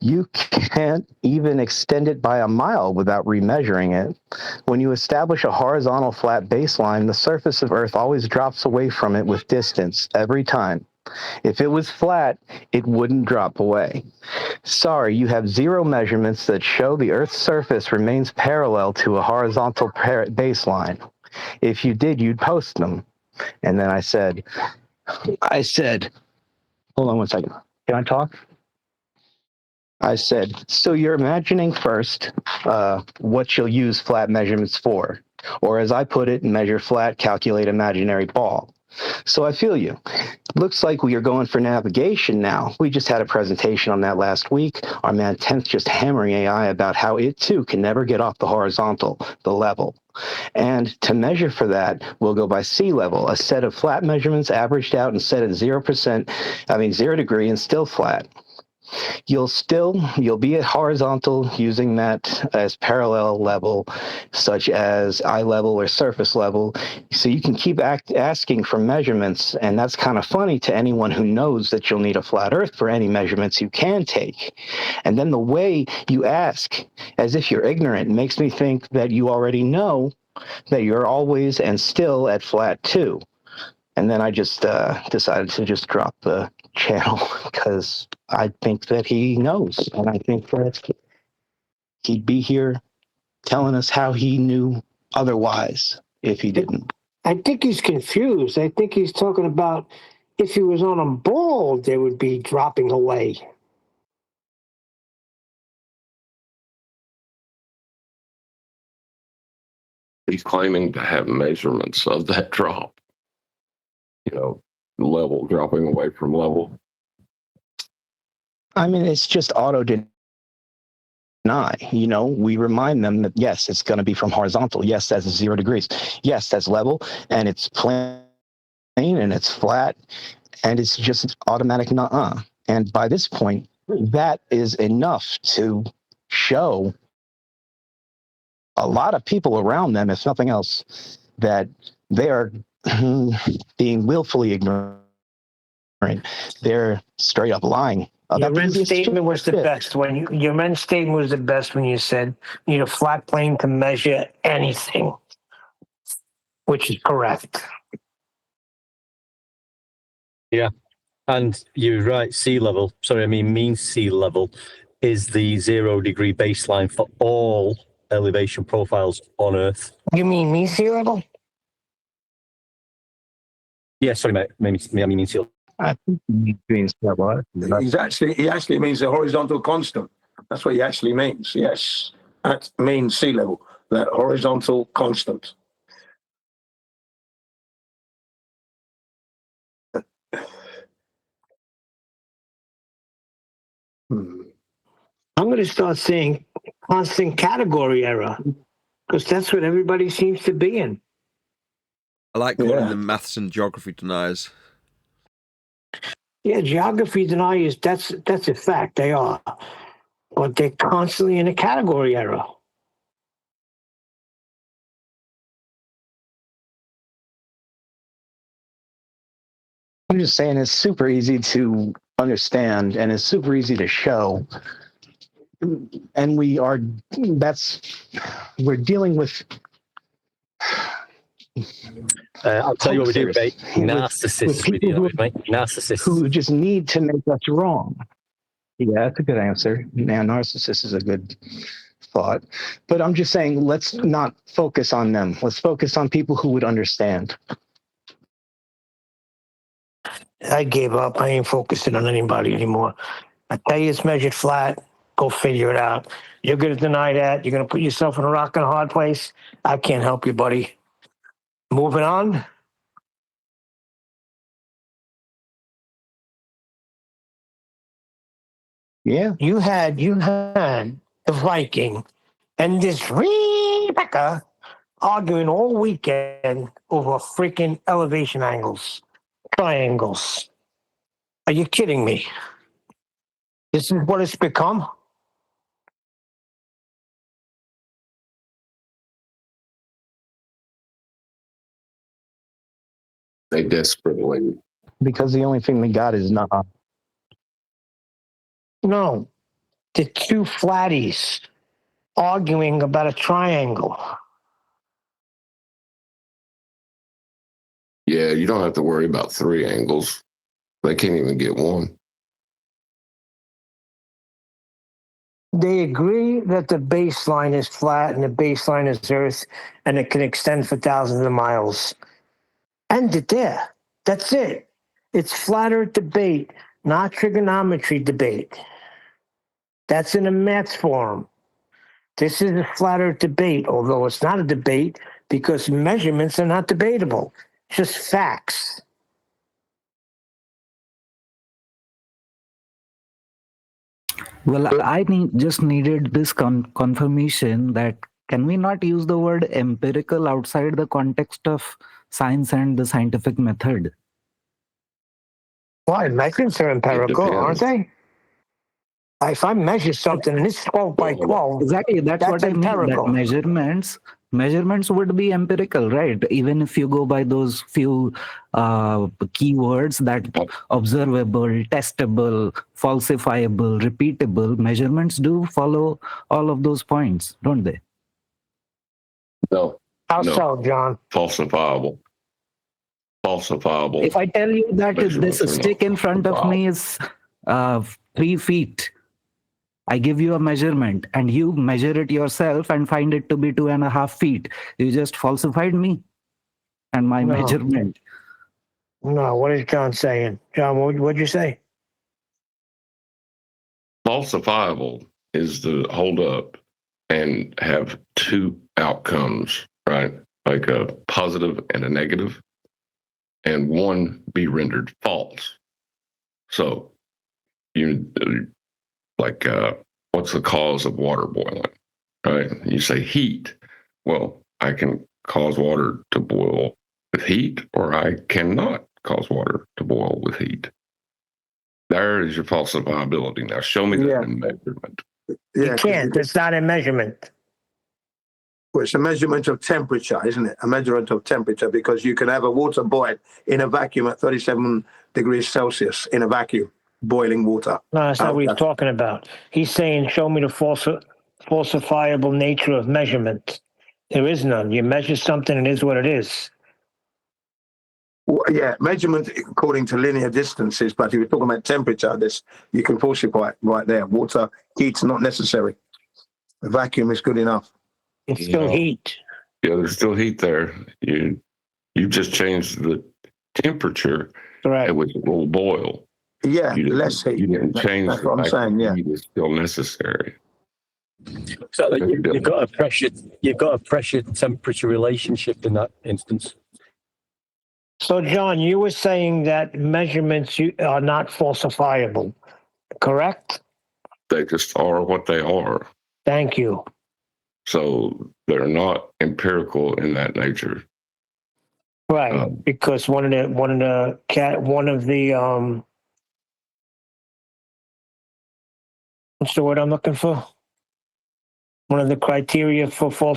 You can't even extend it by a mile without remeasuring it. When you establish a horizontal flat baseline, the surface of Earth always drops away from it with distance every time. If it was flat, it wouldn't drop away. Sorry, you have zero measurements that show the Earth's surface remains parallel to a horizontal baseline. If you did, you'd post them. And then I said, hold on one second. Can I talk? I said, so you're imagining first what you'll use flat measurements for. Or as I put it, measure flat, calculate imaginary ball. So I feel you. Looks like we are going for navigation now. We just had a presentation on that last week. Our man 10th just hammering AI about how it too can never get off the horizontal, the level. And to measure for that, we'll go by sea level, a set of flat measurements averaged out and set at 0 degree and still flat. You'll be at horizontal using that as parallel level, such as eye level or surface level. So you can keep asking for measurements, and that's kind of funny to anyone who knows that you'll need a flat Earth for any measurements you can take. And then the way you ask, as if you're ignorant, makes me think that you already know that you're always and still at flat too. And then I just decided to just drop the channel because I think that he knows. And I think that he'd be here telling us how he knew otherwise if he didn't. I think he's confused. I think he's talking about if he was on a ball, they would be dropping away. He's claiming to have measurements of that drop. Level dropping away from level. I mean, it's just auto deny. We remind them that, yes, it's going to be from horizontal. Yes, that's 0 degrees. Yes, that's level, and it's plane, and it's flat, and it's just automatic nuh-uh. And by this point, that is enough to show a lot of people around them, if nothing else, that they are being willfully ignorant. They're straight up lying. Your men's statement was the best when you said you need a flat plane to measure anything, which is correct. Yeah, and you're right. Mean sea level is the 0 degree baseline for all elevation profiles on Earth. You mean mean sea level? Yeah, sorry, mate. I mean sea level. I think he means He actually means the horizontal constant. That's what he actually means. Yes, that means sea level, that horizontal constant. I'm going to start saying constant category error because that's what everybody seems to be in. I like calling them maths and geography deniers. Yeah, geography deniers, that's a fact. They are. But they're constantly in a category error. I'm just saying it's super easy to understand and it's super easy to show. And we're dealing with. I'll tell you what we do, mate. Narcissists we deal with, mate. Narcissists. Who just need to make us wrong. Yeah, that's a good answer. Yeah, narcissist is a good thought. But I'm just saying, let's not focus on them. Let's focus on people who would understand. I gave up. I ain't focusing on anybody anymore. I tell you it's measured flat. Go figure it out. You're going to deny that. You're going to put yourself in a rock and a hard place. I can't help you, buddy. Moving on. Yeah. You had the Viking and this Rebecca arguing all weekend over freaking elevation angles, triangles. Are you kidding me? This is what it's become? They desperately. Because the only thing they got is not. No. The two flatties arguing about a triangle. Yeah, you don't have to worry about three angles. They can't even get one. They agree that the baseline is flat and the baseline is Earth and it can extend for thousands of miles. End it there. That's it. It's flat Earth debate, not trigonometry debate. That's in a math form. This is a flat Earth debate, although it's not a debate because measurements are not debatable. Just facts. Well, I just needed this confirmation that can we not use the word empirical outside the context of science and the scientific method? Why? Measurements are empirical, aren't they? If I measure something and it's 12 by 12, exactly, that's what I mean. That measurements would be empirical, right? Even if you go by those few keywords that observable, testable, falsifiable, repeatable, measurements do follow all of those points, don't they? No. How so, John? Falsifiable. If I tell you that this stick in front of me is 3 feet, I give you a measurement and you measure it yourself and find it to be 2.5 feet. You just falsified me and my measurement. No, what is John saying? John, what'd you say? Falsifiable is to hold up and have two outcomes, right? Like a positive and a negative, and one be rendered false. So you like what's the cause of water boiling, right? You say heat. Well, I can cause water to boil with heat, or I cannot cause water to boil with heat. There is your falsifiability. Now show me that in measurement. You can't. It's not a measurement. Well, it's a measurement of temperature, isn't it? A measurement of temperature, because you can have a water boil in a vacuum at 37 degrees Celsius in a vacuum, boiling water. No, that's not what he's talking about. He's saying, show me the falsifiable nature of measurement. There is none. You measure something, it is what it is. Well, yeah, measurement according to linear distances, but if you're talking about temperature, you can falsify it right there. Water, heat's not necessary. A vacuum is good enough. It's still heat. Yeah, there's still heat there. You just changed the temperature at which it will boil. Yeah, less heat. You didn't change That's what I'm saying. Yeah, heat is still necessary. So you've got a pressure temperature relationship in that instance. So, John, you were saying that measurements are not falsifiable, correct? They just are what they are. Thank you. So they're not empirical in that nature. Right, because one of the what's the word I'm looking for? One of the criteria for for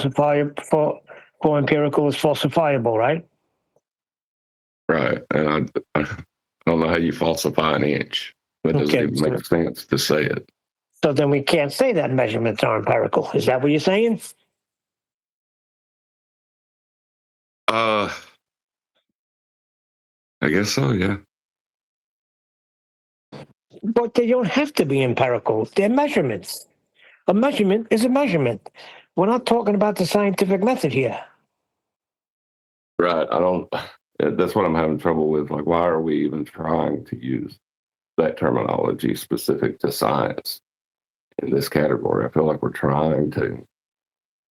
empirical is falsifiable, right? Right. And I don't know how you falsify an inch. That doesn't Okay, even make sense to say it. So then we can't say that measurements are empirical. Is that what you're saying? I guess so, yeah. But they don't have to be empirical. They're measurements. A measurement is a measurement. We're not talking about the scientific method here. Right. That's what I'm having trouble with. Like, why are we even trying to use that terminology specific to science in this category? I feel like we're trying to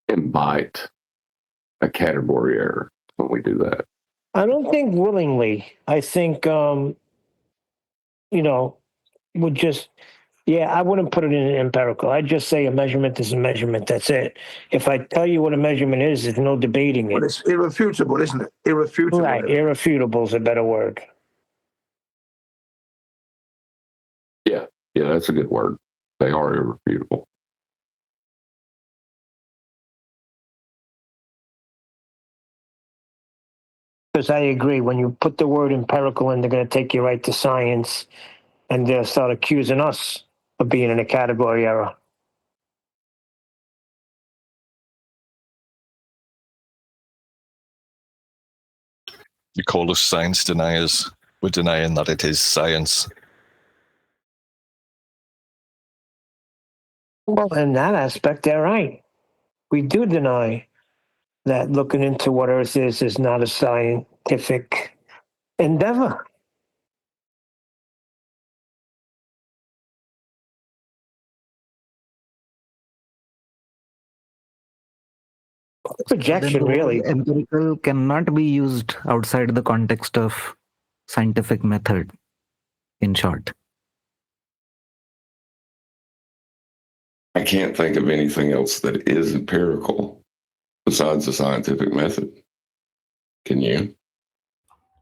invite a category error when we do that. I don't think willingly. I think, would just, I wouldn't put it in empirical. I'd just say a measurement is a measurement. That's it. If I tell you what a measurement is, there's no debating it. But it's irrefutable, isn't it? Irrefutable. Right. Irrefutable is a better word. Yeah, that's a good word. They are irrefutable. Because I agree, when you put the word empirical in, they're going to take you right to science, and they'll start accusing us of being in a category error. You call us science deniers. We're denying that it is science. Well, in that aspect, they're right. We do deny that looking into what Earth is not a scientific endeavor. Projection, really. Empirical cannot be used outside the context of scientific method, in short. I can't think of anything else that is empirical besides the scientific method. Can you?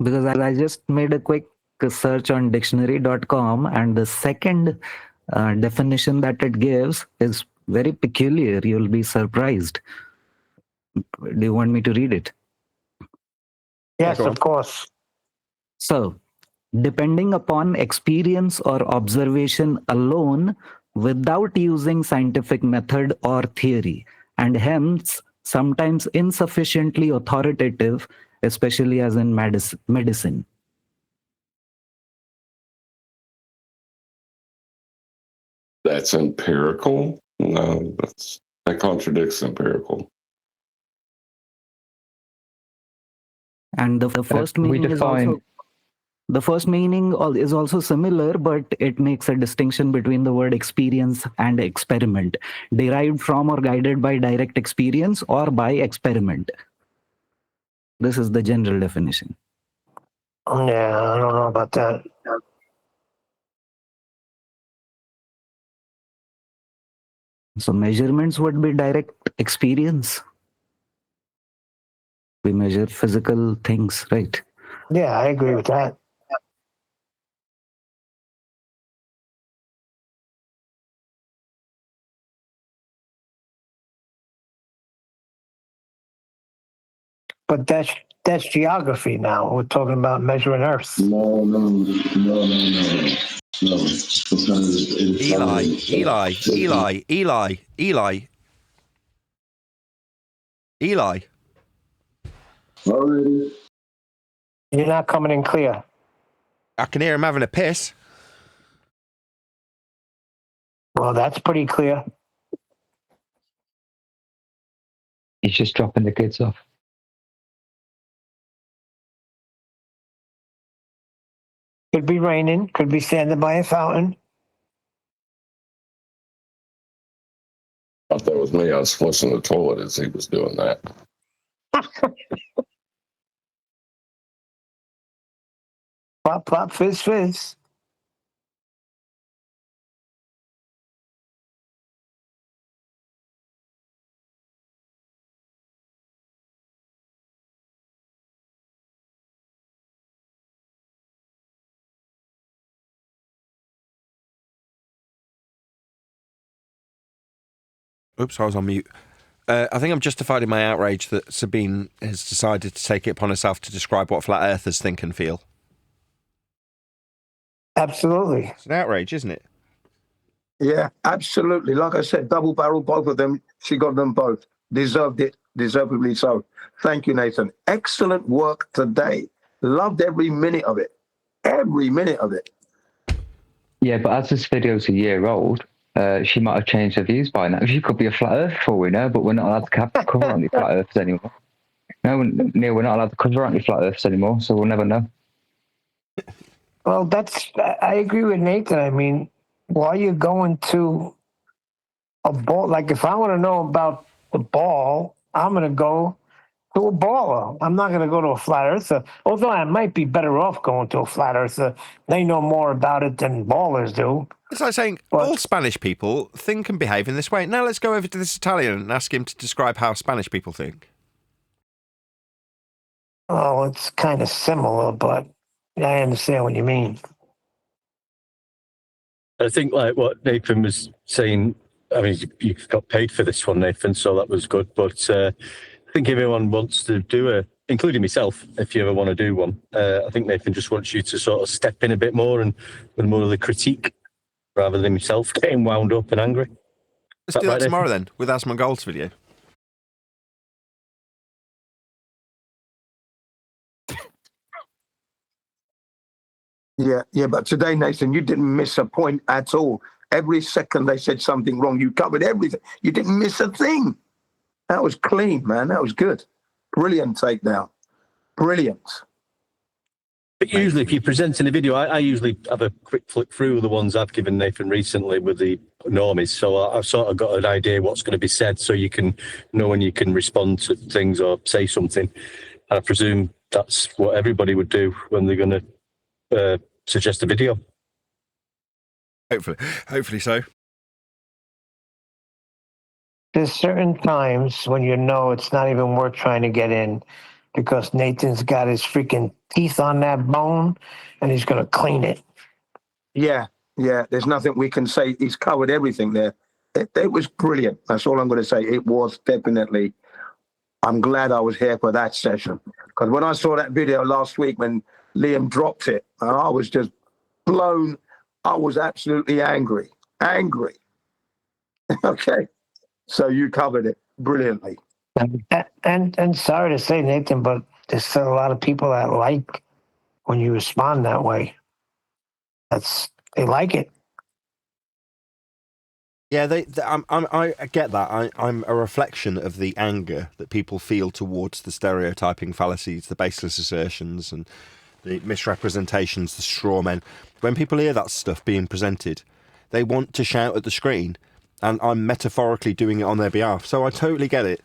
Because I just made a quick search on dictionary.com, and the second definition that it gives is very peculiar. You'll be surprised. Do you want me to read it? Yes, of course. So, depending upon experience or observation alone without using scientific method or theory, and hence sometimes insufficiently authoritative, especially as in medicine. That's empirical? No, that contradicts empirical. And the first meaning is also similar, but it makes a distinction between the word experience and experiment, derived from or guided by direct experience or by experiment. This is the general definition. Yeah, I don't know about that. So measurements would be direct experience. We measure physical things, right? Yeah, I agree with that. But that's geography now. We're talking about measuring Earth. No. Eli. Already. You're not coming in clear. I can hear him having a piss. Well, that's pretty clear. He's just dropping the kids off. Could be raining. Could be standing by a fountain. I thought that was me. I was flushing the toilet as he was doing that. Plop, plop, fizz, fizz. Oops, I was on mute. I think I'm justified in my outrage that Sabine has decided to take it upon herself to describe what flat earthers think and feel. Absolutely. It's an outrage, isn't it? Yeah, absolutely. Like I said, double barrel, both of them. She got them both. Deserved it, deservedly so. Thank you, Nathan. Excellent work today. Loved every minute of it. Every minute of it. Yeah, but as this video's a year old, she might have changed her views by now. She could be a flat earth for we know, but we're not allowed to cover on the flat earths anymore. No, Neil, we're not allowed to cover on the flat earths anymore, so we'll never know. Well, I agree with Nathan. I mean, why are you going to a ball? Like, if I want to know about the ball, I'm going to go to a baller. I'm not going to go to a flat earther. Although I might be better off going to a flat earther. They know more about it than ballers do. It's like saying all Spanish people think and behave in this way. Now let's go over to this Italian and ask him to describe how Spanish people think. Oh, it's kind of similar, but I understand what you mean. I think like what Nathan was saying, I mean, you got paid for this one, Nathan, so that was good. But I think everyone wants to do including myself, if you ever want to do one. I think Nathan just wants you to sort of step in a bit more and with more of the critique rather than himself getting wound up and angry. Let's do that tomorrow then, with AsmonGold's video. Yeah, but today, Nathan, you didn't miss a point at all. Every second they said something wrong, you covered everything. You didn't miss a thing. That was clean, man. That was good. Brilliant takedown. Brilliant. But usually if you're presenting a video, I usually have a quick flick through the ones I've given Nathan recently with the normies. So I've sort of got an idea what's going to be said so you can know when you can respond to things or say something. And I presume that's what everybody would do when they're going to suggest a video. Hopefully so. There's certain times when you know it's not even worth trying to get in because Nathan's got his freaking teeth on that bone and he's going to clean it. Yeah. There's nothing we can say. He's covered everything there. It was brilliant. That's all I'm going to say. It was definitely. I'm glad I was here for that session because when I saw that video last week when Liam dropped it, I was just blown. I was absolutely angry. Okay. So you covered it brilliantly. And sorry to say, Nathan, but there's still a lot of people that like when you respond that way. They like it. Yeah, I get that. I'm a reflection of the anger that people feel towards the stereotyping fallacies, the baseless assertions, and the misrepresentations, the straw men. When people hear that stuff being presented, they want to shout at the screen, and I'm metaphorically doing it on their behalf. So I totally get it.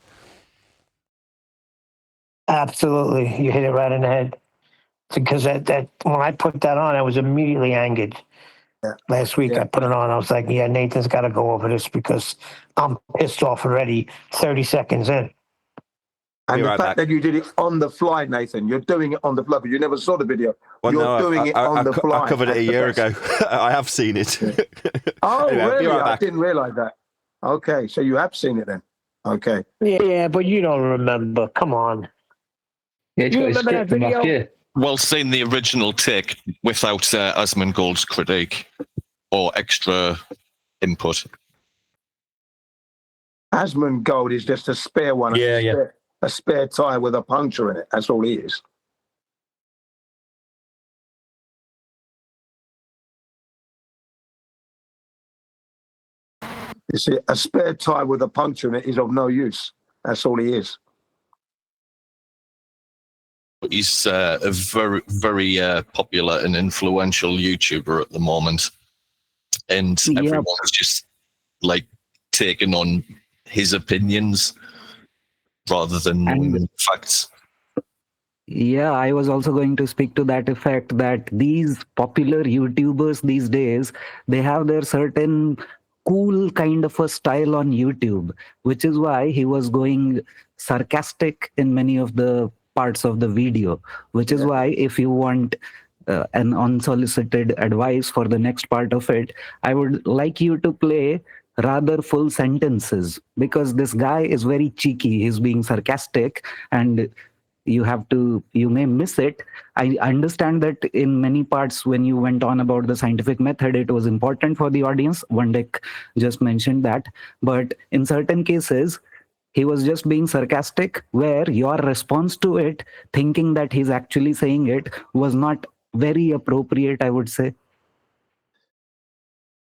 Absolutely. You hit it right in the head. Because that when I put that on, I was immediately angered. Yeah. Last week I put it on. I was like, yeah, Nathan's got to go over this because I'm pissed off already 30 seconds in. And the fact that you did it on the fly, Nathan, you're doing it on the fly, but you never saw the video. Well, you're doing it on the fly. I covered it a year ago. I have seen it. Oh, anyway, really? right I didn't realize that. Okay, so you have seen it then. Okay. Yeah, but you don't remember. Come on. Yeah, you remember that video? Well, seeing the original take without AsmonGold's critique or extra input. AsmonGold is just a spare one. A spare tire with a puncture in it. That's all he is. You see, a spare tire with a puncture in it is of no use. That's all he is. He's a very, very popular and influential YouTuber at the moment. And everyone's just like taking on his opinions rather than facts. Yeah, I was also going to speak to that effect that these popular YouTubers these days, they have their certain cool kind of a style on YouTube, which is why he was going sarcastic in many of the parts of the video, which is why if you want an unsolicited advice for the next part of it, I would like you to play rather full sentences, because this guy is very cheeky. He's being sarcastic, and you may miss it. I understand that in many parts when you went on about the scientific method, it was important for the audience. Vandek just mentioned that. But in certain cases, he was just being sarcastic, where your response to it, thinking that he's actually saying it, was not very appropriate, I would say.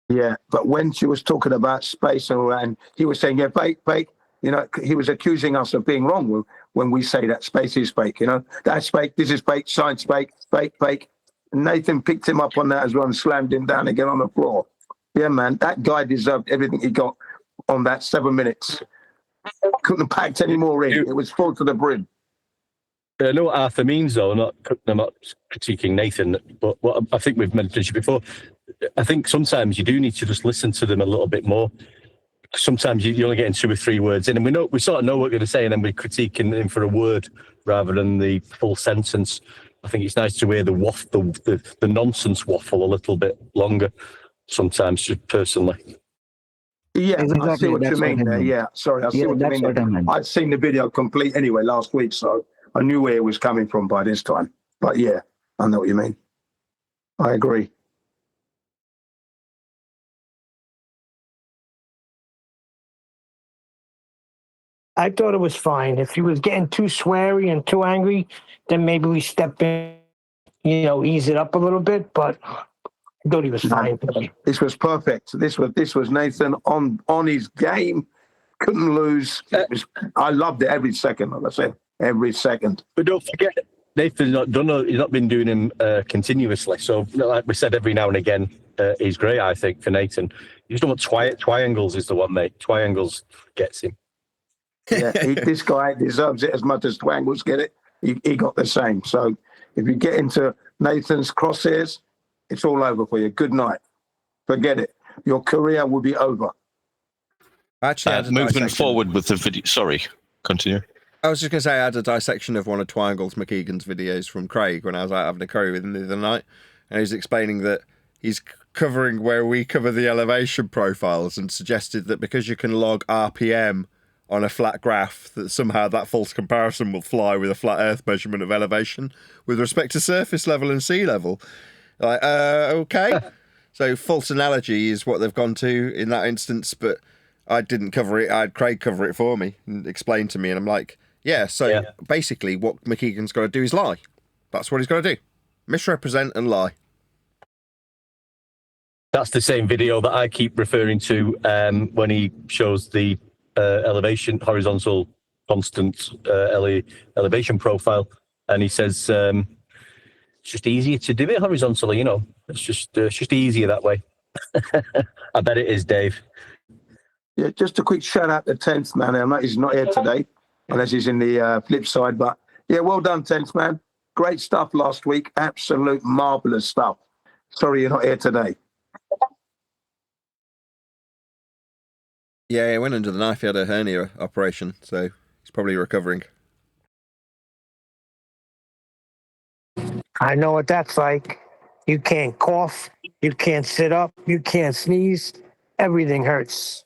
Yeah, but when she was talking about space and he was saying, yeah, fake, you know, he was accusing us of being wrong when we say that space is fake, you know, that's fake, this is fake, science fake. And Nathan picked him up on that as well and slammed him down again on the floor. Yeah, man, that guy deserved everything he got on that 7 minutes. Couldn't have packed any more in. It was full to the brim. I know what Arthur means, though. I'm not critiquing Nathan, but what I think we've mentioned before, I think sometimes you do need to just listen to them a little bit more. Sometimes you're only getting 2 or 3 words in, and we sort of know what we're going to say, and then we're critiquing him for a word rather than the full sentence. I think it's nice to hear the nonsense waffle a little bit longer sometimes, just personally. Yeah, Exactly, I see what you mean there. Yeah, sorry, I see what you mean. What I meant. I'd seen the video complete anyway last week, so I knew where it was coming from by this time. But yeah, I know what you mean. I agree. I thought it was fine. If he was getting too sweary and too angry, then maybe we step in, ease it up a little bit. But I thought he was fine. This was perfect. This was Nathan on his game. Couldn't lose. I loved it every second. Like I said, every second. But don't forget, Nathan's not done. He's not been doing him continuously. So, like we said, every now and again, he's great. I think for Nathan, you just know what triangles is the one, mate. Triangles gets him. Yeah, this guy deserves it as much as Twangles get it. He got the same. So if you get into Nathan's crosshairs, it's all over for you. Good night. Forget it. Your career will be over. Actually, moving forward with the video. Sorry, continue. I was just going to say I had a dissection of one of Twangles McKeegan's videos from Craig when I was out having a curry with him the other night, and he's explaining that he's covering where we cover the elevation profiles and suggested that because you can log RPM on a flat graph, that somehow that false comparison will fly with a flat Earth measurement of elevation with respect to surface level and sea level. Like, okay. So false analogy is what they've gone to in that instance, but I didn't cover it. I had Craig cover it for me and explain to me, and I'm like, basically what McKeegan's got to do is lie. That's what he's got to do. Misrepresent and lie. That's the same video that I keep referring to when he shows the elevation, horizontal constant elevation profile, and he says it's just easier to do it horizontally. It's just easier that way. I bet it is, Dave. Yeah, just a quick shout out to 10th man. I know he's not here today, unless he's in the flip side. But yeah, well done, 10th man. Great stuff last week. Absolute marvelous stuff. Sorry you're not here today. Yeah, he went under the knife. He had a hernia operation, so he's probably recovering. I know what that's like. You can't cough. You can't sit up. You can't sneeze. Everything hurts.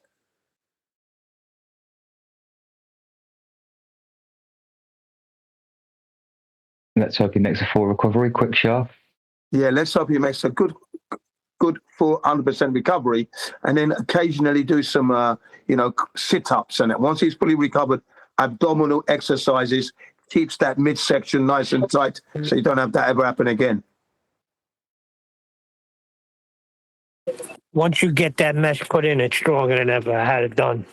Let's hope he makes a full recovery, quick, sharp. Yeah, let's hope he makes a good full 100% recovery, and then occasionally do some, sit-ups. And once he's fully recovered, abdominal exercises, keeps that midsection nice and tight, so you don't have that ever happen again. Once you get that mesh put in, it's stronger than ever. I had it done.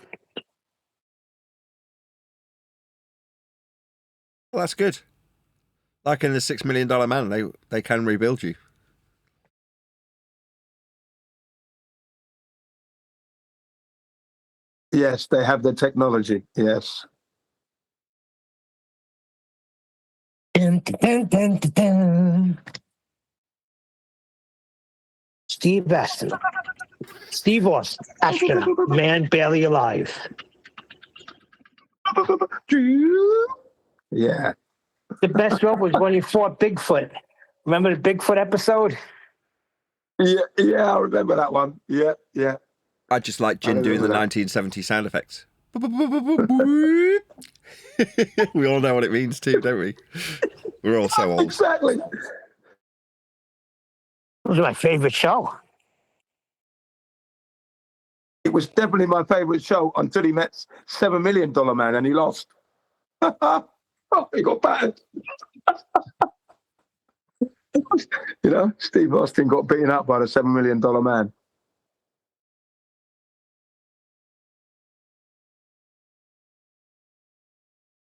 Well, that's good. Like in the $6 Million Man, they can rebuild you. Yes, they have the technology. Yes. Dun, dun, dun, dun, dun. Steve Aston. Steve Austin. Aston. Man barely alive. Yeah. The best one was when he fought Bigfoot. Remember the Bigfoot episode? Yeah, I remember that one. Yeah. I just like Jin doing the 1970s sound effects. We all know what it means too, don't we? We're all so old. Exactly. It was my favorite show. It was definitely my favorite show until he met $7 Million Man and he lost. Oh, he got battered. You know, Steve Austin got beaten up by the $7 Million Man.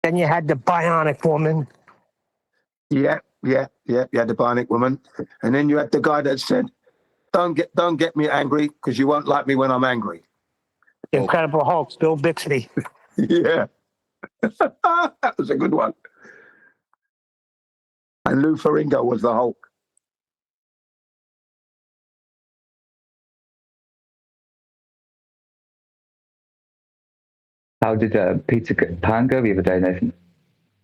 Then you had the Bionic Woman. Yeah. You had the Bionic Woman, and then you had the guy that said, "Don't get me angry because you won't like me when I'm angry." Incredible Hulk, Bill Bixby. Yeah, that was a good one. And Lou Ferrigno was the Hulk. How did Peter Pan go the other day, Nathan?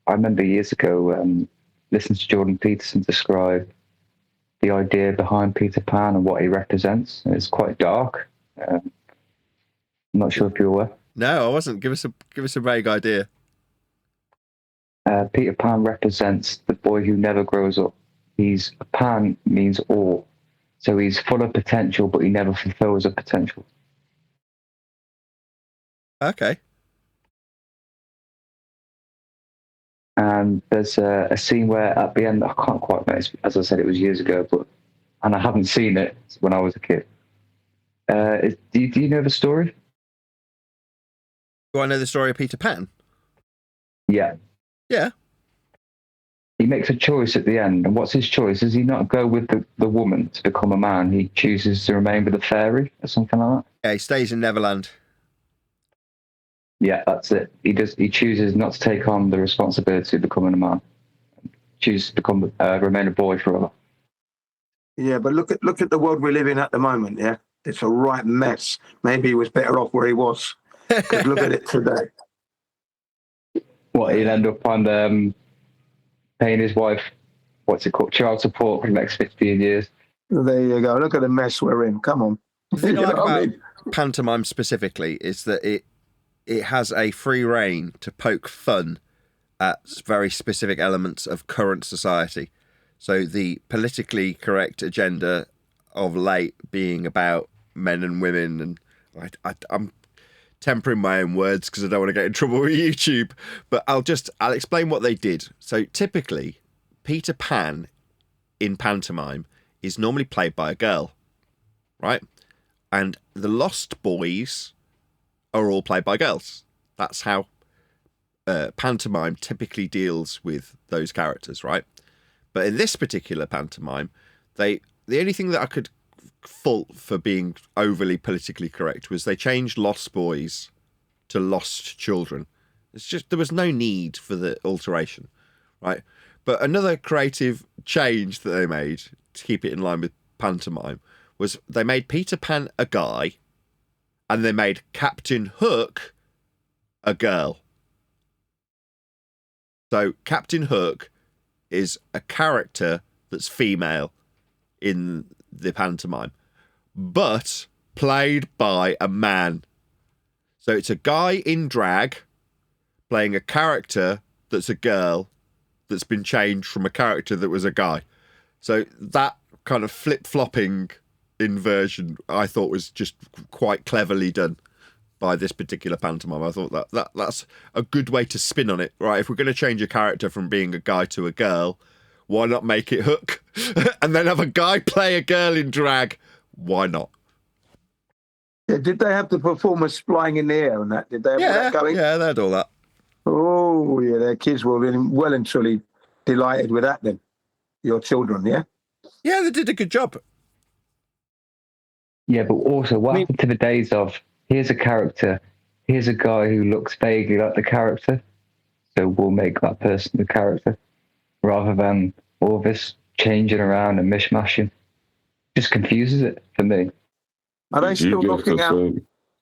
I remember years ago listening to Jordan Peterson describe the idea behind Peter Pan and what he represents. It's quite dark. I'm not sure if you're aware. No, I wasn't. Give us a vague idea. Peter Pan represents the boy who never grows up. Pan means all. So he's full of potential, but he never fulfills a potential. Okay. And there's a scene where at the end, I can't quite remember, as I said, it was years ago, and I haven't seen it when I was a kid. Do you know the story? Do I know the story of Peter Pan? Yeah. Yeah. He makes a choice at the end, and what's his choice? Does he not go with the woman to become a man? He chooses to remain with the fairy or something like that? Yeah, he stays in Neverland. Yeah, that's it. He chooses not to take on the responsibility of becoming a man. Chooses to remain a boy forever. Yeah, but look at the world we live in at the moment. Yeah, it's a right mess. Maybe he was better off where he was. Because look at it today. What, he'll end up on paying his wife, what's it called, child support for the next 15 years. There you go. Look at the mess we're in. Come on. The thing I like about pantomime specifically is that it has a free rein to poke fun at very specific elements of current society. So the politically correct agenda of late being about men and women, and I'm tempering my own words because I don't want to get in trouble with YouTube, but I'll explain what they did. So typically, Peter Pan in pantomime is normally played by a girl, right? And the Lost Boys are all played by girls. That's how pantomime typically deals with those characters, right? But in this particular pantomime, the only thing that I could fault for being overly politically correct was they changed Lost Boys to Lost Children. It's just, there was no need for the alteration, right? But another creative change that they made to keep it in line with pantomime was they made Peter Pan a guy and they made Captain Hook a girl. So Captain Hook is a character that's female in the pantomime, but played by a man. So it's a guy in drag playing a character that's a girl that's been changed from a character that was a guy. So that kind of flip-flopping inversion I thought was just quite cleverly done by this particular pantomime. I thought that's a good way to spin on it, right? If we're going to change a character from being a guy to a girl, why not make it Hook and then have a guy play a girl in drag? Why not? Yeah, did they have the performers flying in the air and that? Did they have all that going? Yeah, they had all that. Oh, yeah, their kids were well and truly delighted with that then. Your children, yeah? Yeah, they did a good job. Yeah, but also what happened to the days of, here's a character, here's a guy who looks vaguely like the character, so we'll make that person the character, rather than all this changing around and mishmashing. Just confuses it for me. Are they still knocking out?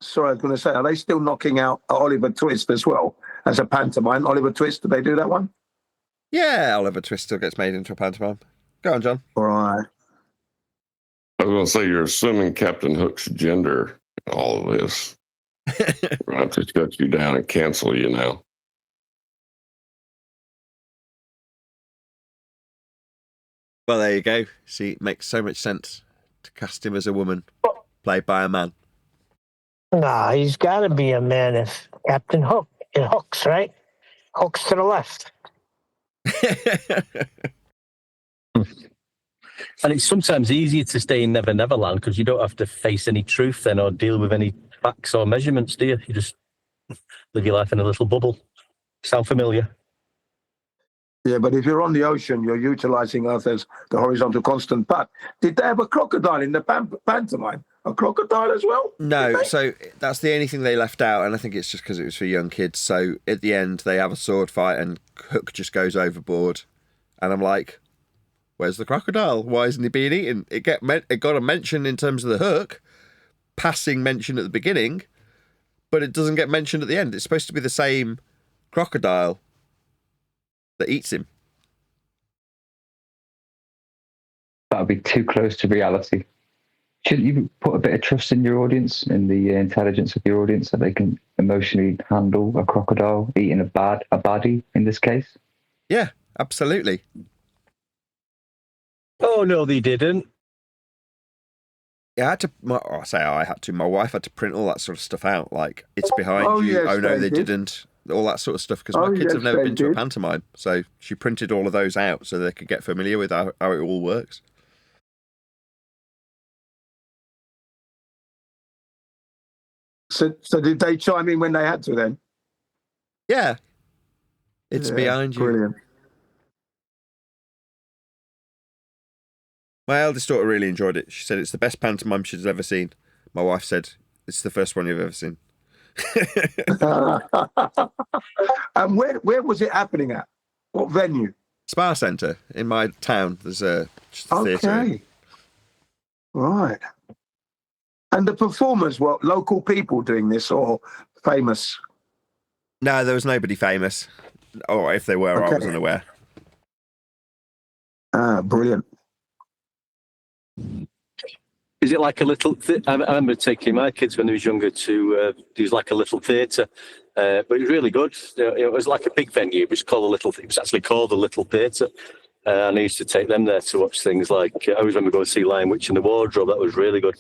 Sorry, I was going to say, are they still knocking out Oliver Twist as well as a pantomime? Oliver Twist, did they do that one? Yeah, Oliver Twist still gets made into a pantomime. Go on, John. All right. I was going to say, you're assuming Captain Hook's gender all of this. We're going to have to shut you down and cancel you now. Well, there you go. See, it makes so much sense to cast him as a woman, played by a man. Nah, he's got to be a man if Captain Hook. It hooks, right? Hooks to the left. And it's sometimes easier to stay in Never Never Land because you don't have to face any truth then or deal with any facts or measurements, do you? You just live your life in a little bubble. Sound familiar? Yeah, but if you're on the ocean, you're utilizing Earth as the horizontal constant path. Did they have a crocodile in the pantomime? A crocodile as well? No, so that's the only thing they left out, and I think it's just because it was for young kids. So at the end, they have a sword fight, and Hook just goes overboard, and I'm like, "Where's the crocodile? Why isn't he being eaten?" It got a mention in terms of the Hook, passing mention at the beginning, but it doesn't get mentioned at the end. It's supposed to be the same crocodile that eats him. That would be too close to reality. Shouldn't you put a bit of trust in your audience, in the intelligence of your audience, that they can emotionally handle a crocodile eating a baddie in this case? Yeah, absolutely. Oh no, they didn't. Yeah, I had to. My wife had to print all that sort of stuff out. Like, it's behind you. Yes, Oh no, they did. didn't. All that sort of stuff, because my kids yes, have never they been to a did. pantomime, so she printed all of those out so they could get familiar with how it all works. So did they chime in when they had to then? Yeah, it's behind you. Brilliant. My eldest daughter really enjoyed it. She said it's the best pantomime she's ever seen. My wife said it's the first one you've ever seen. And where was it happening at? What venue? Spa Centre in my town. There's a theatre. Okay. Right. And the performers were local people doing this or famous? No, there was nobody famous. Or if they were, I was unaware. Ah, brilliant. Is it like a little? I remember taking my kids when they was younger to do like a little theatre, but it was really good. It was like a big venue. It was called a little. It was actually called the Little Theatre, and I used to take them there to watch things like. I always remember going to see Lion Witch in the Wardrobe. That was really good.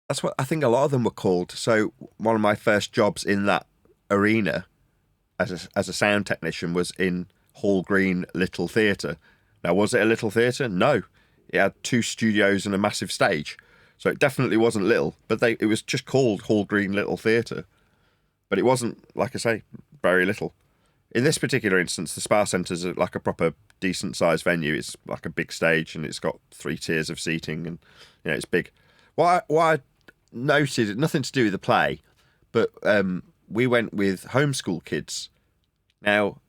That's what I think a lot of them were called. So one of my first jobs in that arena as a sound technician was in Hall Green Little Theatre. Now, was it a little theatre? No. It had 2 studios and a massive stage. So it definitely wasn't little, but it was just called Hall Green Little Theatre. But it wasn't, like I say, very little. In this particular instance, the Spa Centre's like a proper decent-sized venue. It's like a big stage, and it's got 3 tiers of seating, and it's big. What I noted, nothing to do with the play, but we went with homeschool kids. Now,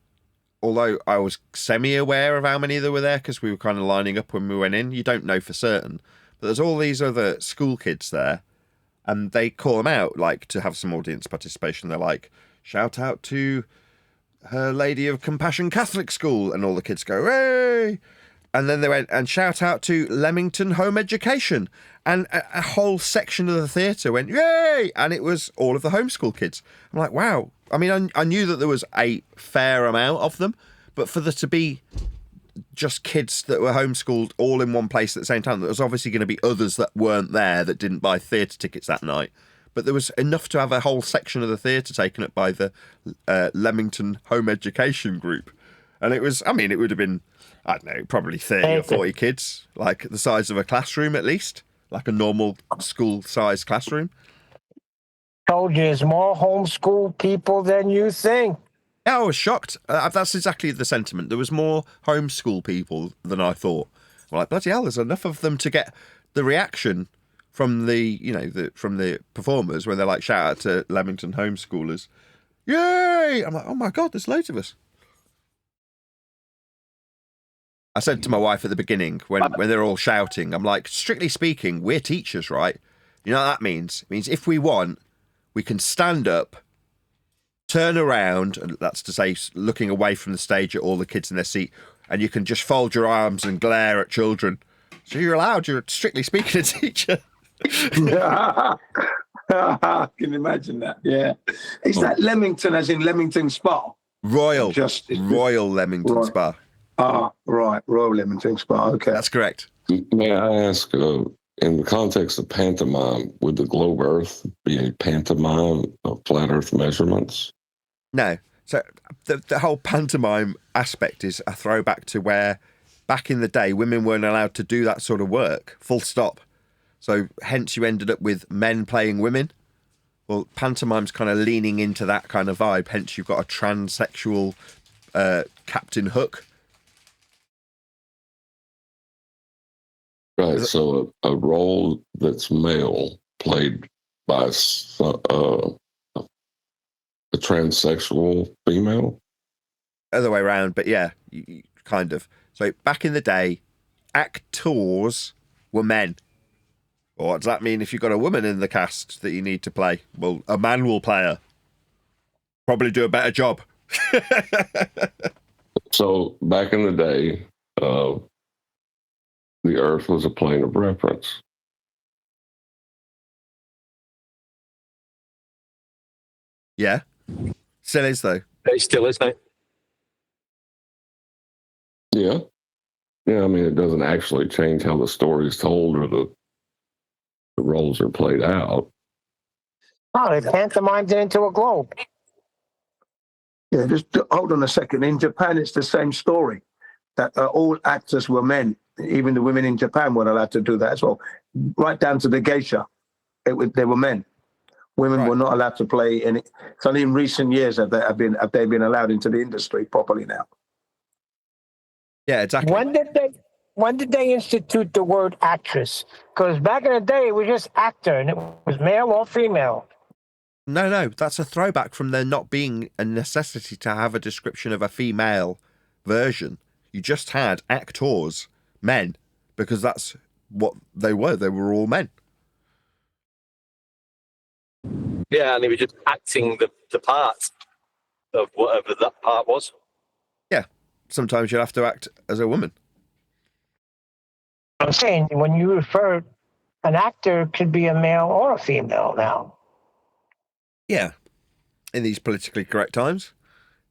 although I was semi-aware of how many there were there because we were kind of lining up when we went in, you don't know for certain. But there's all these other school kids there, and they call them out, like, to have some audience participation. They're like, shout out to Her Lady of Compassion Catholic School, and all the kids go, hey! And then they went, and shout out to Leamington Home Education. And a whole section of the theatre went, yay! And it was all of the homeschool kids. I'm like, wow. I mean, I knew that there was a fair amount of them, but for there to be just kids that were homeschooled all in one place at the same time, there was obviously going to be others that weren't there that didn't buy theatre tickets that night. But there was enough to have a whole section of the theatre taken up by the Leamington Home Education group. And it was, I mean, it would have been, I don't know, probably 30 or 40 kids, like the size of a classroom at least, like a normal school-sized classroom. Told you, there's more homeschool people than you think. Yeah, I was shocked. That's exactly the sentiment. There was more homeschool people than I thought. I'm like, bloody hell, there's enough of them to get the reaction from from the performers when they're like, shout out to Leamington homeschoolers. Yay! I'm like, oh my God, there's loads of us. I said to my wife at the beginning, when they're all shouting, I'm like, strictly speaking, we're teachers, right? You know what that means? It means if we want, we can stand up, turn around, and that's to say, looking away from the stage at all the kids in their seat, and you can just fold your arms and glare at children. So you're allowed, you're strictly speaking a teacher. I can imagine that. Yeah. Is that Leamington, as in Leamington Spa? Royal Royal Leamington Spa. Ah, right. Royal Leamington Spa. Okay. That's correct. May I ask, in the context of pantomime, would the globe Earth be a pantomime of flat Earth measurements? No. So the whole pantomime aspect is a throwback to where back in the day women weren't allowed to do that sort of work, full stop. So hence you ended up with men playing women. Well, pantomime's kind of leaning into that kind of vibe. Hence you've got a transsexual Captain Hook. Right, so a role that's male played by a transsexual female? Other way around, but yeah, kind of. So back in the day, actors were men. Well, what does that mean if you've got a woman in the cast that you need to play? Well, a man will play her. Probably do a better job. So back in the day, the Earth was a plane of reference. Yeah. Still is, though. It still is, mate. Yeah. Yeah, I mean, it doesn't actually change how the story is told or the roles are played out. Oh, they pantomimed it into a globe. Yeah, just hold on a second. In Japan, it's the same story. That all actors were men. Even the women in Japan weren't allowed to do that as well. Right down to the geisha, they were men. Women were not allowed to play any. It's only in recent years have they been allowed into the industry properly now. Yeah, exactly. When did they institute the word actress? Because back in the day, it was just actor, and it was male or female. No, that's a throwback from there not being a necessity to have a description of a female version. You just had actors, men, because that's what they were. They were all men. Yeah, and they were just acting the part of whatever that part was. Yeah, sometimes you'd have to act as a woman. I'm saying when you refer, an actor could be a male or a female now. Yeah, in these politically correct times,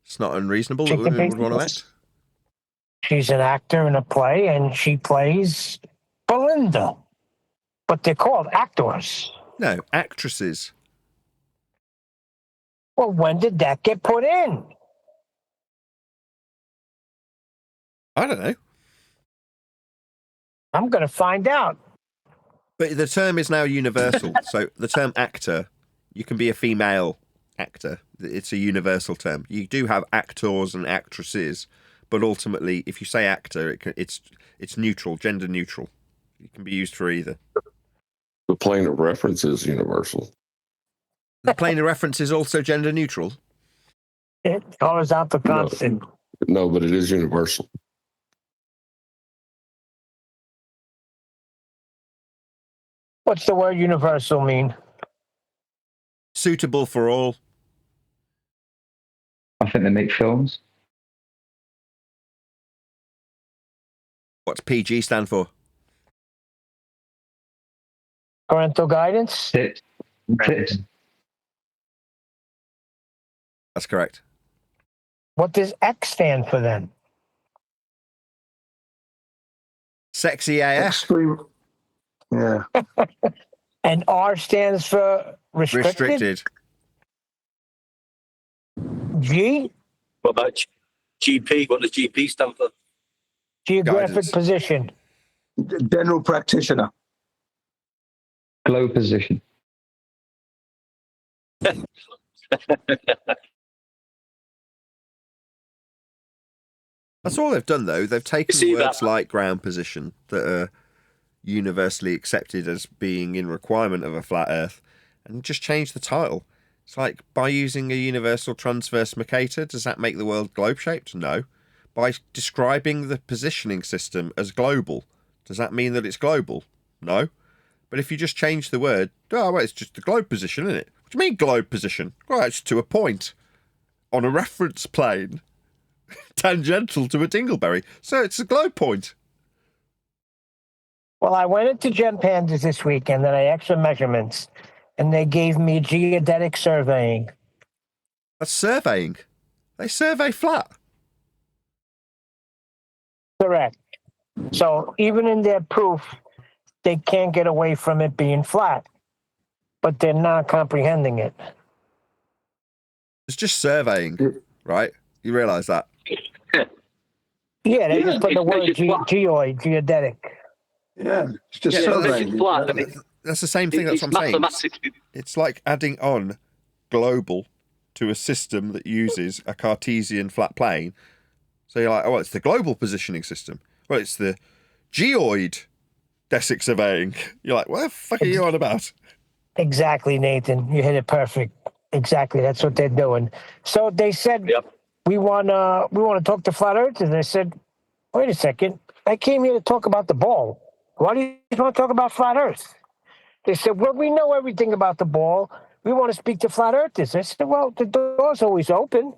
it's not unreasonable that women would want to act. She's an actor in a play, and she plays Belinda. But they're called actors. No, actresses. Well, when did that get put in? I don't know. I'm going to find out. But the term is now universal. So the term actor, you can be a female actor. It's a universal term. You do have actors and actresses, but ultimately, if you say actor, it's neutral, gender neutral. It can be used for either. The plane of reference is universal. The plane of reference is also gender neutral. It's horizontal constant. No, but it is universal. What's the word universal mean? Suitable for all. I think they make films. What's PG stand for? Parental guidance? Tips. That's correct. What does X stand for then? Sexy AF. Extreme. Yeah. And R stands for restricted? G? What about GP? What does GP stand for? Geographic Guidance. position. General practitioner. Glow position. That's all they've done, though. They've taken See words that? like ground position that are universally accepted as being in requirement of a flat Earth and just changed the title. It's like, by using a universal transverse Mercator, does that make the world globe-shaped? No. By describing the positioning system as global, does that mean that it's global? No. But if you just change the word, oh, well, it's just the globe position, isn't it? What do you mean globe position? Well, it's to a point on a reference plane tangential to a dingleberry. So it's a globe point. Well, I went into Gem Pandas this weekend and I asked for measurements. and they gave me geodetic surveying. That's surveying. They survey flat. Correct. So even in their proof, they can't get away from it being flat, but they're not comprehending it. It's just surveying, right? You realise that? Yeah, they just put the word geoid, geodetic. Yeah, it's just surveying. That's the same thing. That's what I'm saying. It's like adding on global to a system that uses a Cartesian flat plane. So you're like, oh, it's the global positioning system. Well, it's the geoid desic surveying. You're like, what the fuck are you on about? Exactly, Nathan. You hit it perfect. Exactly. That's what they're doing. So they said, we want to talk to flat earthers. And I said, wait a second. I came here to talk about the ball. Why do you want to talk about flat earth? They said, well, we know everything about the ball. We want to speak to flat earthers. I said, well, the door's always open.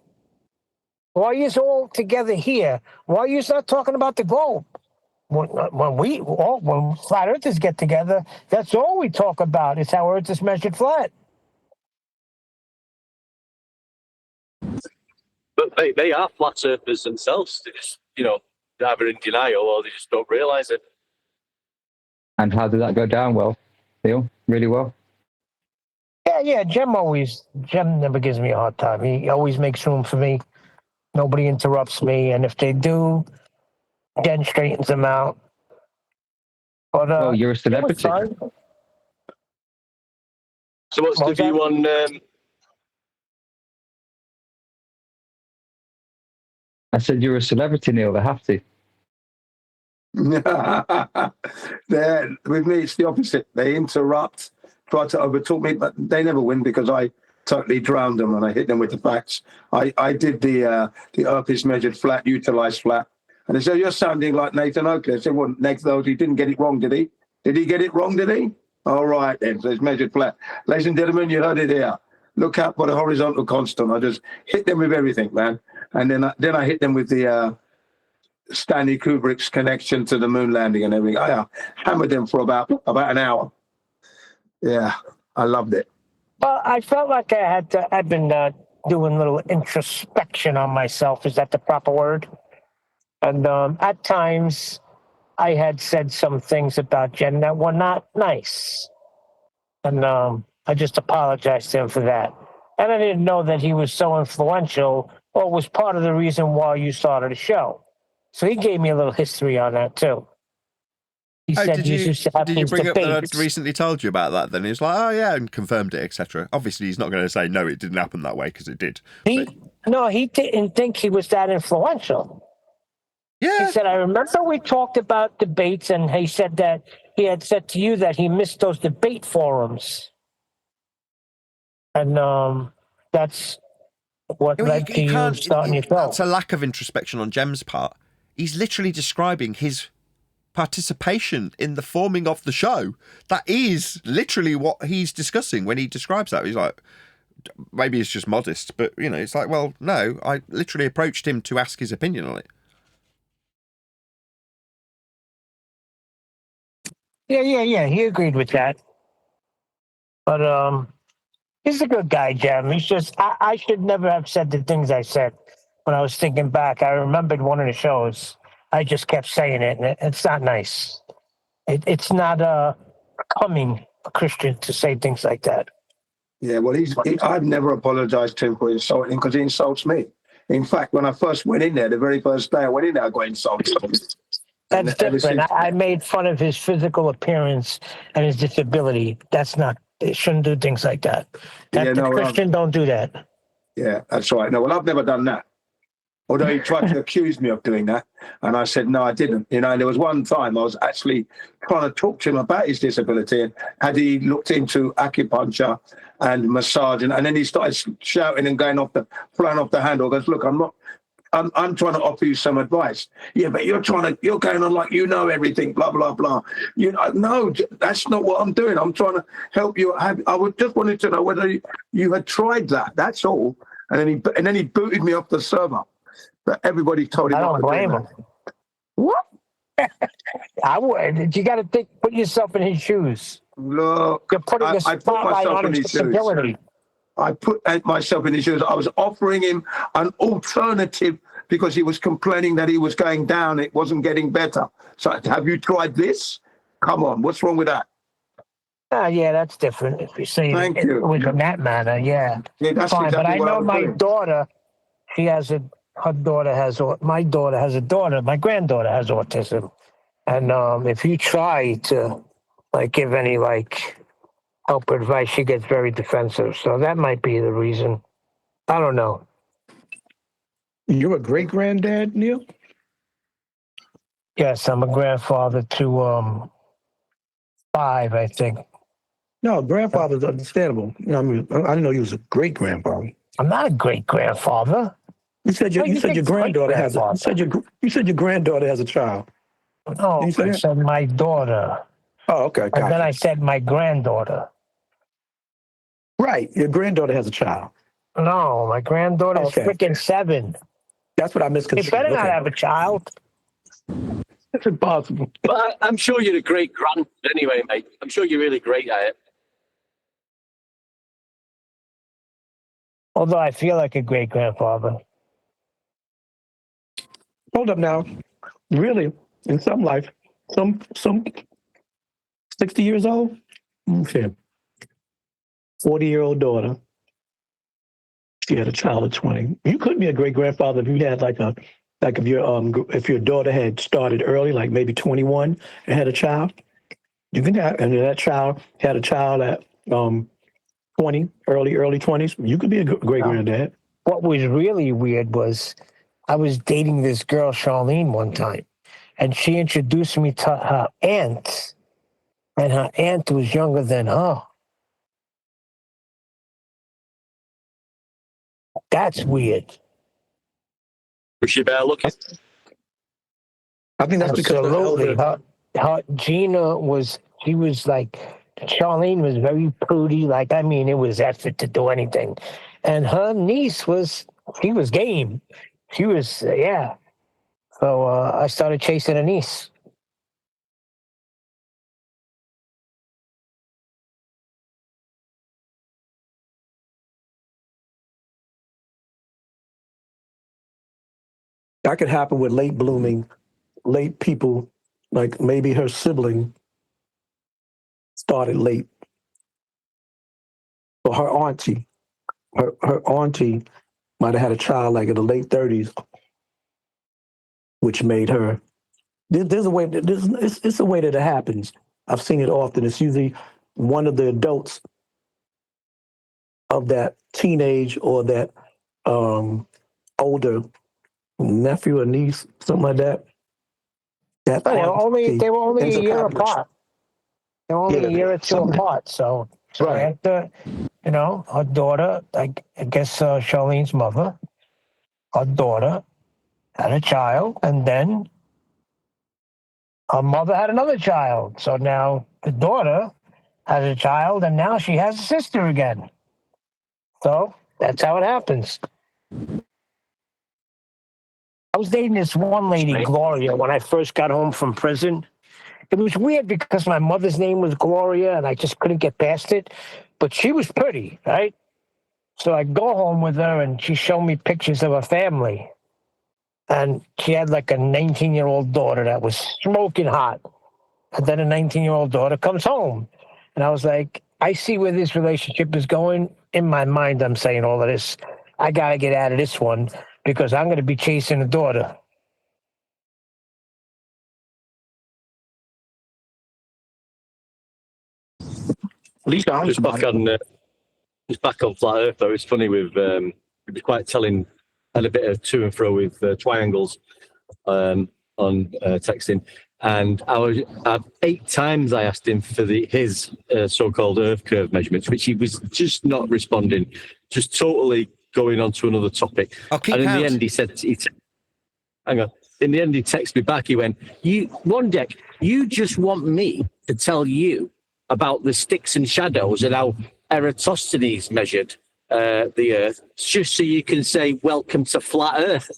Why are you all together here? Why are you not talking about the globe? When flat earthers get together, that's all we talk about. It's how Earth is measured flat. But they are flat earthers themselves. They just, they're either in denial or they just don't realise it. And how did that go down? Well, Neil, really well. Yeah. Jem never gives me a hard time. He always makes room for me. Nobody interrupts me, and if they do, Jen straightens them out. But well, you're a celebrity. So what's the view on? I said you're a celebrity, Neil. They have to. With me, it's the opposite. They interrupt, try to overtalk me, but they never win because I totally drowned them and I hit them with the facts. I did the Earth is measured flat, utilized flat. And they said, you're sounding like Nathan Oakley. I said, well, Nathan Oakley didn't get it wrong, did he? Did he get it wrong, did he? All right, then. So it's measured flat. Ladies and gentlemen, you heard it here. Look out for the horizontal constant. I just hit them with everything, man. And then I hit them with the Stanley Kubrick's connection to the moon landing and everything. I hammered them for about an hour. Yeah, I loved it. Well, I felt like I'd been doing a little introspection on myself. Is that the proper word? And at times, I had said some things about Jen that were not nice. And I just apologized to him for that. And I didn't know that he was so influential or was part of the reason why you started the show. So he gave me a little history on that, too. He said did you bring up that debates. I'd recently told you about that then? He was like, oh, yeah, and confirmed it, etc. Obviously, he's not going to say, no, it didn't happen that way, because it did. No, he didn't think he was that influential. Yeah. He said, I remember we talked about debates, and he said that he had said to you that he missed those debate forums. And that's what led to you starting your show. That's a lack of introspection on Jem's part. He's literally describing his participation in the forming of the show. That is literally what he's discussing when he describes that. He's like, maybe he's just modest, but, it's like, well, no, I literally approached him to ask his opinion on it. Yeah, he agreed with that. But he's a good guy, Jem. He's just, I should never have said the things I said. When I was thinking back, I remembered one of the shows. I just kept saying it, and it's not nice. It's not becoming a Christian to say things like that. Yeah, well, I've never apologized to him for insulting because he insults me. In fact, when I first went in there, the very first day I went in there, I got insulted. That's different. I made fun of his physical appearance and his disability. That's not, they shouldn't do things like that. Christian don't do that. Yeah, that's right. No, well, I've never done that. Although he tried to accuse me of doing that. And I said, no, I didn't. And there was one time I was actually trying to talk to him about his disability. And had he looked into acupuncture and massage, and then he started shouting and flying off the handle. He goes, look, I'm trying to offer you some advice. Yeah, but you're going on like you know everything, blah, blah, blah. No, that's not what I'm doing. I'm trying to help you. I just wanted to know whether you had tried that. That's all. And then he booted me off the server. But everybody told him. I don't blame him. What? I would. You got to put yourself in his shoes. Look, You're putting I the put spotlight myself on in his his shoes. disability. I put myself in his shoes. I was offering him an alternative because he was complaining that he was going down. It wasn't getting better. So have you tried this? Come on, what's wrong with that? Yeah, that's different. If you say Thank it you. was in that manner, yeah. Yeah, that's Fine, exactly but I what I know was my doing. daughter, my daughter has a daughter, my granddaughter has autism. And if you try to like give any like help or advice, she gets very defensive. So that might be the reason. I don't know. You're a great granddad, Neil? Yes, I'm a grandfather to 5, I think. No, grandfather's understandable. I mean, I didn't know you was a great grandfather. I'm not a great grandfather. You said your granddaughter has a you said your granddaughter has a child. No, You said I that? said my daughter. Oh, okay, And then gotcha. I said my granddaughter. Right, your granddaughter has a child. No, my granddaughter's Okay. freaking 7. That's what I They misconceived. better not Okay. have a child. It's impossible. But I'm sure you're a great grand anyway, mate. I'm sure you're really great at it. Although I feel like a great grandfather. Hold up now. Really, in some life, some 60 years old, okay. 40-year-old daughter. She had a child at 20. You could be a great grandfather if you had if your daughter had started early, like maybe 21, and had a child. You can have, and that child had a child at 20, early 20s. You could be a great granddad. What was really weird was I was dating this girl, Charlene, one time, and she introduced me to her aunt, and her aunt was younger than her. That's weird. Was she better looking? I think that's because Absolutely. Her Gina she was like, Charlene was very prudy. Like, I mean, it was effort to do anything. And her niece she was game. She was, yeah. So I started chasing a niece. that could happen with late people, like maybe her sibling started late. Or her auntie might have had a child like in the late 30s, which made her. There's a way. It's a way that it happens. I've seen it often. It's usually one of the adults of that teenage or that older nephew or niece, something like that. They were only a year apart. They were only a year or two apart. So Right. after, her daughter, I guess Charlene's mother, her daughter had a child, and then her mother had another child. So now the daughter has a child, and now she has a sister again. So that's how it happens. I was dating this one lady, Gloria, when I first got home from prison. It was weird because my mother's name was Gloria, and I just couldn't get past it. But she was pretty, right? So I go home with her, and she showed me pictures of her family. And she had like a 19-year-old daughter that was smoking hot. And then a 19-year-old daughter comes home. And I was like, I see where this relationship is going. In my mind, I'm saying all of this. I got to get out of this one because I'm going to be chasing a daughter. Just back on Flat Earth, though. It's funny it was quite telling. Had a bit of to and fro with triangles on texting, and I 8 times I asked him for his so-called Earth curve measurements, which he was just not responding, just totally going on to another topic. And in the end, he said, "Hang on." In the end, he texted me back. He went, you just want me to tell you about the sticks and shadows and how Eratosthenes measured the Earth, just so you can say, welcome to Flat Earth.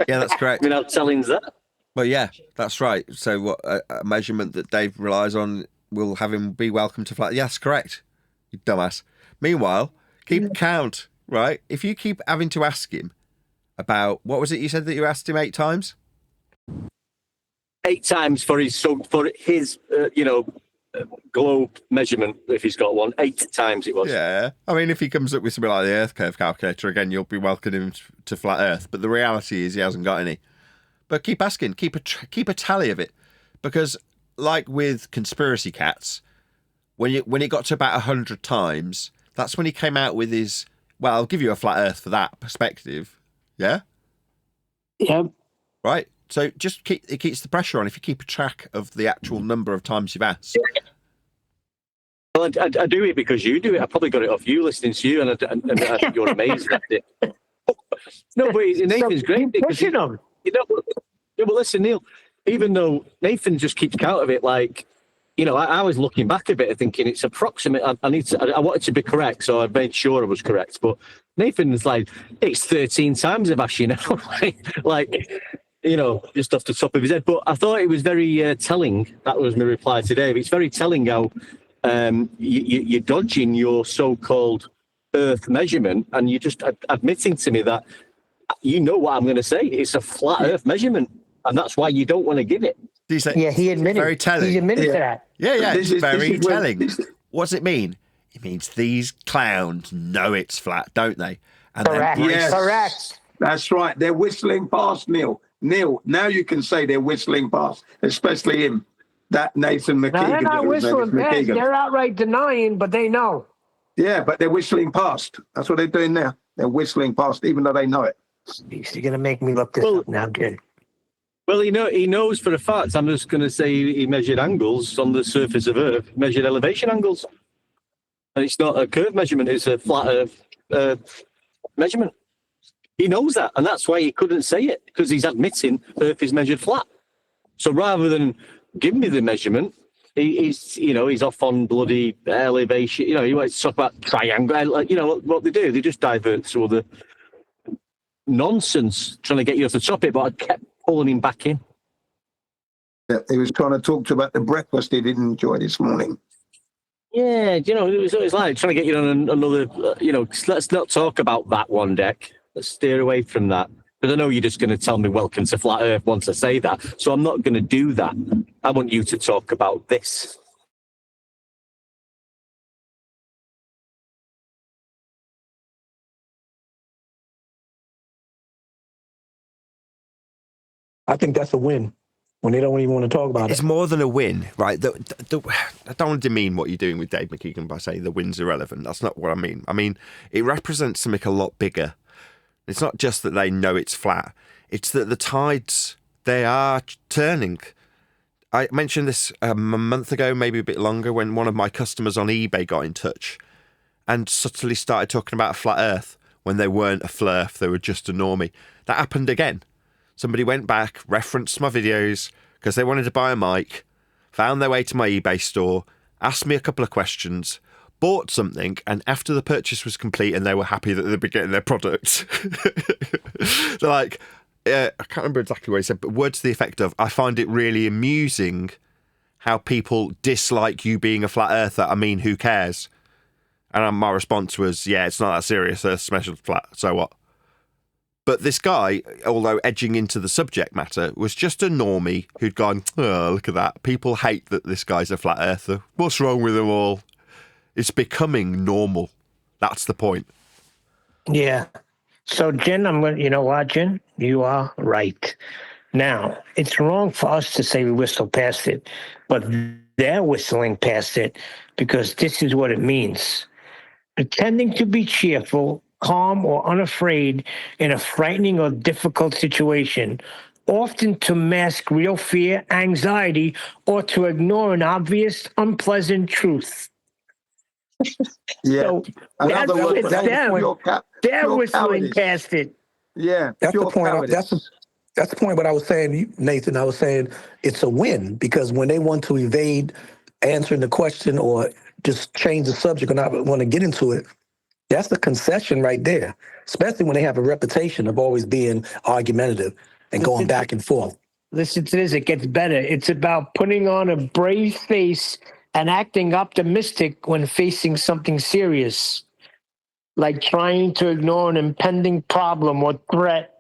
Yeah, that's correct. Without telling that. Well, yeah, that's right. So what a measurement that Dave relies on we'll have him be welcome to flat. Yes, correct. You dumbass. Meanwhile, keep count, right? If you keep having to ask him about, what was it you said that you asked him 8 times? 8 times for his globe measurement, if he's got one. 8 times it was. Yeah. I mean, if he comes up with something like the Earth curve calculator, again, you'll be welcoming him to flat Earth. But the reality is he hasn't got any. But keep asking, keep a tally of it. Because like with conspiracy cats, when it got to about 100 times, that's when he came out with his, well, I'll give you a flat Earth for that perspective. Yeah? Yeah. Right? So just it keeps the pressure on if you keep a track of the actual number of times you've asked. Well, I do it because you do it. I probably got it off you listening to you, and I think you're amazing at it. No, but Nathan's great because but listen, Neil. Even though Nathan just keeps count of it, like, I was looking back a bit and thinking it's approximate. I wanted to be correct, so I made sure I was correct. But Nathan's like, it's 13 times I've asked you now, just off the top of his head. But I thought it was very telling. That was my reply to Dave. It's very telling how you're dodging your so-called Earth measurement, and you're just admitting to me that you know what I'm going to say. It's a flat Earth measurement, and that's why you don't want to give it. He admitted. Very telling. He admitted to that. Yeah, it's very telling. What does it mean? It means these clowns know it's flat, don't they? And correct. Yes. Correct. That's right. They're whistling past Neil. Neil, now you can say they're whistling past, especially him. That Nathan McKeegan. No, they're not whistling past. They're outright denying, but they know. Yeah, but they're whistling past. That's what they're doing now. They're whistling past, even though they know it. You're going to make me look this up now. Good. Well, he knows for a fact. I'm just going to say he measured angles on the surface of Earth, measured elevation angles. And it's not a curve measurement, it's a flat Earth measurement. He knows that, and that's why he couldn't say it, because he's admitting Earth is measured flat. So rather than give me the measurement, he's off on bloody elevation. He wants to talk about triangle. What they do, they just divert to other nonsense, trying to get you off the topic, but I kept pulling him back in. Yeah, he was trying to talk to you about the breakfast he didn't enjoy this morning. Yeah, it was like trying to get you on another, let's not talk about that one deck. Let's steer away from that. Because I know you're just going to tell me welcome to flat Earth once I say that. So I'm not going to do that. I want you to talk about this. I think that's a win when they don't even want to talk about it. It's more than a win, right? I don't want to demean what you're doing with Dave McKeegan by saying the win's irrelevant. That's not what I mean. I mean, it represents something a lot bigger. It's not just that they know it's flat. It's that the tides, they are turning. I mentioned this a month ago, maybe a bit longer, when one of my customers on eBay got in touch and subtly started talking about a flat Earth when they weren't a flurf, they were just a normie. That happened again. Somebody went back, referenced my videos because they wanted to buy a mic, found their way to my eBay store, asked me a couple of questions, bought something, and after the purchase was complete and they were happy that they'd be getting their product, they're like, I can't remember exactly what he said, but words to the effect of, I find it really amusing how people dislike you being a flat earther. I mean, who cares? And my response was, yeah, it's not that serious. Earth's measured flat, so what? But this guy, although edging into the subject matter, was just a normie who'd gone, oh, look at that. People hate that this guy's a flat earther. What's wrong with them all? It's becoming normal. That's the point. Yeah. So, Jen, you know what, Jen? You are right. Now, it's wrong for us to say we whistle past it, but they're whistling past it because this is what it means. Pretending to be cheerful, calm, or unafraid in a frightening or difficult situation, often to mask real fear, anxiety, or to ignore an obvious, unpleasant truth. Yeah. So they're whistling past it. Yeah. That's the point. That's the point. What I was saying, Nathan. I was saying it's a win because when they want to evade answering the question or just change the subject or not want to get into it, that's the concession right there. Especially when they have a reputation of always being argumentative and going back and forth. Listen to this. It gets better. It's about putting on a brave face and acting optimistic when facing something serious, like trying to ignore an impending problem or threat.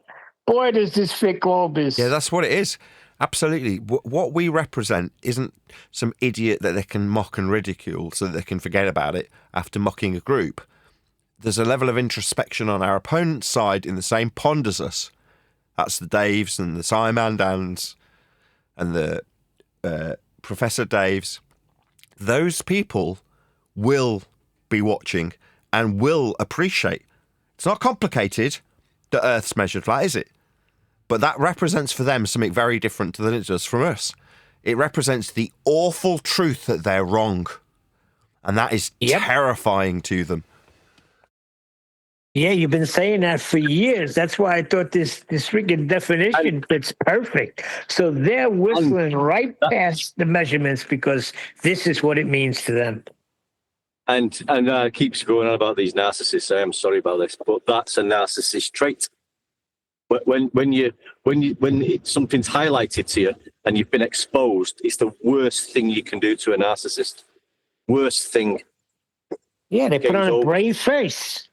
Boy, does this fit Globus. Yeah, that's what it is. Absolutely. What we represent isn't some idiot that they can mock and ridicule so that they can forget about it after mocking a group. There's a level of introspection on our opponent's side in the same pond as us. That's the Daves and the Simandans and the Professor Daves. Those people will be watching and will appreciate. It's not complicated, the Earth's measured flat, is it? But that represents for them something very different than it does from us. It represents the awful truth that they're wrong. And that is terrifying to them. Yeah, you've been saying that for years. That's why I thought this freaking definition fits perfect. So they're whistling right past the measurements because this is what it means to them. And keeps going on about these narcissists. I am sorry about this, but that's a narcissist trait. When something's highlighted to you and you've been exposed, it's the worst thing you can do to a narcissist. Worst thing. Yeah, they put on a brave face.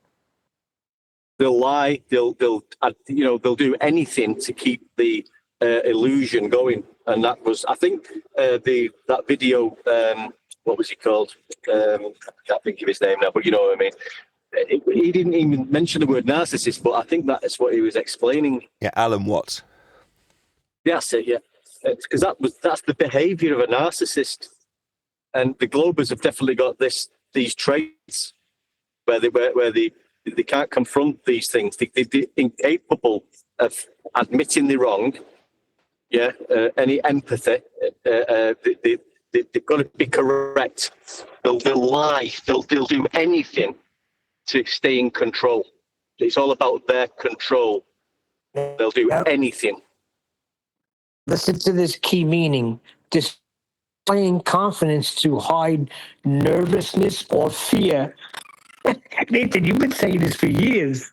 They'll lie. They'll do anything to keep the illusion going. And that was, I think, that video. What was he called? I can't think of his name now, but you know what I mean. He didn't even mention the word narcissist, but I think that's what he was explaining. Yeah, Alan Watts. That's it. Yeah, because that's the behaviour of a narcissist, and the Globers have definitely got these traits where they can't confront these things. They're incapable of admitting they're wrong. Yeah, any empathy. They've got to be correct. They'll lie. They'll do anything to stay in control. It's all about their control. They'll do anything. Listen to this key meaning. Displaying confidence to hide nervousness or fear. Nathan, you've been saying this for years.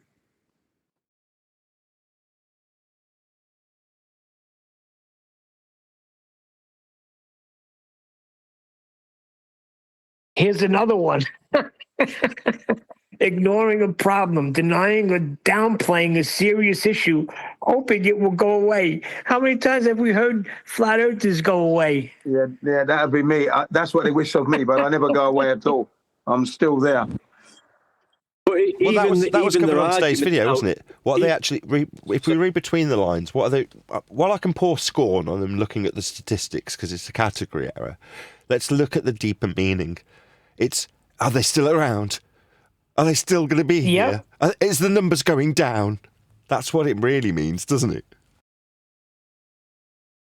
Here's another one. Ignoring a problem, denying or downplaying a serious issue, hoping it will go away. How many times have we heard flat earthers go away? Yeah, that'd be me. That's what they wish of me, but I never go away at all. I'm still there. Well, that was covered on today's video, wasn't it? What they actually, if we read between the lines, what are they? While I can pour scorn on them looking at the statistics because it's a category error, let's look at the deeper meaning. It's, are they still around? Are they still going to be here? Is the numbers going down? That's what it really means, doesn't it?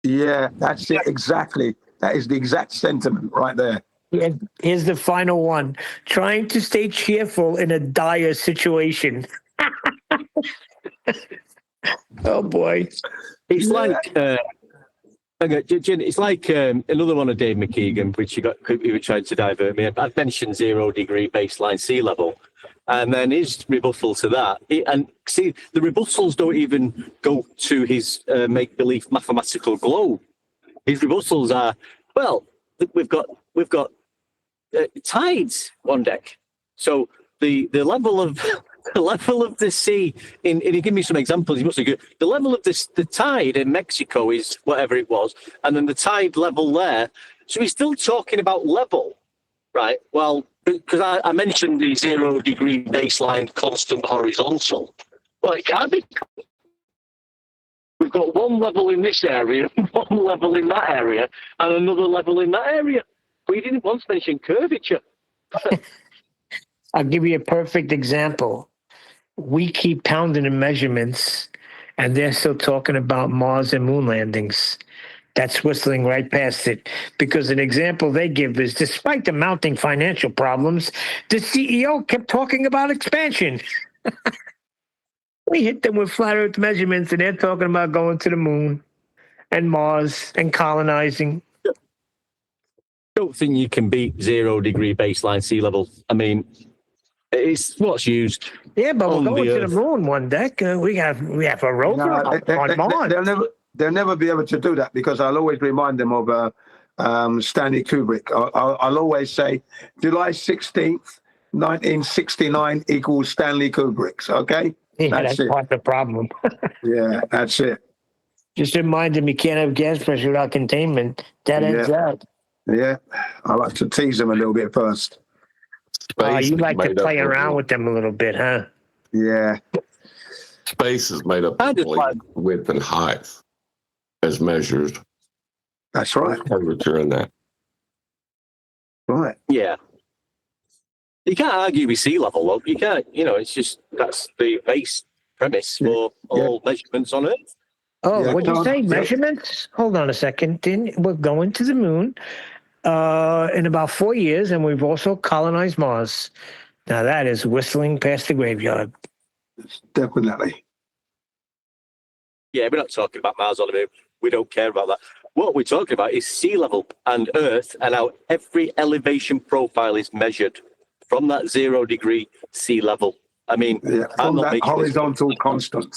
Yeah, that's it, exactly. That is the exact sentiment right there. Here's the final one. Trying to stay cheerful in a dire situation. Oh, boy. It's like... it's like another one of Dave McKeegan, which you were trying to divert me. I'd mentioned 0 degree baseline sea level. And then his rebuttal to that, and see, the rebuttals don't even go to his make-believe mathematical globe. His rebuttals are, well, we've got tides on deck, so the level of the sea and he gave me some examples. He must have good. The level of the tide in Mexico is whatever it was, and then the tide level there. So he's still talking about level, right? Well, because I mentioned the 0 degree baseline constant horizontal. Well, it can't be. We've got one level in this area, one level in that area, and another level in that area. But he didn't once mention curvature. I'll give you a perfect example. We keep pounding the measurements, and they're still talking about Mars and moon landings. That's whistling right past it. Because an example they give is, despite the mounting financial problems, the CEO kept talking about expansion. We hit them with flat Earth measurements, and they're talking about going to the moon and Mars and colonizing. I don't think you can beat 0 degree baseline sea level. I mean, it's what's used. Yeah, but we're going to the moon one day. We have a rover on Mars. They'll never be able to do that because I'll always remind them of Stanley Kubrick. I'll always say July 16th, 1969 equals Stanley Kubrick's. Okay, Yeah, that's part of the problem. Yeah, that's it. Just remind him you can't have gas pressure without containment. That ends out. Yeah, I like to tease them a little bit first. You like to play around with them a little bit, huh? Yeah. Space is made up of length, width, and height as measured. That's right. Temperature in that. Right. Yeah. You can't argue with sea level, though. You can't, it's just, that's the base premise for all measurements on Earth. Oh, what'd you say? Measurements? Hold on a second. We're going to the moon in about 4 years, and we've also colonized Mars. Now that is whistling past the graveyard. Definitely. Yeah, we're not talking about Mars on the moon. We don't care about that. What we're talking about is sea level and Earth, and how every elevation profile is measured from that 0 degree sea level. I mean, from that horizontal constant.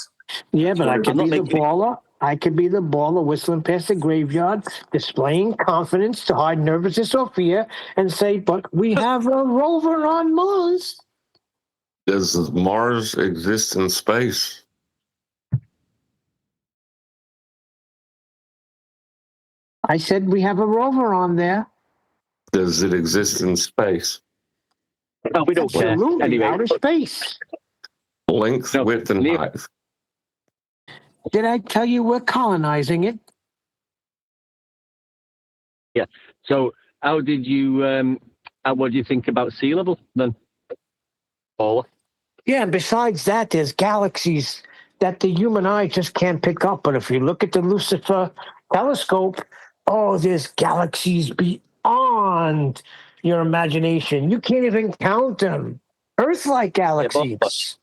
Yeah, but I could be the baller. I could be the baller whistling past the graveyard, displaying confidence to hide nervousness or fear, and say, but we have a rover on Mars. Does Mars exist in space? I said we have a rover on there. Does it exist in space? No, we don't care. Absolutely, Anyway. outer space. Length, width, and height. Did I tell you we're colonizing it? Yeah. So how did you, what do you think about sea level then, Paula? Yeah, and besides that, there's galaxies that the human eye just can't pick up. But if you look at the Lucifer telescope, there's galaxies beyond your imagination. You can't even count them. Earth-like galaxies.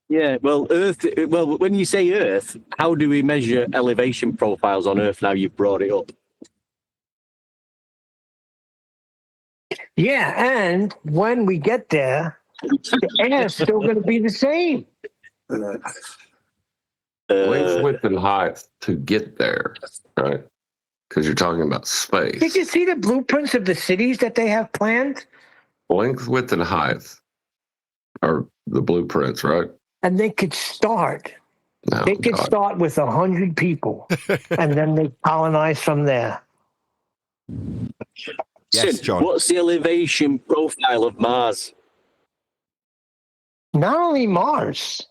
Yeah, well, Earth. Well, when you say Earth, how do we measure elevation profiles on Earth? Now you've brought it up. Yeah, and when we get there, the air's still going to be the same. Length, width, and height to get there, right? Because you're talking about space. Did you see the blueprints of the cities that they have planned? Length, width, and height are the blueprints, right? And they could start. No, they could start with 100 people, and then they colonize from there. Yes, John. What's the elevation profile of Mars? Not only Mars,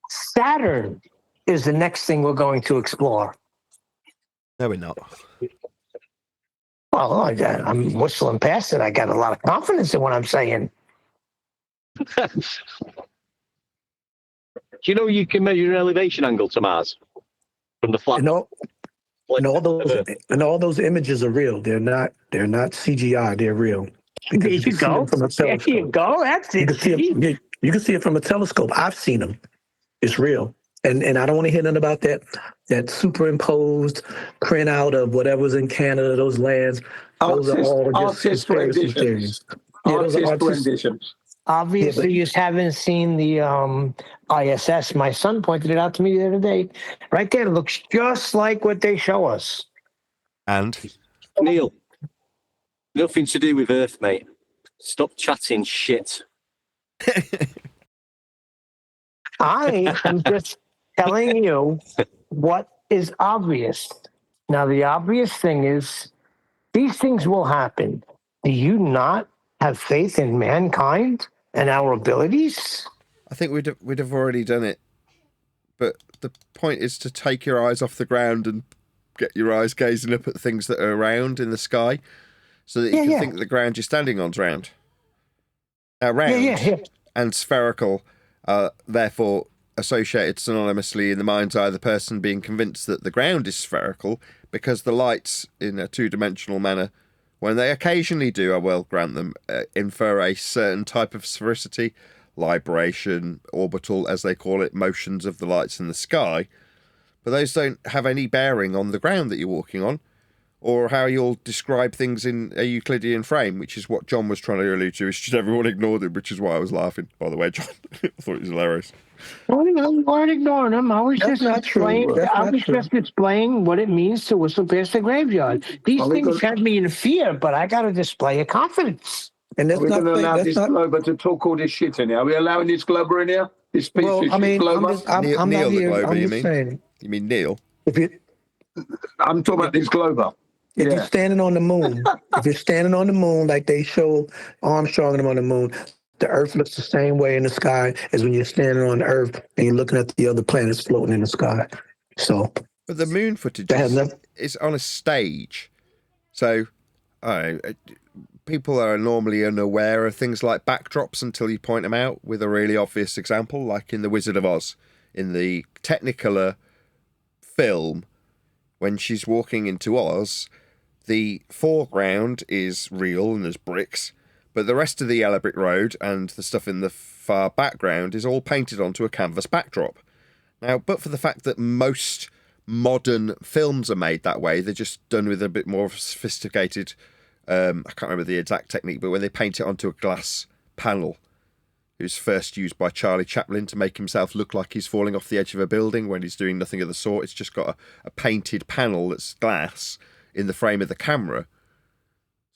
Saturn is the next thing we're going to explore. No, we're not. Well, I'm whistling past it. I got a lot of confidence in what I'm saying. Do you know you can measure an elevation angle to Mars from the flat? No. And all those images are real. They're not CGI. They're real. There you go. There you go. That's it. You can see it from a telescope. I've seen them. It's real. And I don't want to hear nothing about that superimposed printout of whatever's in Canada, those lands. Those are all just conspiracy theories. Artist renditions. Obviously, you haven't seen the ISS. My son pointed it out to me the other day. Right there, it looks just like what they show us. And? Neil, nothing to do with Earth, mate. Stop chatting shit. I am just telling you what is obvious. Now, the obvious thing is these things will happen. Do you not have faith in mankind and our abilities? I think we'd have already done it. But the point is to take your eyes off the ground and get your eyes gazing up at things that are around in the sky so that you can think that the ground you're standing on's round. Round and spherical are therefore associated synonymously in the mind's eye of the person being convinced that the ground is spherical because the lights in a two-dimensional manner, when they occasionally do, I will grant them, infer a certain type of sphericity, libration, orbital, as they call it, motions of the lights in the sky, but those don't have any bearing on the ground that you're walking on or how you'll describe things in a Euclidean frame, which is what John was trying to allude to. It's just everyone ignored him, which is why I was laughing, by the way, John. I thought it was hilarious. Well, we weren't ignoring them. I was That's just not true. explaining. That's I not was true. just explaining what it means to whistle past the graveyard. These Are we things gonna- have me in fear, but I got a display of confidence. And that's Are we not going to allow that's this not. Glober to talk all this shit in here? Are we allowing this Glober in here? This piece Well, of I shit mean, Glober? I'm Neil not the here. Glober, I'm you just mean? saying. You mean Neil? If you I'm talking about this Glober. if you're standing on the moon, if you're standing on the moon like they show Armstrong and them on the moon, the Earth looks the same way in the sky as when you're standing on the Earth and you're looking at the other planets floating in the sky. So, But the moon footage That has nothing- is on a stage. So, I don't know, people are normally unaware of things like backdrops until you point them out with a really obvious example, like in The Wizard of Oz. In the Technicolor film, when she's walking into Oz, the foreground is real and there's bricks, but the rest of the yellow brick road and the stuff in the far background is all painted onto a canvas backdrop. Now, but for the fact that most modern films are made that way, they're just done with a bit more sophisticated, I can't remember the exact technique, but when they paint it onto a glass panel, it was first used by Charlie Chaplin to make himself look like he's falling off the edge of a building when he's doing nothing of the sort. It's just got a painted panel that's glass in the frame of the camera.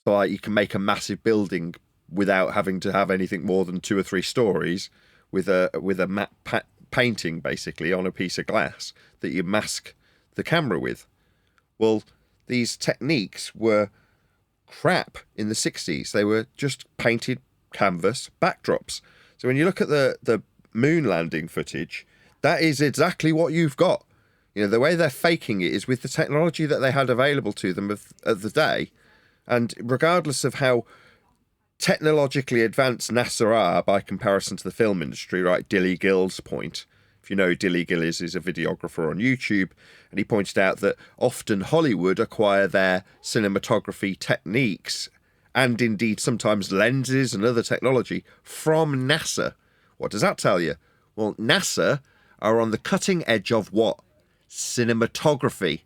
So like you can make a massive building without having to have anything more than 2 or 3 stories with a matte painting basically on a piece of glass that you mask the camera with. Well, these techniques were crap in the 60s. They were just painted canvas backdrops. So when you look at the moon landing footage, that is exactly what you've got. You know, the way they're faking it is with the technology that they had available to them of the day. And regardless of how technologically advanced NASA are by comparison to the film industry, right? Dilly Gill's point. If you know who Dilly Gill is a videographer on YouTube, and he pointed out that often Hollywood acquire their cinematography techniques and indeed sometimes lenses and other technology from NASA. What does that tell you? Well, NASA are on the cutting edge of what? Cinematography.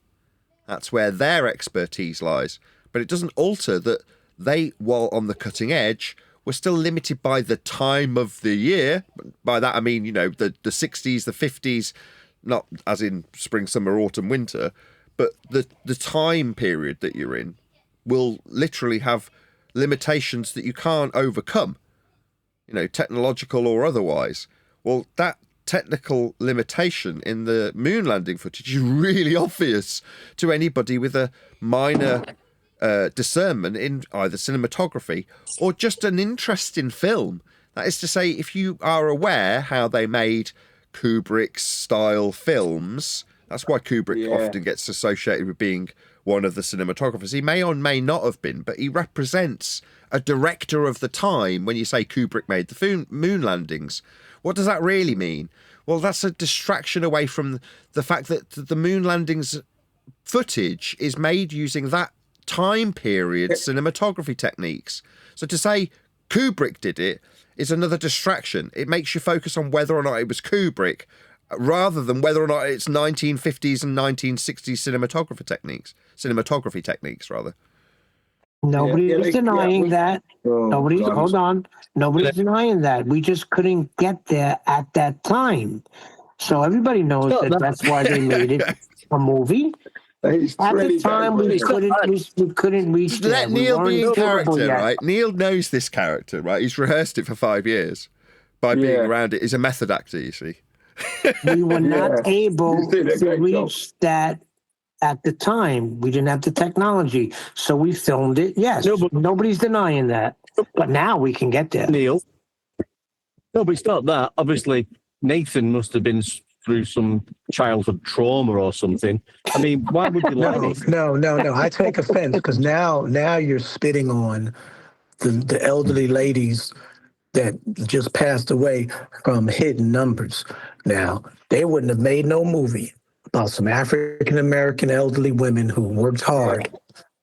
That's where their expertise lies. But it doesn't alter that they, while on the cutting edge, were still limited by the time of the year. By that I mean, you know, the 60s, the 50s, not as in spring, summer, autumn, winter, but the time period that you're in will literally have limitations that you can't overcome, you know, technological or otherwise. Well, that technical limitation in the moon landing footage is really obvious to anybody with a minor discernment in either cinematography or just an interest in film. That is to say, if you are aware how they made Kubrick's style films, that's why Kubrick often gets associated with being one of the cinematographers. He may or may not have been, but he represents a director of the time when you say Kubrick made the moon landings. What does that really mean? Well, that's a distraction away from the fact that the moon landings footage is made using that time period cinematography techniques. So to say Kubrick did it is another distraction. It makes you focus on whether or not it was Kubrick rather than whether or not it's 1950s and 1960s cinematography techniques rather. Nobody's denying that. Nobody's denying that. We just couldn't get there at that time. So everybody knows that's why they made it a movie. At the time, we couldn't reach there. Let Neil be in character, right? Neil knows this character, right? He's rehearsed it for 5 years by being around it. He's a method actor, you see. We were not able to reach that at the time. We didn't have the technology. So we filmed it, yes. Nobody's denying that. But now we can get there. Neil. No, but it's not that. Obviously, Nathan must have been through some childhood trauma or something. I mean, why would you lie? No. I take offense because now you're spitting on the elderly ladies that just passed away from hidden numbers. Now, they wouldn't have made no movie about some African-American elderly women who worked hard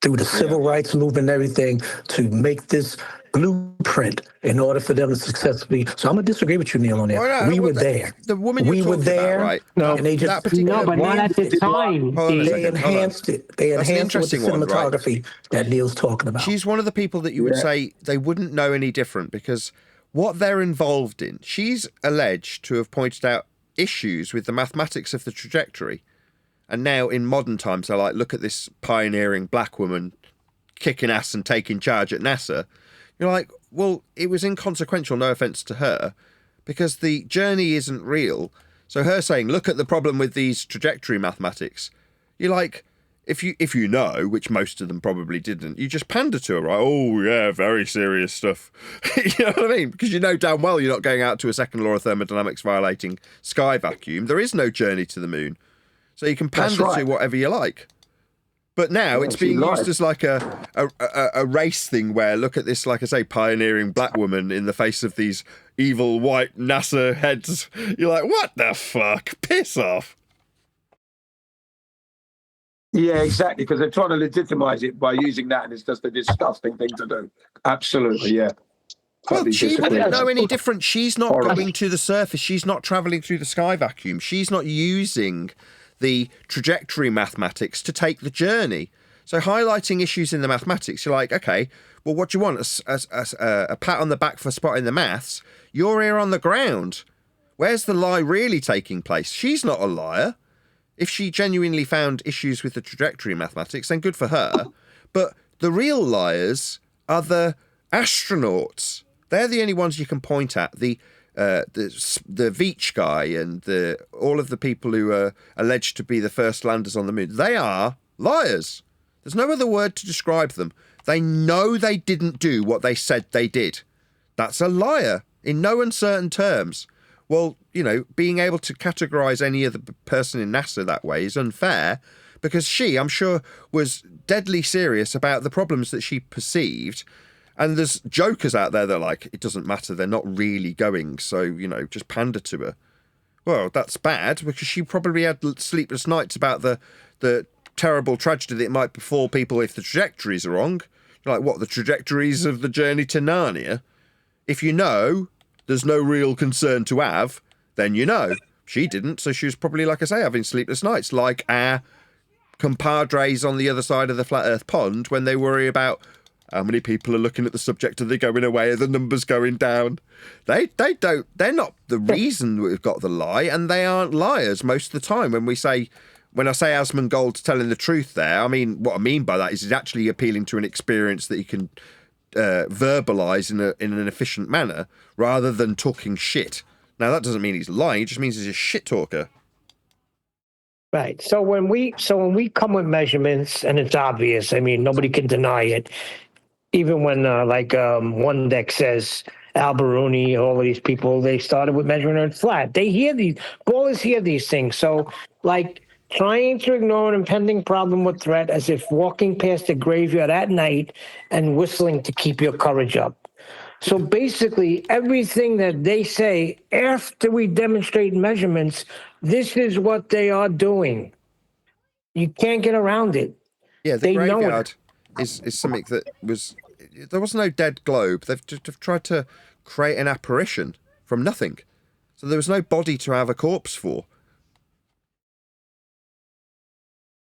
through the civil rights movement and everything to make this blueprint in order for them to successfully. So I'm gonna disagree with you, Neil, on that. Well, no, we well, were there. The woman we you're were talking there, about, right? no, and they just that particular but not at the time. Hold on a they second, hold on. enhanced it. They That's an enhanced it with the interesting one, right? cinematography that Neil's talking about. She's one of the people that you would say they wouldn't know any different because what they're involved in, she's alleged to have pointed out issues with the mathematics of the trajectory. And now in modern times, they're like, look at this pioneering black woman kicking ass and taking charge at NASA. You're like, well, it was inconsequential, no offense to her, because the journey isn't real. So her saying, look at the problem with these trajectory mathematics. You're like, if you know, which most of them probably didn't, you just pander to her, right? Oh, yeah, very serious stuff. You know what I mean? Because you know damn well you're not going out to a second law of thermodynamics violating sky vacuum. There is no journey to the moon. So you can pander to whatever you like. But now it's being used as like a race thing where, look at this, like I say, pioneering black woman in the face of these evil white NASA heads. You're like, what the fuck? Piss off. Yeah, exactly, because they're trying to legitimize it by using that, and it's just a disgusting thing to do. Absolutely, yeah. Well, she wouldn't know any different. She's not going to the surface. She's not travelling through the sky vacuum. She's not using the trajectory mathematics to take the journey. So highlighting issues in the mathematics, you're like, okay, well, what do you want? A pat on the back for spotting the maths? You're here on the ground. Where's the lie really taking place? She's not a liar. If she genuinely found issues with the trajectory mathematics, then good for her. But the real liars are the astronauts. They're the only ones you can point at. The Veach guy and all of the people who are alleged to be the first landers on the moon. They are liars. There's no other word to describe them. They know they didn't do what they said they did. That's a liar in no uncertain terms. Well, you know, being able to categorize any other person in NASA that way is unfair because she, I'm sure, was deadly serious about the problems that she perceived. And there's jokers out there that are like, it doesn't matter, they're not really going, so, you know, just pander to her. Well, that's bad because she probably had sleepless nights about the terrible tragedy that might befall people if the trajectories are wrong. Like, what, the trajectories of the journey to Narnia? If you know there's no real concern to have, then you know. She didn't, so she was probably, like I say, having sleepless nights, like our compadres on the other side of the flat earth pond when they worry about how many people are looking at the subject, are they going away, are the numbers going down? They're not the reason we've got the lie, and they aren't liars most of the time. When I say AsmonGold's telling the truth there, I mean, what I mean by that is he's actually appealing to an experience that he can verbalise in an efficient manner rather than talking shit. Now, that doesn't mean he's lying, it just means he's a shit talker. Right. So when we come with measurements, and it's obvious, I mean, nobody can deny it. Even when one deck says Alberoni, all of these people, they started with measuring Earth flat. They hear these, ballers hear these things. So like trying to ignore an impending problem or threat as if walking past a graveyard at night and whistling to keep your courage up. So basically, everything that they say after we demonstrate measurements, this is what they are doing. You can't get around it. Yeah, the graveyard is something that was... There was no dead globe. They've tried to create an apparition from nothing. So there was no body to have a corpse for.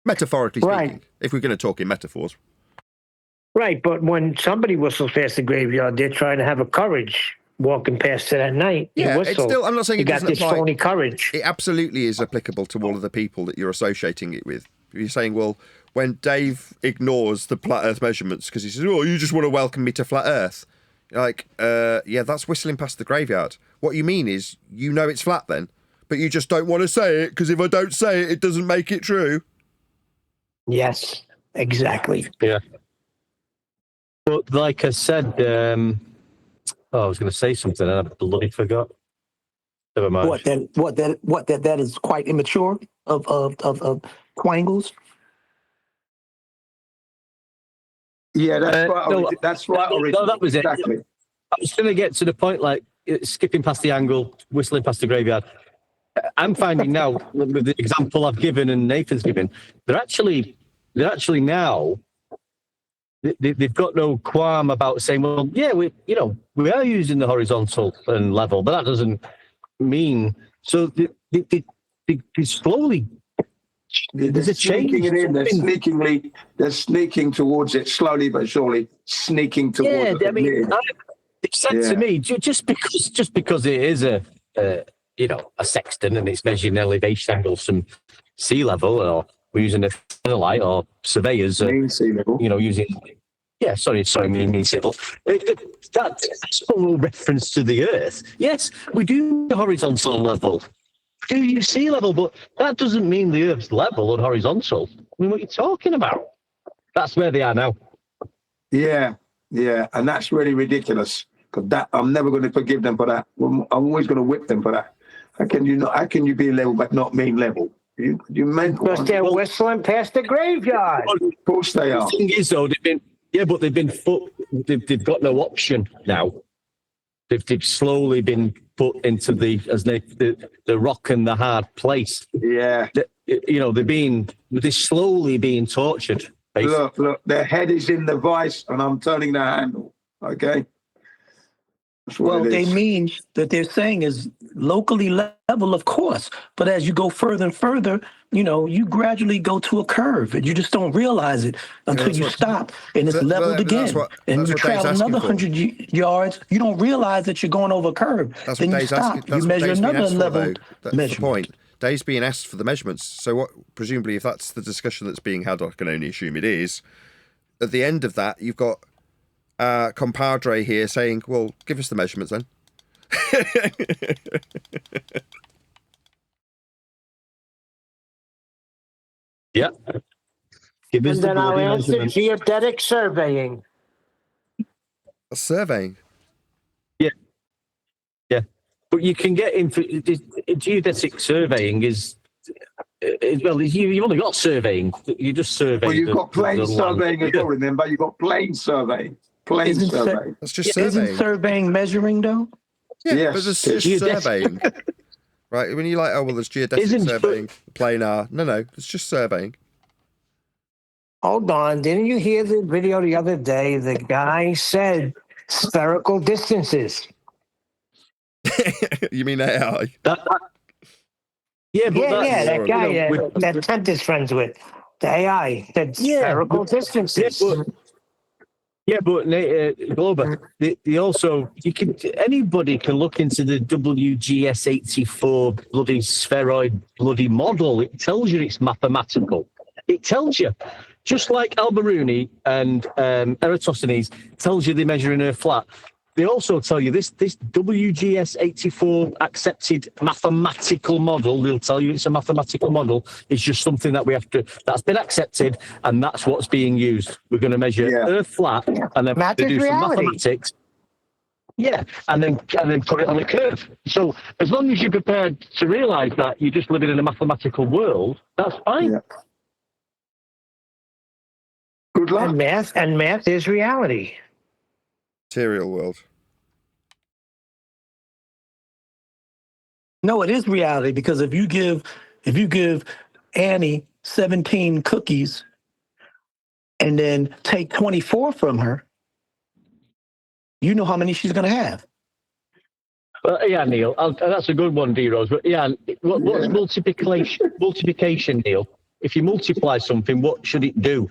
Metaphorically speaking, if we're going to talk in metaphors. Right, but when somebody whistles past the graveyard, they're trying to have a courage walking past it at night. Yeah, it's still, I'm not saying you it got doesn't this apply. phony courage. It absolutely is applicable to all of the people that you're associating it with. You're saying, well, when Dave ignores the flat Earth measurements because he says, oh, you just want to welcome me to flat Earth. You're like, yeah, that's whistling past the graveyard. What you mean is, you know it's flat then, but you just don't want to say it because if I don't say it, it doesn't make it true. Yes, exactly. Yeah. But like I said, I was going to say something and I bloody forgot. Never mind. That is quite immature of Quangles. Yeah, that's right. That's right. No, that was exactly. it. I was going to get to the point, like skipping past the angle, whistling past the graveyard. I'm finding now, with the example I've given and Nathan's given, they're actually now they've got no qualm about saying, well, yeah, we are using the horizontal and level, but that doesn't mean so. They slowly. There's a change. Sneaking it in. They're sneaking towards it slowly but surely. Sneaking towards it. Yeah, I mean, it said to me just because it is a sextant and it's measuring elevation angles from sea level, or we're using a Lite or surveyors, sea level. Using. Yeah, sorry, mean sea level. That's all reference to the Earth. Yes, we do the horizontal level. Do you sea level, but that doesn't mean the Earth's level and horizontal. I mean, what are you talking about? That's where they are now. Yeah, and that's really ridiculous. Because I'm never going to forgive them for that. I'm always going to whip them for that. How can you be level but not mean level? You mental. Because they're whistling past the graveyard. Of course they are. The thing is, though, they've got no option now. They've slowly been put into the rock and the hard place. Yeah. They're slowly being tortured. Basically. Look, their head is in the vice and I'm turning the handle. Okay. Well, they mean that they're saying is locally level, of course. But as you go further and further, you gradually go to a curve and you just don't realize it until you stop and it's leveled again. And you travel another 100 yards, you don't realize that you're going over a curve. Then you stop. You measure another level. That's the point. Dave's being asked for the measurements. So what? Presumably, if that's the discussion that's being had, I can only assume it is. At the end of that, you've got compadre here saying, well, give us the measurements then. Yeah. And then I'll answer geodetic surveying. Surveying? Yeah. But you can get into geodetic surveying is well, you've only got surveying. You just survey. Well, you've got plain surveying as well, remember? You've got plain surveying. Surveying. That's just surveying. Isn't surveying measuring, though? Yeah, yes, but there's just surveying. Right? When you're like, oh, well, there's geodetic surveying, planar. No, it's just surveying. Hold on. Didn't you hear the video the other day? The guy said spherical distances. You mean AI? That guy that Tent is friends with. The AI said spherical distances. But Glober, anybody can look into the WGS84 bloody spheroid bloody model. It tells you it's mathematical. It tells you, just like Alberuni and Eratosthenes tells you they're measuring Earth flat. They also tell you this WGS84 accepted mathematical model. They'll tell you it's a mathematical model. It's just something that that's been accepted, and that's what's being used. We're going to measure Earth flat, and then do some mathematics. Yeah, and then put it on a curve. So as long as you're prepared to realise that you're just living in a mathematical world, that's fine. Yeah. Good luck. And math is reality. Material world. No, it is reality, because if you give Annie 17 cookies and then take 24 from her, you know how many she's going to have. Yeah, Neil, that's a good one, D-Rose. But what's multiplication? Multiplication, Neil. If you multiply something, what should it do?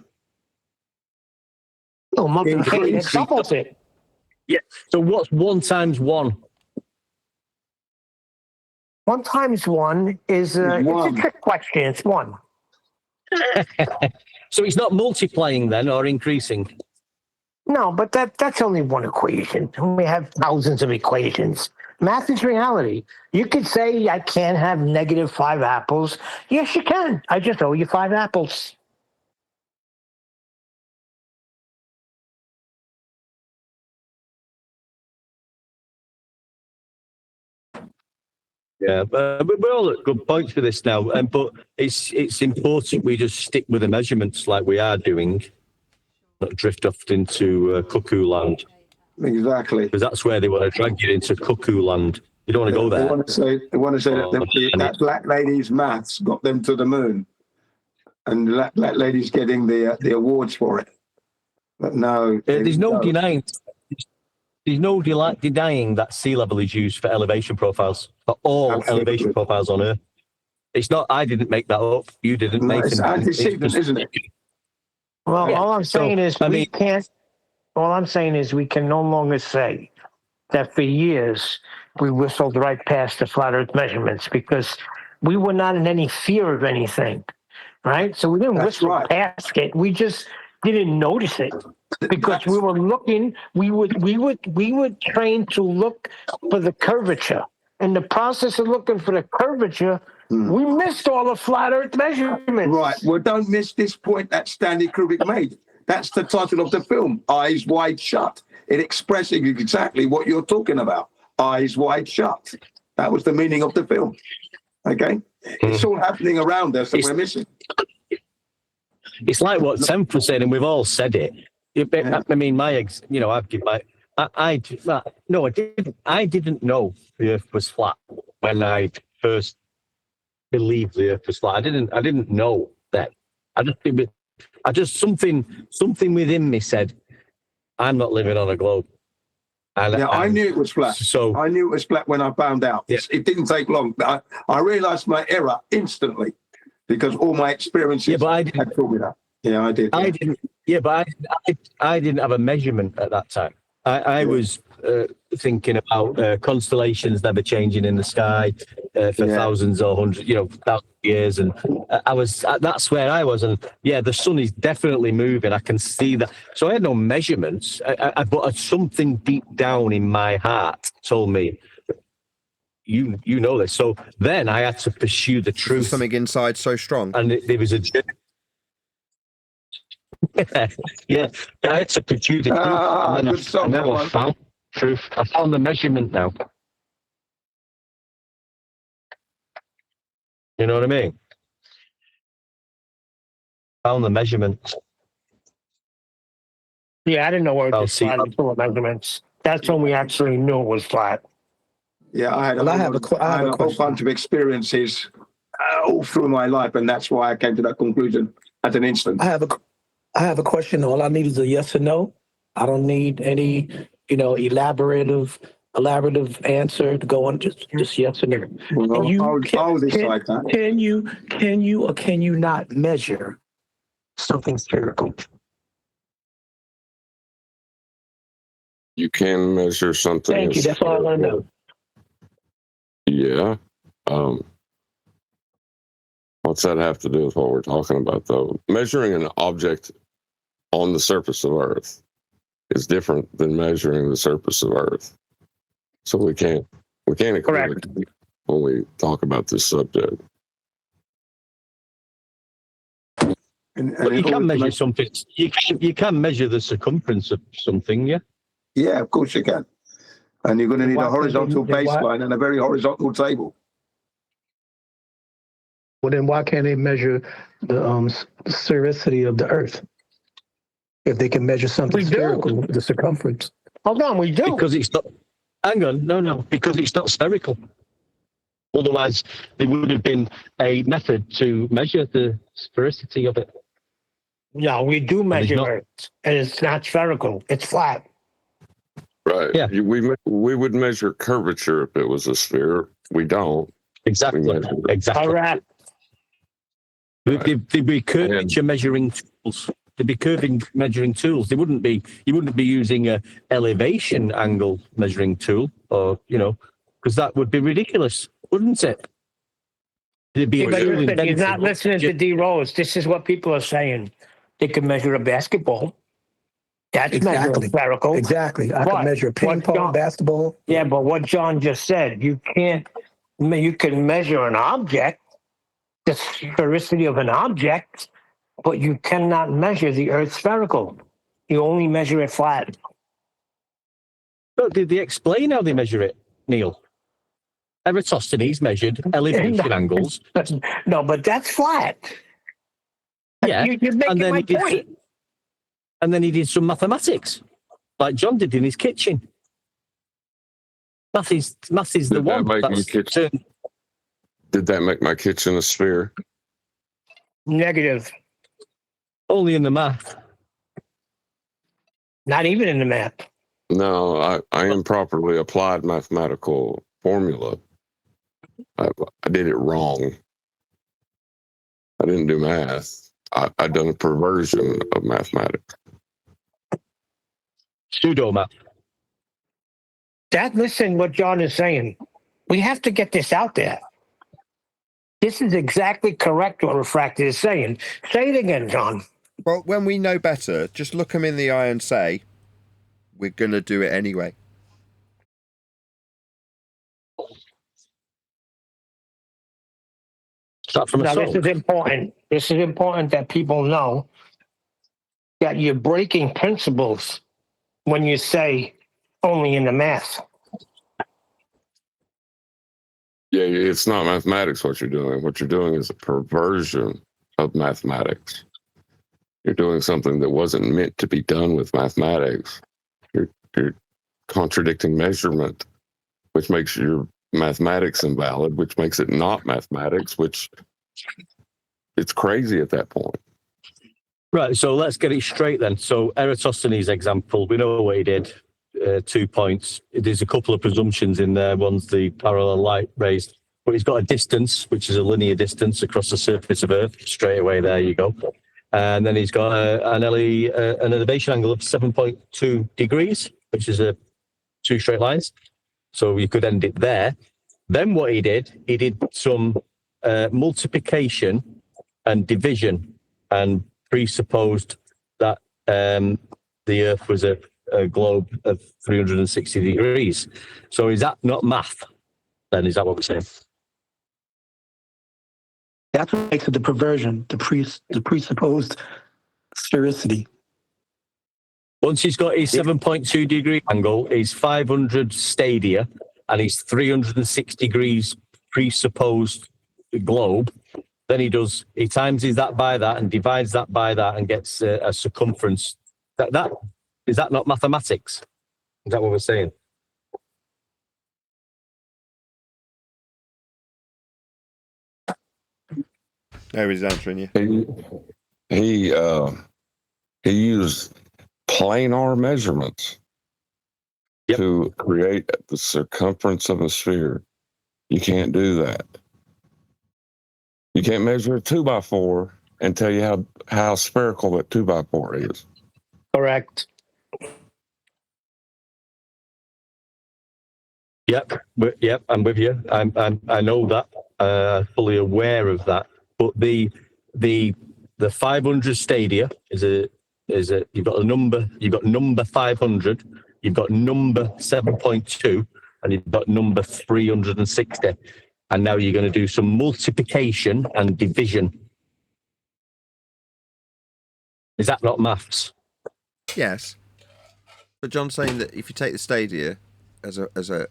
Oh, multiplication doubles it. Yeah. So what's 1 times 1? 1 times 1 is it's a trick question. It's 1. So it's not multiplying then, or increasing? No, but that's only one equation. We have thousands of equations. Math is reality. You could say I can't have negative 5 apples. Yes, you can. I just owe you 5 apples. Yeah, but we're all at good points for this now. But it's important we just stick with the measurements like we are doing, not drift off into cuckoo land. Exactly. Because that's where they want to drag you into cuckoo land. You don't want to go there. They want to say that black lady's maths got them to the moon, and that lady's getting the awards for it. But no, there's no denying. There's no denying that sea level is used for elevation profiles, for all Absolutely. elevation profiles on Earth. It's not. I didn't make that up. You didn't. No, Nathan it's didn't. antecedent, isn't it? Well, Yeah, all I'm saying so, is I we mean- can't. All I'm saying is we can no longer say that for years we whistled right past the flat Earth measurements because we were not in any fear of anything, right? So we didn't That's whistle right. past it. We just didn't notice it because we were looking. We would train to look for the curvature. In the process of looking for the curvature, we missed all the flat Earth measurements. Right. Well, don't miss this point that Stanley Kubrick made. That's the title of the film, Eyes Wide Shut. It expressing exactly what you're talking about. Eyes wide shut. That was the meaning of the film. Okay? It's all happening around us and we're missing. It's like what Senf was saying, and we've all said it. I mean, I've given my. I didn't know the Earth was flat when I first believed the Earth was flat. I didn't know that. I just something within me said, I'm not living on a globe. I knew it was flat. So I knew it was flat when I found out. Yeah. It didn't take long. I realized my error instantly because all my experiences had taught me that. Yeah, I did. I didn't. Yeah, but I didn't have a measurement at that time. I was thinking about constellations never changing in the sky for thousands or hundreds, thousands of years, and that's where I was. And the sun is definitely moving. I can see that. So I had no measurements, but something deep down in my heart told me, you know this. So then I had to pursue the truth. Something inside so strong, and there was a. I had to pursue the truth. And then I found truth. I found the measurement now. You know what I mean? Found the measurement. Yeah, I didn't know where it was flat until the measurements. That's when we actually knew it was flat. Yeah, I had a whole bunch of experiences all through my life, and that's why I came to that conclusion at an instant. I have a question. All I need is a yes or no. I don't need any, elaborative answer to go on. Just yes or no. Well, I'll decide that. Can you or can you not measure something spherical? You can measure something. Thank you. That's all I want to know. Yeah. What's that have to do with what we're talking about, though? Measuring an object on the surface of Earth is different than measuring the surface of Earth. So we can't agree when we talk about this subject. But you can measure something. You can measure the circumference of something, yeah? Yeah, of course you can. And you're going to need a horizontal baseline and a very horizontal table. Well, then why can't they measure the sphericity of the Earth? If they can measure something spherical, the circumference. Hold on, we do. Because it's not. Hang on, no, because it's not spherical. Otherwise, there would have been a method to measure the sphericity of it. No, we do measure it, and it's not spherical. It's flat. Right. Yeah. We would measure curvature if it was a sphere. We don't. Exactly. Correct. There'd be curvature measuring tools. There'd be curving measuring tools. You wouldn't be using a elevation angle measuring tool, or because that would be ridiculous, wouldn't it? There'd be You're not listening to D. Rose. This is what people are saying. They can measure a basketball. That's measuring spherical. Exactly. I can measure ping pong, basketball. Yeah, but what John just said, you can measure an object, the sphericity of an object, but you cannot measure the Earth spherical. You only measure it flat. But did they explain how they measure it, Neil? Eratosthenes measured elevation angles. No, but that's flat. Yeah, You're making my point. And then he did some mathematics, like John did in his kitchen. Math is the one. Did that make my kitchen a sphere? Negative. Only in the math. Not even in the math. No, I improperly applied mathematical formula. I did it wrong. I didn't do math. I done a perversion of mathematics. Pseudo math. Listen, what John is saying. We have to get this out there. This is exactly correct what Refracted is saying. Say it again, John. Well, when we know better, just look them in the eye and say, we're going to do it anyway. Now, this is important. This is important that people know that you're breaking principles when you say only in the math. Yeah, it's not mathematics what you're doing. What you're doing is a perversion of mathematics. You're doing something that wasn't meant to be done with mathematics. You're contradicting measurement, which makes your mathematics invalid, which makes it not mathematics, which it's crazy at that point. Right, so let's get it straight then. So Eratosthenes' example, we know what he did. 2 points. There's a couple of presumptions in there. One's the parallel light rays, but he's got a distance, which is a linear distance across the surface of Earth. Straight away, there you go. And then he's got an elevation angle of 7.2 degrees, which is two straight lines. So you could end it there. Then what he did some multiplication and division, and presupposed that the Earth was a globe of 360 degrees. So is that not math? Then is that what we're saying? That's what makes it the perversion, the presupposed sphericity. Once he's got his 7.2 degree angle, his 500 stadia, and his 360 degrees presupposed globe, then he times that by that and divides that by that and gets a circumference. Is that not mathematics? Is that what we're saying? No, he's answering you. He used planar measurements to create the circumference of a sphere. You can't do that. You can't measure a 2x4 and tell you how spherical that 2x4 is. Correct. Yep, I'm with you. I know that. Fully aware of that. But the 500 stadia is you've got number 500, you've got number 7.2, and you've got number 360. And now you're going to do some multiplication and division. Is that not maths? Yes. But John's saying that if you take the stadia as a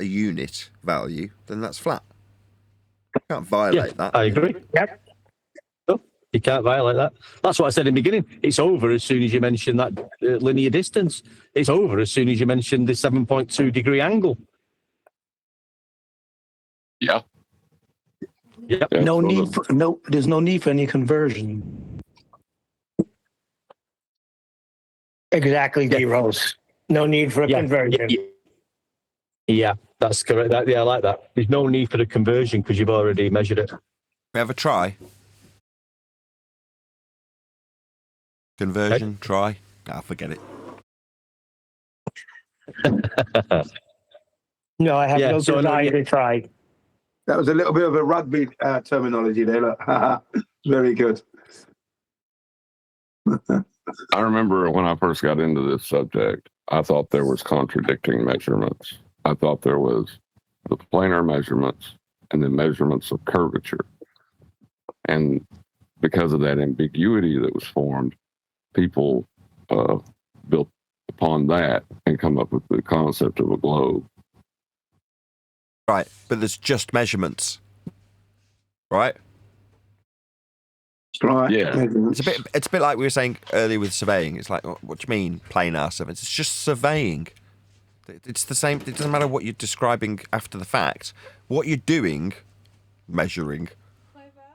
unit value, then that's flat. You can't violate that. I agree. Yep. No, you can't violate that. That's what I said in the beginning. It's over as soon as you mention that linear distance. It's over as soon as you mention the 7.2 degree angle. Yeah. Yep. There's no need for any conversion. Exactly, D. Rose. No need for a conversion. Yeah, that's correct. I like that. There's no need for the conversion because you've already measured it. We have a try. Conversion, try. Forget it. No, I have no desire to try. That was a little bit of a rugby terminology there. Look. Very good. I remember when I first got into this subject, I thought there was contradicting measurements. I thought there was the planar measurements and the measurements of curvature. And because of that ambiguity that was formed, people built upon that and come up with the concept of a globe. Right, but there's just measurements, right? Right. Yeah. It's a bit like we were saying earlier with surveying. It's like, what do you mean planar surveying? It's just surveying. It's the same. It doesn't matter what you're describing after the fact. What you're doing, measuring,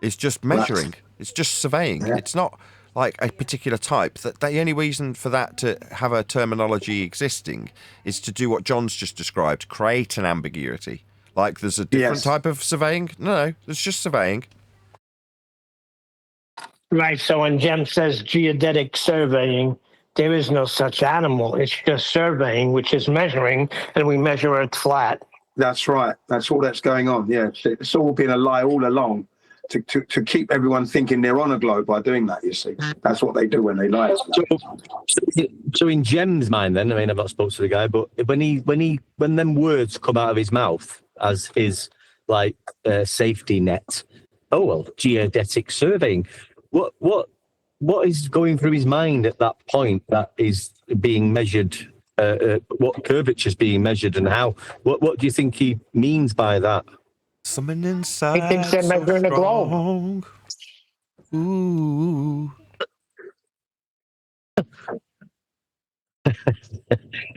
is just measuring. It's just surveying. Yeah. It's not like a particular type, that the only reason for that to have a terminology existing is to do what John's just described, create an ambiguity. Like there's a different type of surveying. No, there's just surveying. Right. So when Jem says geodetic surveying, there is no such animal. It's just surveying, which is measuring, and we measure Earth flat. That's right. That's all that's going on. Yeah, it's all been a lie all along to keep everyone thinking they're on a globe by doing that. You see, that's what they do when they lie. So in Jem's mind, then, I mean, I've not spoken to the guy, but when them words come out of his mouth as his like safety net, oh well, geodetic surveying. What is going through his mind at that point that is being measured? What curvature is being measured, and how? What do you think he means by that? Something inside. He thinks they're measuring a globe. Ooh.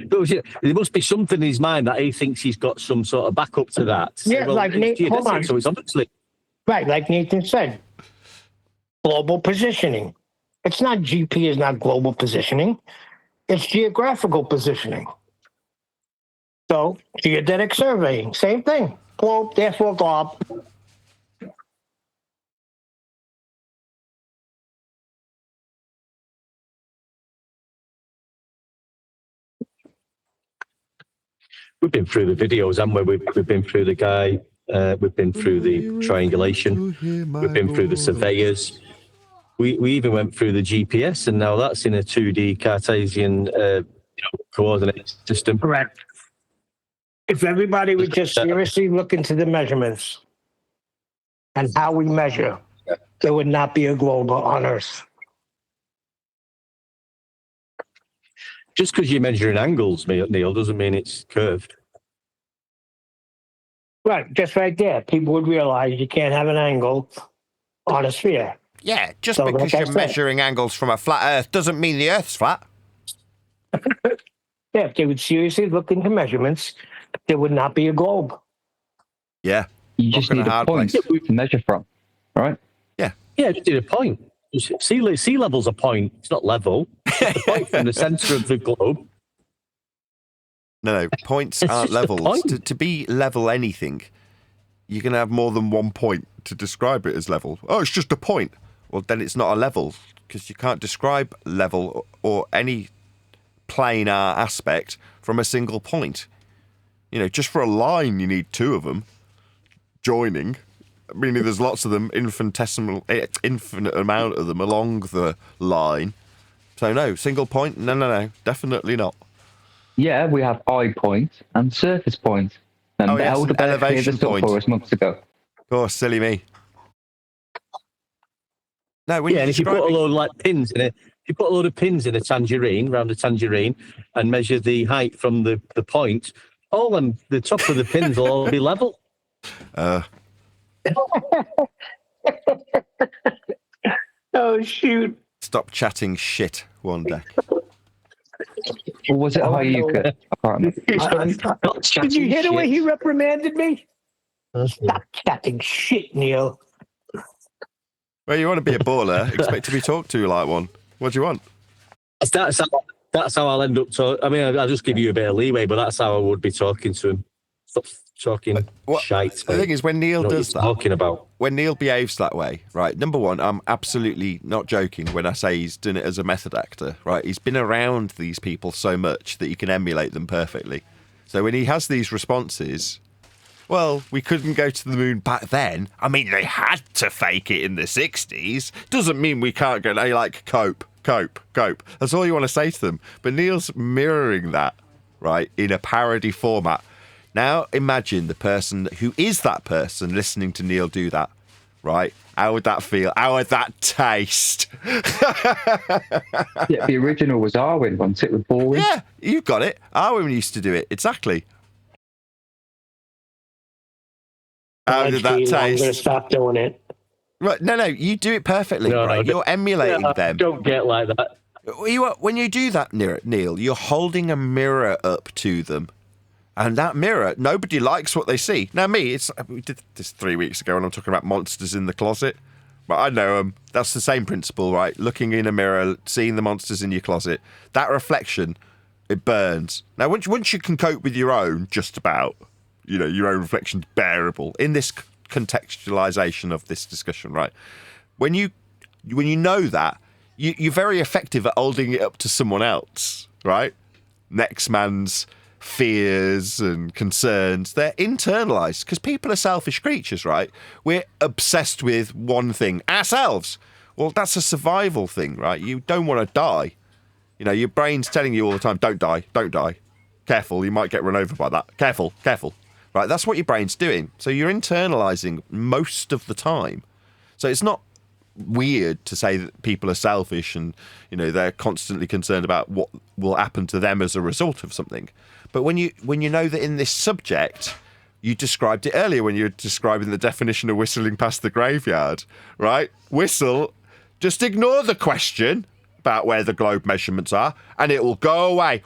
There must be something in his mind that he thinks he's got some sort of backup to that. Yeah, well, like hold on. So it's obviously right, like Nathan said, global positioning. It's not GP is not global positioning. It's geographical positioning. So geodetic surveying, same thing. Globe, therefore glob. we've been through the videos, haven't we? We've been through the guy. We've been through the triangulation. We've been through the surveyors. We even went through the GPS, and now that's in a 2D Cartesian coordinate system. Correct. If everybody would just seriously look into the measurements and how we measure, there would not be a globe on Earth. Just because you're measuring angles, Neil, doesn't mean it's curved. Right, just right there. People would realize you can't have an angle on a sphere. Yeah, just So, because like I you're said- measuring angles from a flat Earth doesn't mean the Earth's flat. Yeah, if they would seriously look into measurements, there would not be a globe. Yeah. You just Rock in need a a hard point place. to measure from, right? Yeah, just did a point. Sea level's a point. It's not level. It's a point from the centre of the globe. No, points It's aren't just a levels. point. To be level anything, you can have more than one point to describe it as level. Oh, it's just a point. Well, then it's not a level, because you can't describe level or any planar aspect from a single point. You know, just for a line, you need two of them joining. Meaning there's lots of them, infinite amount of them along the line. So no, single point, no, definitely not. Yeah, we have eye point and surface point. And Oh, yes, Elder an Bear cleared elevation this up point. for us months ago. Of course, silly me. No, when Yeah, and if you put a describing- load of like pins in it, if you put a load of pins in a tangerine, round a tangerine, and measure the height from the point, all them, the top of the pins will all be level. Oh, shoot. Stop chatting shit one day. Or was it how you could? I can't remember. Did you hear the way he reprimanded me? Stop chatting shit, Neil. Well, you want to be a baller, expect to be talked to like one. What do you want? That's how I'll end up talking. I mean, I'll just give you a bit of leeway, but that's how I would be talking to him. Stop talking shite. The thing is, when Neil You know what does you're that, talking about. when Neil behaves that way, right, number one, I'm absolutely not joking when I say he's done it as a method actor, right? He's been around these people so much that you can emulate them perfectly. So when he has these responses, well, we couldn't go to the moon back then. I mean, they had to fake it in the 60s. Doesn't mean we can't go, they like, cope. That's all you want to say to them. But Neil's mirroring that, right, in a parody format. Now imagine the person who is that person listening to Neil do that, right? How would that feel? How would that taste? Yeah, the original was Arwen, wasn't it, with Bowie? Yeah, you got it. Arwen used to do it. Exactly. How did that I'm going to taste? stop doing it. Right, no, you do it perfectly, right? You're emulating them. Don't get like that. When you do that, Neil, you're holding a mirror up to them. And that mirror, nobody likes what they see. Now, we did this 3 weeks ago, and I'm talking about monsters in the closet, But I know them. That's the same principle, right? Looking in a mirror, seeing the monsters in your closet. That reflection, it burns. Now, once you can cope with your own, just about, your own reflection's bearable. In this contextualization of this discussion, right? When you know that, you're very effective at holding it up to someone else, right? Next man's fears and concerns, they're internalized because people are selfish creatures, right? We're obsessed with one thing, ourselves. Well, that's a survival thing, right? You don't want to die. Your brain's telling you all the time, don't die, don't die. Careful, you might get run over by that. Careful, careful. Right, that's what your brain's doing. So you're internalizing most of the time. So it's not weird to say that people are selfish and, they're constantly concerned about what will happen to them as a result of something. But when you know that in this subject, you described it earlier when you were describing the definition of whistling past the graveyard, right? Whistle, just ignore the question about where the globe measurements are, and it will go away.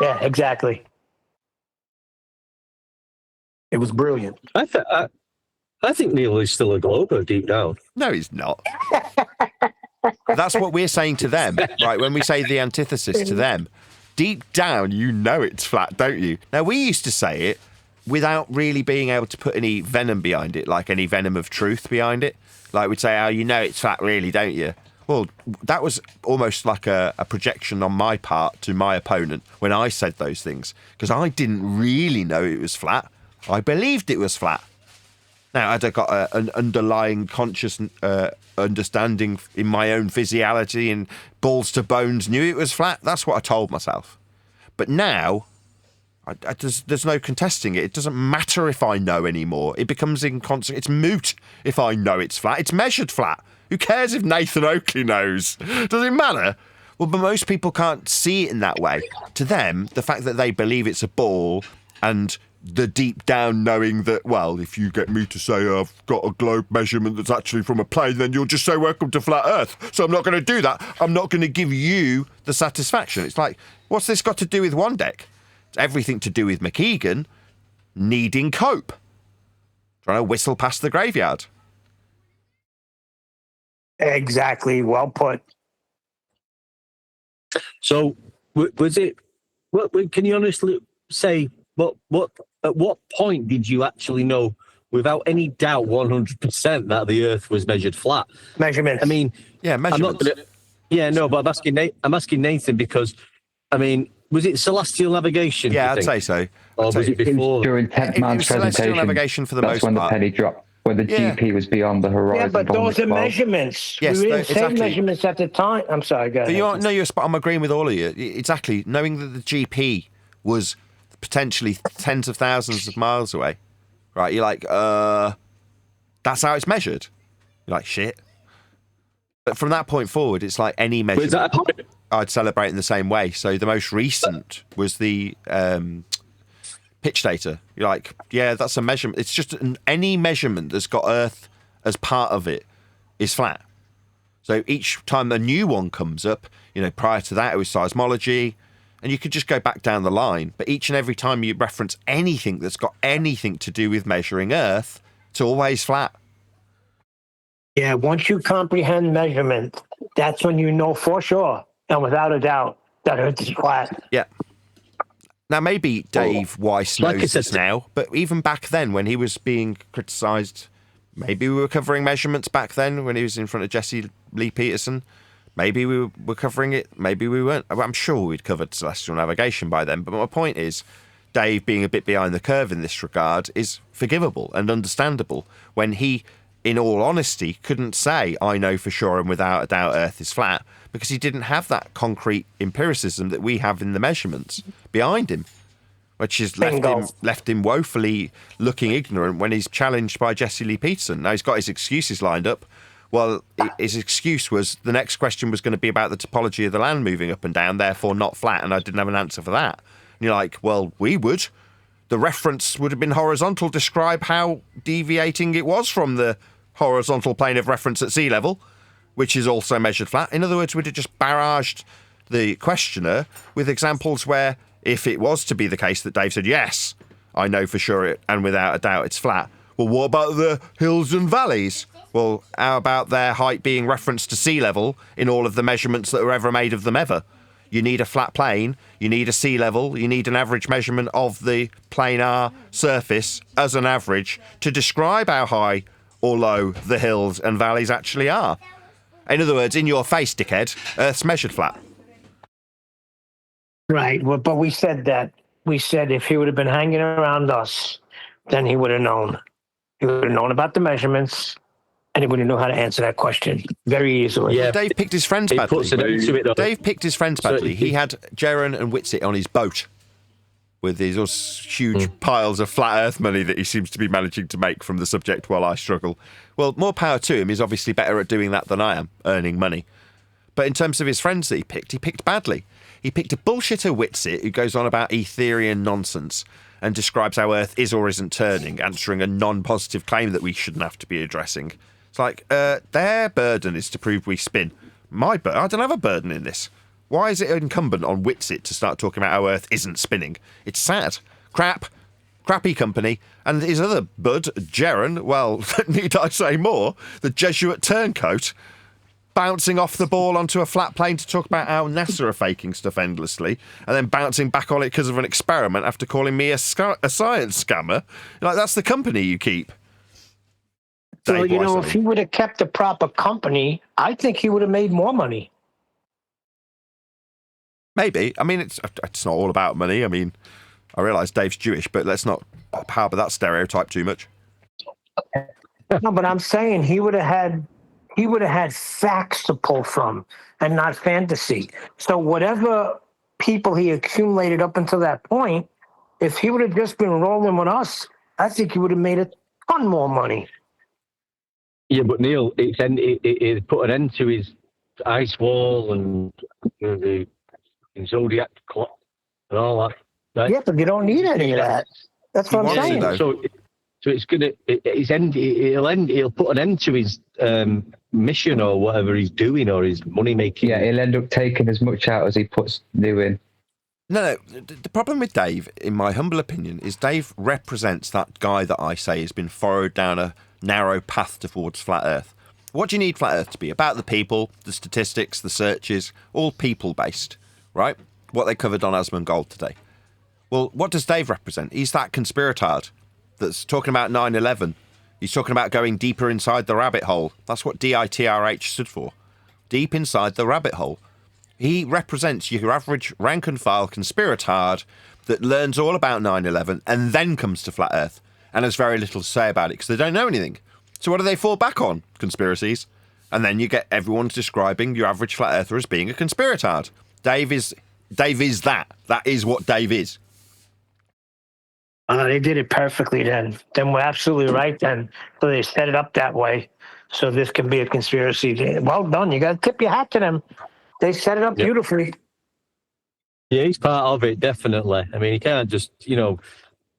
Yeah, exactly. It was brilliant. I think Neil is still a glober deep down. No, he's not. That's what we're saying to them, right? When we say the antithesis to them, deep down, it's flat, don't you? Now, we used to say it without really being able to put any venom behind it, like any venom of truth behind it. Like we'd say, it's flat, really, don't you? Well, that was almost like a projection on my part to my opponent when I said those things, because I didn't really know it was flat. I believed it was flat. Now, I'd got an underlying conscious understanding in my own physiology and balls to bones, knew it was flat. That's what I told myself. But now, there's no contesting it. It doesn't matter if I know anymore. It becomes inconsistent. It's moot if I know it's flat. It's measured flat. Who cares if Nathan Oakley knows? Does it matter? Well, but most people can't see it in that way. To them, the fact that they believe it's a ball and the deep down knowing that, well, if you get me to say I've got a globe measurement that's actually from a plane, then you'll just say welcome to flat Earth. So I'm not going to do that. I'm not going to give you the satisfaction. It's like, what's this got to do with one deck? It's everything to do with McKeegan needing cope. Trying to whistle past the graveyard. Exactly. Well put. So was it, can you honestly say, at what point did you actually know, without any doubt, 100% that the Earth was measured flat? Measurements. I mean, yeah, measurements. But I'm asking Nathan because, I mean, was it celestial navigation? Yeah, I'd say so. Or was it before? During 10th man's celestial presentation, navigation for the that's most when part. the penny dropped, when the GP was beyond the horizon. Yeah, but those are measurements. Yes, we didn't say exactly. measurements at the time. I'm sorry, go ahead. You're spot. I'm agreeing with all of you. Exactly. Knowing that the GP was potentially tens of thousands of miles away, right? You're like, that's how it's measured. You're like, shit. But from that point forward, it's like any measurement I'd celebrate in the same way. So the most recent was the pitch data. You're like, yeah, that's a measurement. It's just any measurement that's got Earth as part of it is flat. So each time a new one comes up, prior to that it was seismology, and you could just go back down the line. But each and every time you reference anything that's got anything to do with measuring Earth, it's always flat. Yeah, once you comprehend measurement, that's when you know for sure and without a doubt that Earth is flat. Yeah. Now, maybe Dave Weiss knows this now, but even back then when he was being criticised, maybe we were covering measurements back then when he was in front of Jesse Lee Peterson. Maybe we were covering it, maybe we weren't. I'm sure we'd covered celestial navigation by then, but my point is, Dave being a bit behind the curve in this regard is forgivable and understandable when he, in all honesty, couldn't say, I know for sure and without a doubt Earth is flat, because he didn't have that concrete empiricism that we have in the measurements behind him, which has left him woefully looking ignorant when he's challenged by Jesse Lee Peterson. Now he's got his excuses lined up. Well, his excuse was the next question was going to be about the topology of the land moving up and down, therefore not flat, and I didn't have an answer for that. And you're like, well, we would. The reference would have been horizontal. Describe how deviating it was from the horizontal plane of reference at sea level, which is also measured flat. In other words, we'd have just barraged the questioner with examples where, if it was to be the case that Dave said, yes, I know for sure and without a doubt it's flat, Well, what about the hills and valleys? Well, how about their height being referenced to sea level in all of the measurements that were ever made of them ever? You need a flat plane, you need a sea level, you need an average measurement of the planar surface as an average to describe how high or low the hills and valleys actually are. In other words, in your face, dickhead, Earth's measured flat. Right, well, but we said that. We said if he would have been hanging around us, then he would have known. He would have known about the measurements, and he would have known how to answer that question very easily. Yeah, Dave picked his friends badly. Dave picked his friends badly. He had Jaron and Whitsitt on his boat with these huge piles of flat Earth money that he seems to be managing to make from the subject while I struggle. Well, more power to him. He's obviously better at doing that than I am, earning money. But in terms of his friends that he picked badly. He picked a bullshitter Whitsitt who goes on about Ethereum nonsense and describes how Earth is or isn't turning, answering a non-positive claim that we shouldn't have to be addressing. It's like, their burden is to prove we spin. I don't have a burden in this. Why is it incumbent on Whitsitt to start talking about how Earth isn't spinning? It's sad. Crappy company. And his other bud, Jaron, well, need I say more? The Jesuit turncoat, bouncing off the ball onto a flat plane to talk about how NASA are faking stuff endlessly, and then bouncing back on it because of an experiment after calling me a science scammer. Like, that's the company you keep. Well, you know, if he would have kept the proper company, I think he would have made more money. Maybe. I mean, it's not all about money. I mean, I realise Dave's Jewish, but let's not harbour that stereotype too much. No, but I'm saying he would have had facts to pull from and not fantasy. So whatever people he accumulated up until that point, if he would have just been rolling with us, I think he would have made a ton more money. Yeah, but Neil, it put an end to his ice wall and the zodiac clock and all that. Right? Yeah, but you don't need any of that. That's what I'm saying. So it's gonna it'll put an end to his mission or whatever he's doing or his money making. Yeah, he'll end up taking as much out as he puts new in. No. The problem with Dave, in my humble opinion, is Dave represents that guy that I say has been furrowed down a narrow path towards flat Earth. What do you need flat Earth to be? About the people, the statistics, the searches, all people-based, right? What they covered on AsmonGold today. Well, what does Dave represent? He's that conspiratard that's talking about 9/11. He's talking about going deeper inside the rabbit hole. That's what DITRH stood for. Deep inside the rabbit hole. He represents your average rank and file conspiratard that learns all about 9/11 and then comes to flat Earth and has very little to say about it because they don't know anything. So what do they fall back on? Conspiracies. And then you get everyone describing your average flat earther as being a conspiratard. Dave is that. That is what Dave is. They did it perfectly then. Then we're absolutely right then. So they set it up that way. So this can be a conspiracy. Well done. You got to tip your hat to them. They set it up beautifully. Yeah, he's part of it, definitely. I mean, he can't just,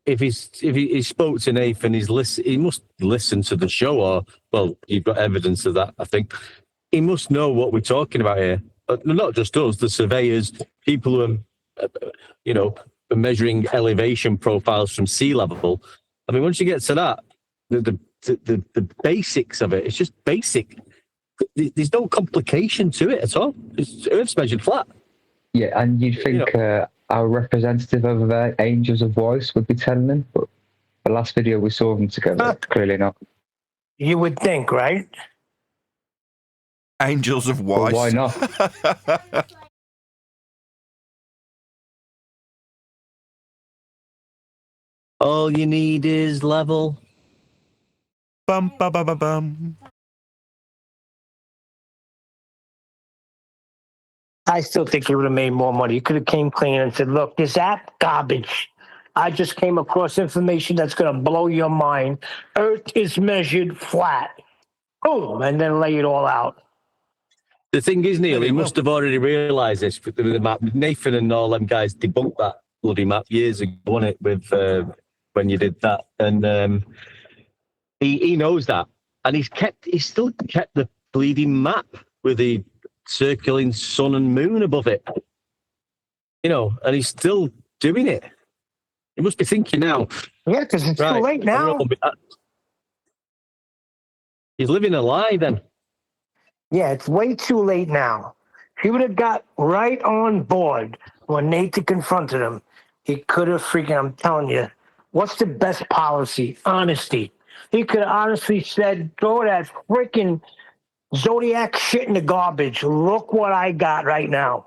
if he spoke to Nathan, he must listen to the show, or, well, you've got evidence of that, I think. He must know what we're talking about here. Not just us, the surveyors, people who are, measuring elevation profiles from sea level. I mean, once you get to that, the basics of it, it's just basic. There's no complication to it at all. Earth's measured flat. Yeah, and you'd think our representative over there, Angels of Voice, would be telling them, but the last video we saw them together, clearly not. You would think, right? Angels of Voice. Well, why not? All you need is level. Bum, ba, ba, ba, bum. I still think he would have made more money. He could have came clean and said, look, this app, garbage. I just came across information that's going to blow your mind. Earth is measured flat. Boom. And then lay it all out. The thing is, Neil, he must have already realised this with the map. Nathan and all them guys debunked that bloody map years ago, wasn't it, with when you did that. And he knows that. And he's still kept the bleeding map with the circling sun and moon above it. And he's still doing it. He must be thinking now. Yeah, because it's too late now. He's living a lie then. Yeah, it's way too late now. He would have got right on board when Nathan confronted him. He could have freaking, I'm telling you, what's the best policy? Honesty. He could have honestly said, throw that freaking Zodiac shit in the garbage. Look what I got right now.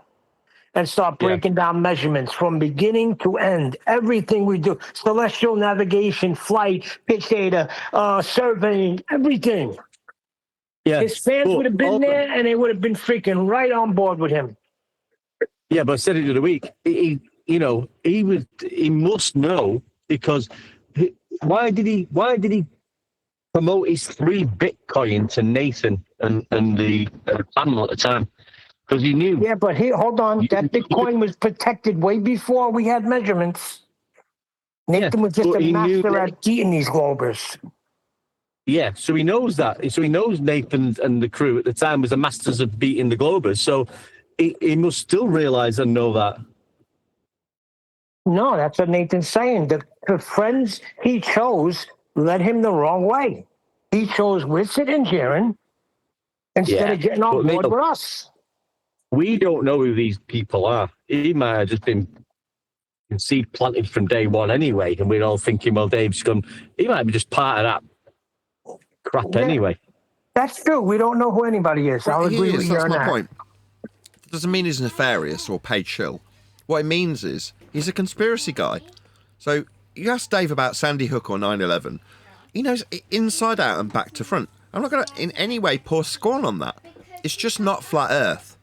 And start breaking down measurements from beginning to end. Everything we do, celestial navigation, flight, pitch data, surveying, everything. Yeah. His fans would have been there, and they would have been freaking right on board with him. Yeah, but I said it the other week. He must know, because why did he promote his 3 Bitcoin to Nathan and the panel at the time? Because he knew. Yeah, but hold on. That Bitcoin was protected way before we had measurements. Nathan was just a master at beating these globers. Yeah, so he knows that. So he knows Nathan and the crew at the time was the masters of beating the globers. So he must still realize and know that. No, that's what Nathan's saying. The friends he chose led him the wrong way. He chose Witsit and Jaron instead of getting on board with us. We don't know who these people are. He might have just been seed planted from day one anyway, and we're all thinking, well, Dave's gone. He might be just part of that crap anyway. That's true. We don't know who anybody is. I'll agree with you on that. That's my point. It doesn't mean he's nefarious or paid shill. What it means is he's a conspiracy guy. So you ask Dave about Sandy Hook or 9/11. He knows it inside out and back to front. I'm not going to in any way pour scorn on that. It's just not flat Earth.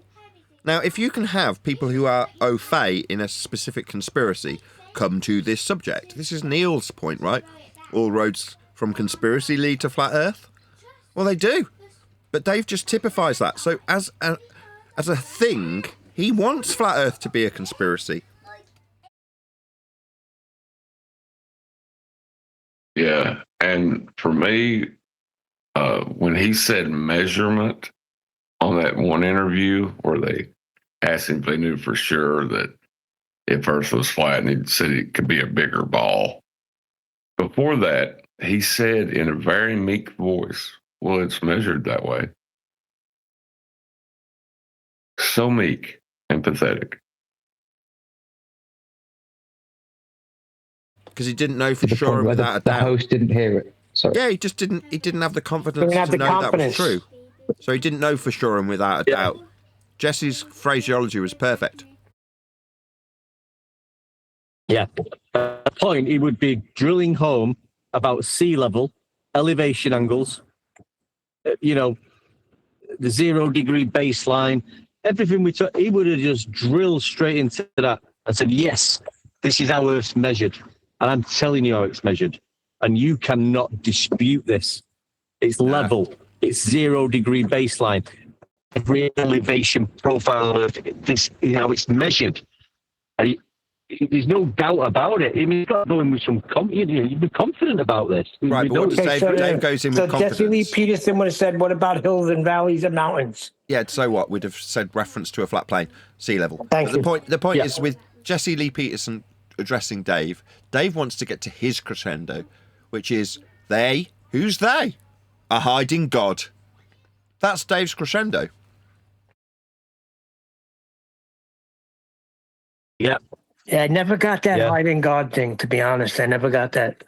Now, if you can have people who are au fait in a specific conspiracy come to this subject, this is Neil's point, right? All roads from conspiracy lead to flat Earth. Well, they do, but Dave just typifies that. So as a thing, he wants flat Earth to be a conspiracy. Yeah, and for me, when he said measurement on that one interview where they asked him if they knew for sure that if Earth was flat, and he said it could be a bigger ball. Before that, he said in a very meek voice, well, it's measured that way. So meek and pathetic. Because he didn't know for sure and without a doubt. The host didn't hear it. Sorry. Yeah, he didn't have the confidence to know that was true. So he didn't know for sure and without a doubt. Jesse's phraseology was perfect. Yeah. At the point, he would be drilling home about sea level, elevation angles, the 0 degree baseline, everything we took. He would have just drilled straight into that and said, yes, this is how Earth's measured. And I'm telling you how it's measured. And you cannot dispute this. It's level. It's 0 degree baseline. Every elevation profile on Earth, this is how it's measured. And there's no doubt about it. I mean, you've got to go in with some you'd be confident about this. Right, but what does Dave goes in with confidence. So Jesse Lee Peterson would have said, what about hills and valleys and mountains? Yeah, so what? We'd have said reference to a flat plane, sea level. Thank you. The point is with Jesse Lee Peterson addressing Dave, Dave wants to get to his crescendo, which is who's they? A hiding God. That's Dave's crescendo. Yeah. Yeah, I never got that hiding God thing, to be honest. I never got that.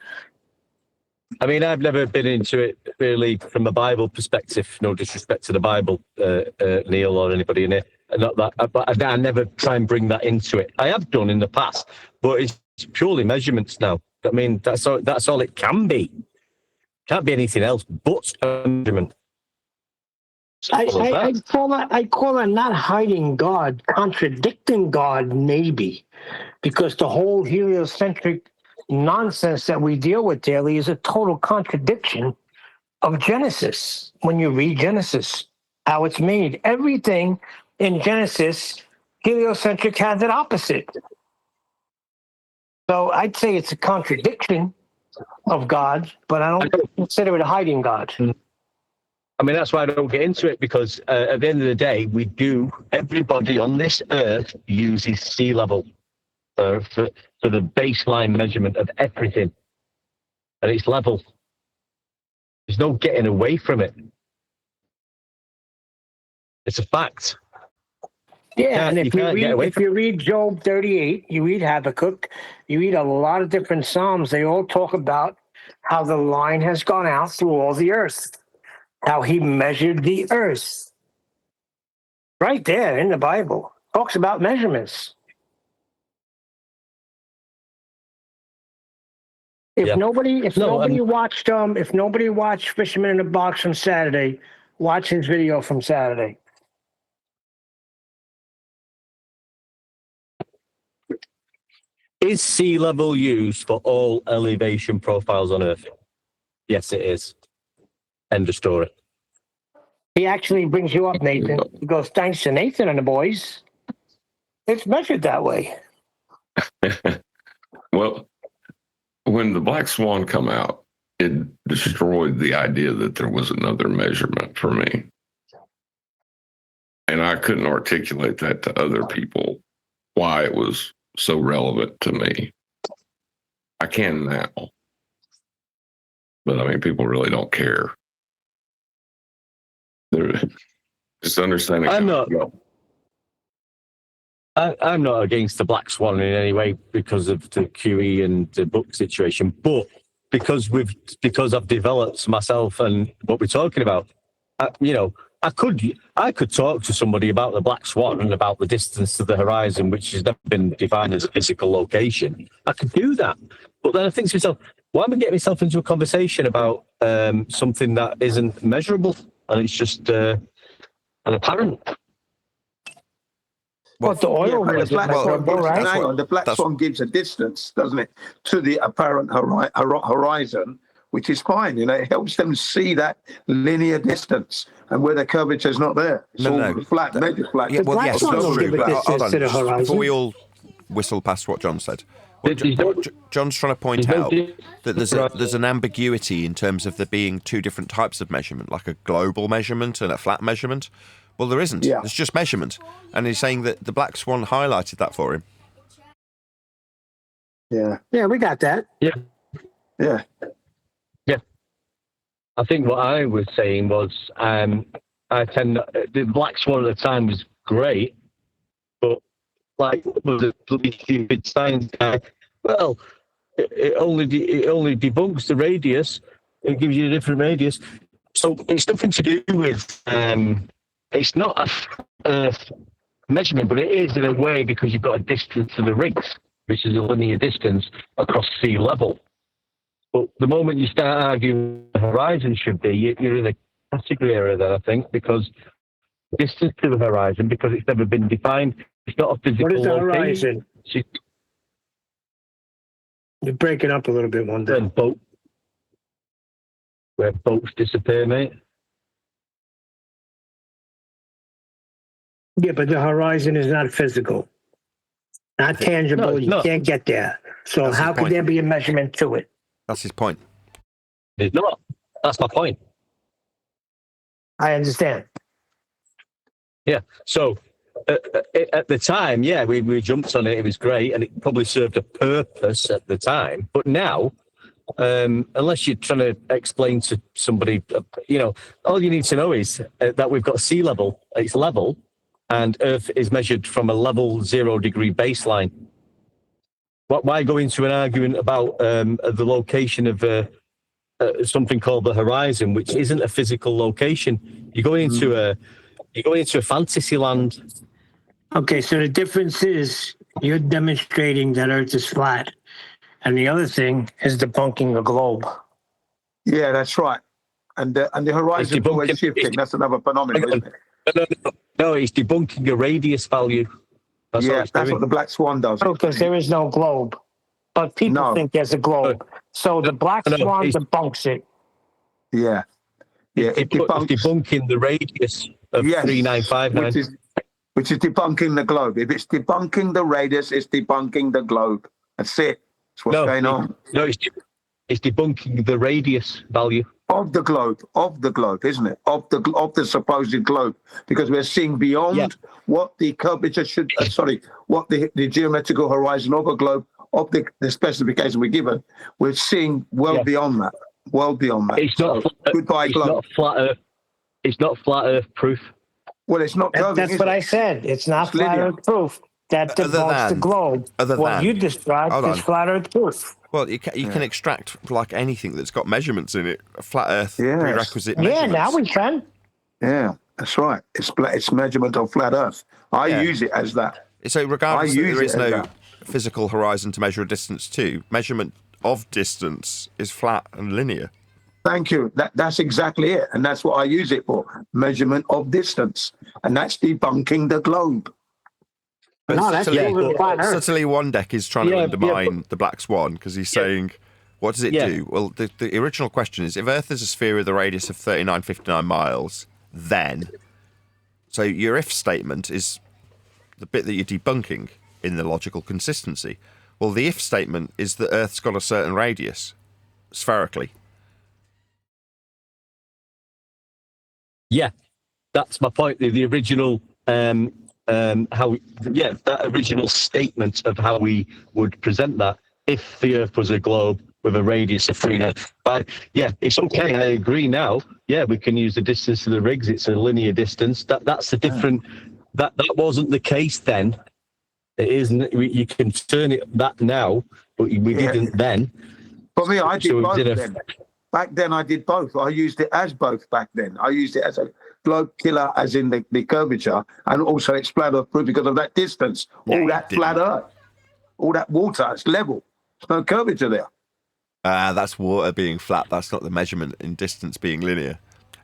I mean, I've never been into it really from a Bible perspective. No disrespect to the Bible, Neil, or anybody in it. Not that, but I never try and bring that into it. I have done in the past, but it's purely measurements now. I mean, that's all it can be. Can't be anything else but a measurement. I call that not hiding God, contradicting God, maybe, because the whole heliocentric nonsense that we deal with daily is a total contradiction of Genesis. When you read Genesis, how it's made, everything in Genesis, heliocentric has it opposite. So I'd say it's a contradiction of God, but I don't consider it a hiding God. I mean, that's why I don't get into it, because at the end of the day, everybody on this earth uses sea level for the baseline measurement of everything. And it's level. There's no getting away from it. It's a fact. Yeah, and if you read Job 38, you read Habakkuk, you read a lot of different Psalms, they all talk about how the line has gone out through all the earth, how he measured the earth. Right there in the Bible. Talks about measurements. If nobody watched Fisherman in the Box from Saturday, watch his video from Saturday. Is sea level used for all elevation profiles on Earth? Yes, it is. End of story. He actually brings you up, Nathan. He goes, thanks to Nathan and the boys. It's measured that way. Well, when the Black Swan come out, it destroyed the idea that there was another measurement for me. And I couldn't articulate that to other people, why it was so relevant to me. I can now. But I mean, people really don't care. They're just understanding. I'm not against the Black Swan in any way because of the QE and the book situation, but because I've developed myself and what we're talking about, I could talk to somebody about the Black Swan and about the distance to the horizon, which has never been defined as a physical location. I could do that, but then I think to myself, why am I getting myself into a conversation about something that isn't measurable and it's just an apparent? Well, the Black Swan gives a distance, doesn't it, to the apparent horizon, which is fine. It helps them see that linear distance and where the curvature is not there. It's all flat, major flat. Yeah, well, yes, that's true. Hold on, before we all whistle past what John said. John's trying to point out that there's an ambiguity in terms of there being two different types of measurement, like a global measurement and a flat measurement. Well, there isn't. Yeah. It's just measurement. And he's saying that the Black Swan highlighted that for him. Yeah. Yeah, we got that. Yeah. Yeah. Yeah. I think what I was saying was the Black Swan at the time was great, but like was a bloody stupid science guy. Well, it only debunks the radius. It gives you a different radius. So it's nothing to do with it's not a measurement, but it is in a way because you've got a distance to the rings, which is a linear distance across sea level. But the moment you start arguing the horizon should be, you're in a category area there, I think, because distance to the horizon, because it's never been defined, it's not a physical location. What is the horizon? You're breaking up a little bit one day. Where boats disappear, mate. Yeah, but the horizon is not physical, not tangible. You can't get there. So how could there be a measurement to it? That's his point. It's not. That's my point. I understand. Yeah. So at the time, yeah, we jumped on it. It was great, and it probably served a purpose at the time. But now, unless you're trying to explain to somebody, all you need to know is that we've got sea level. It's level. And Earth is measured from a level 0 degree baseline. Why go into an argument about the location of something called the horizon, which isn't a physical location? You're going into a fantasy land. Okay, so the difference is you're demonstrating that Earth is flat, and the other thing is debunking the globe. Yeah, that's right. And the horizon is always shifting. That's another phenomenon, isn't it? No, it's debunking a radius value. That's what the Black Swan does. Because there is no globe. But people think there's a globe. So the Black Swan debunks it. Yeah. Yeah, it's debunking the radius of 3959. Which is debunking the globe. If it's debunking the radius, it's debunking the globe. That's it. That's what's going on. No, it's debunking the radius value. Of the globe, isn't it? Of the supposed globe, because we're seeing beyond what the curvature should. What the geometrical horizon of a globe of the specification we're given. We're seeing well beyond that. Well beyond that. It's not. Goodbye, it's globe. not flat Earth. It's not flat Earth proof. Well, it's not curving. That's what I said. It's not It's flat linear. Earth proof. That debunks the globe. What you described is flat Earth proof. Well, you can extract like anything that's got measurements in it, a flat Earth prerequisite measurements. Yeah, now we can. Yeah, that's right. It's measurement of flat Earth. I use it as that. So regardless that there is no physical horizon to measure a distance to, measurement of distance is flat and linear. Thank you. That's exactly it. And that's what I use it for. Measurement of distance. And that's debunking the globe. But no, that's subtly one deck is trying to undermine the Black Swan because he's saying, what does it do? Well, the original question is, if Earth is a sphere with a radius of 3959 miles, then... So your if statement is the bit that you're debunking in the logical consistency. Well, the if statement is that Earth's got a certain radius, spherically. Yeah, that's my point. The original, that original statement of how we would present that if the Earth was a globe with a radius of 395. Yeah, it's okay. I agree now. Yeah, we can use the distance to the rigs. It's a linear distance. That's a different. That wasn't the case then. It isn't. You can turn it that now, but we didn't then. For me, I did So we both did a- then. Back then, I did both. I used it as both back then. I used it as a globe killer, as in the curvature, and also it's flat Earth proof because of that distance. All that flat Earth, all that water, it's level. There's no curvature there. That's water being flat. That's not the measurement in distance being linear.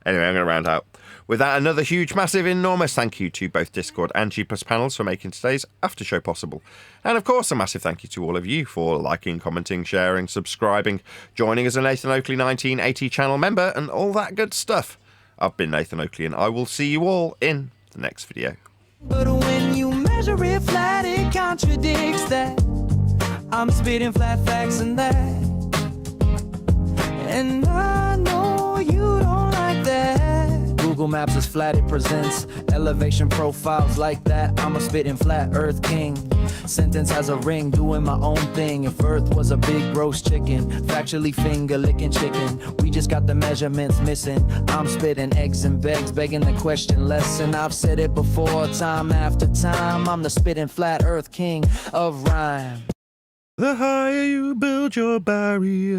Anyway, I'm going to round out. With that, another huge, massive, enormous thank you to both Discord and G+ panels for making today's after show possible. And of course, a massive thank you to all of you for liking, commenting, sharing, subscribing, joining as a Nathan Oakley 1980 channel member, and all that good stuff. I've been Nathan Oakley, and I will see you all in the next video. But when you measure it flat, it contradicts that. I'm spitting flat facts and that. And I know you don't like that. Google Maps is flat, it presents elevation profiles like that. I'm a spitting flat earth king. Sentence has a ring, doing my own thing. If Earth was a big roast chicken, factually finger licking chicken. We just got the measurements missing. I'm spitting eggs and begs, begging the question lesson. I've said it before, time after time. I'm the spitting flat earth king of rhyme. The higher you build your barrier,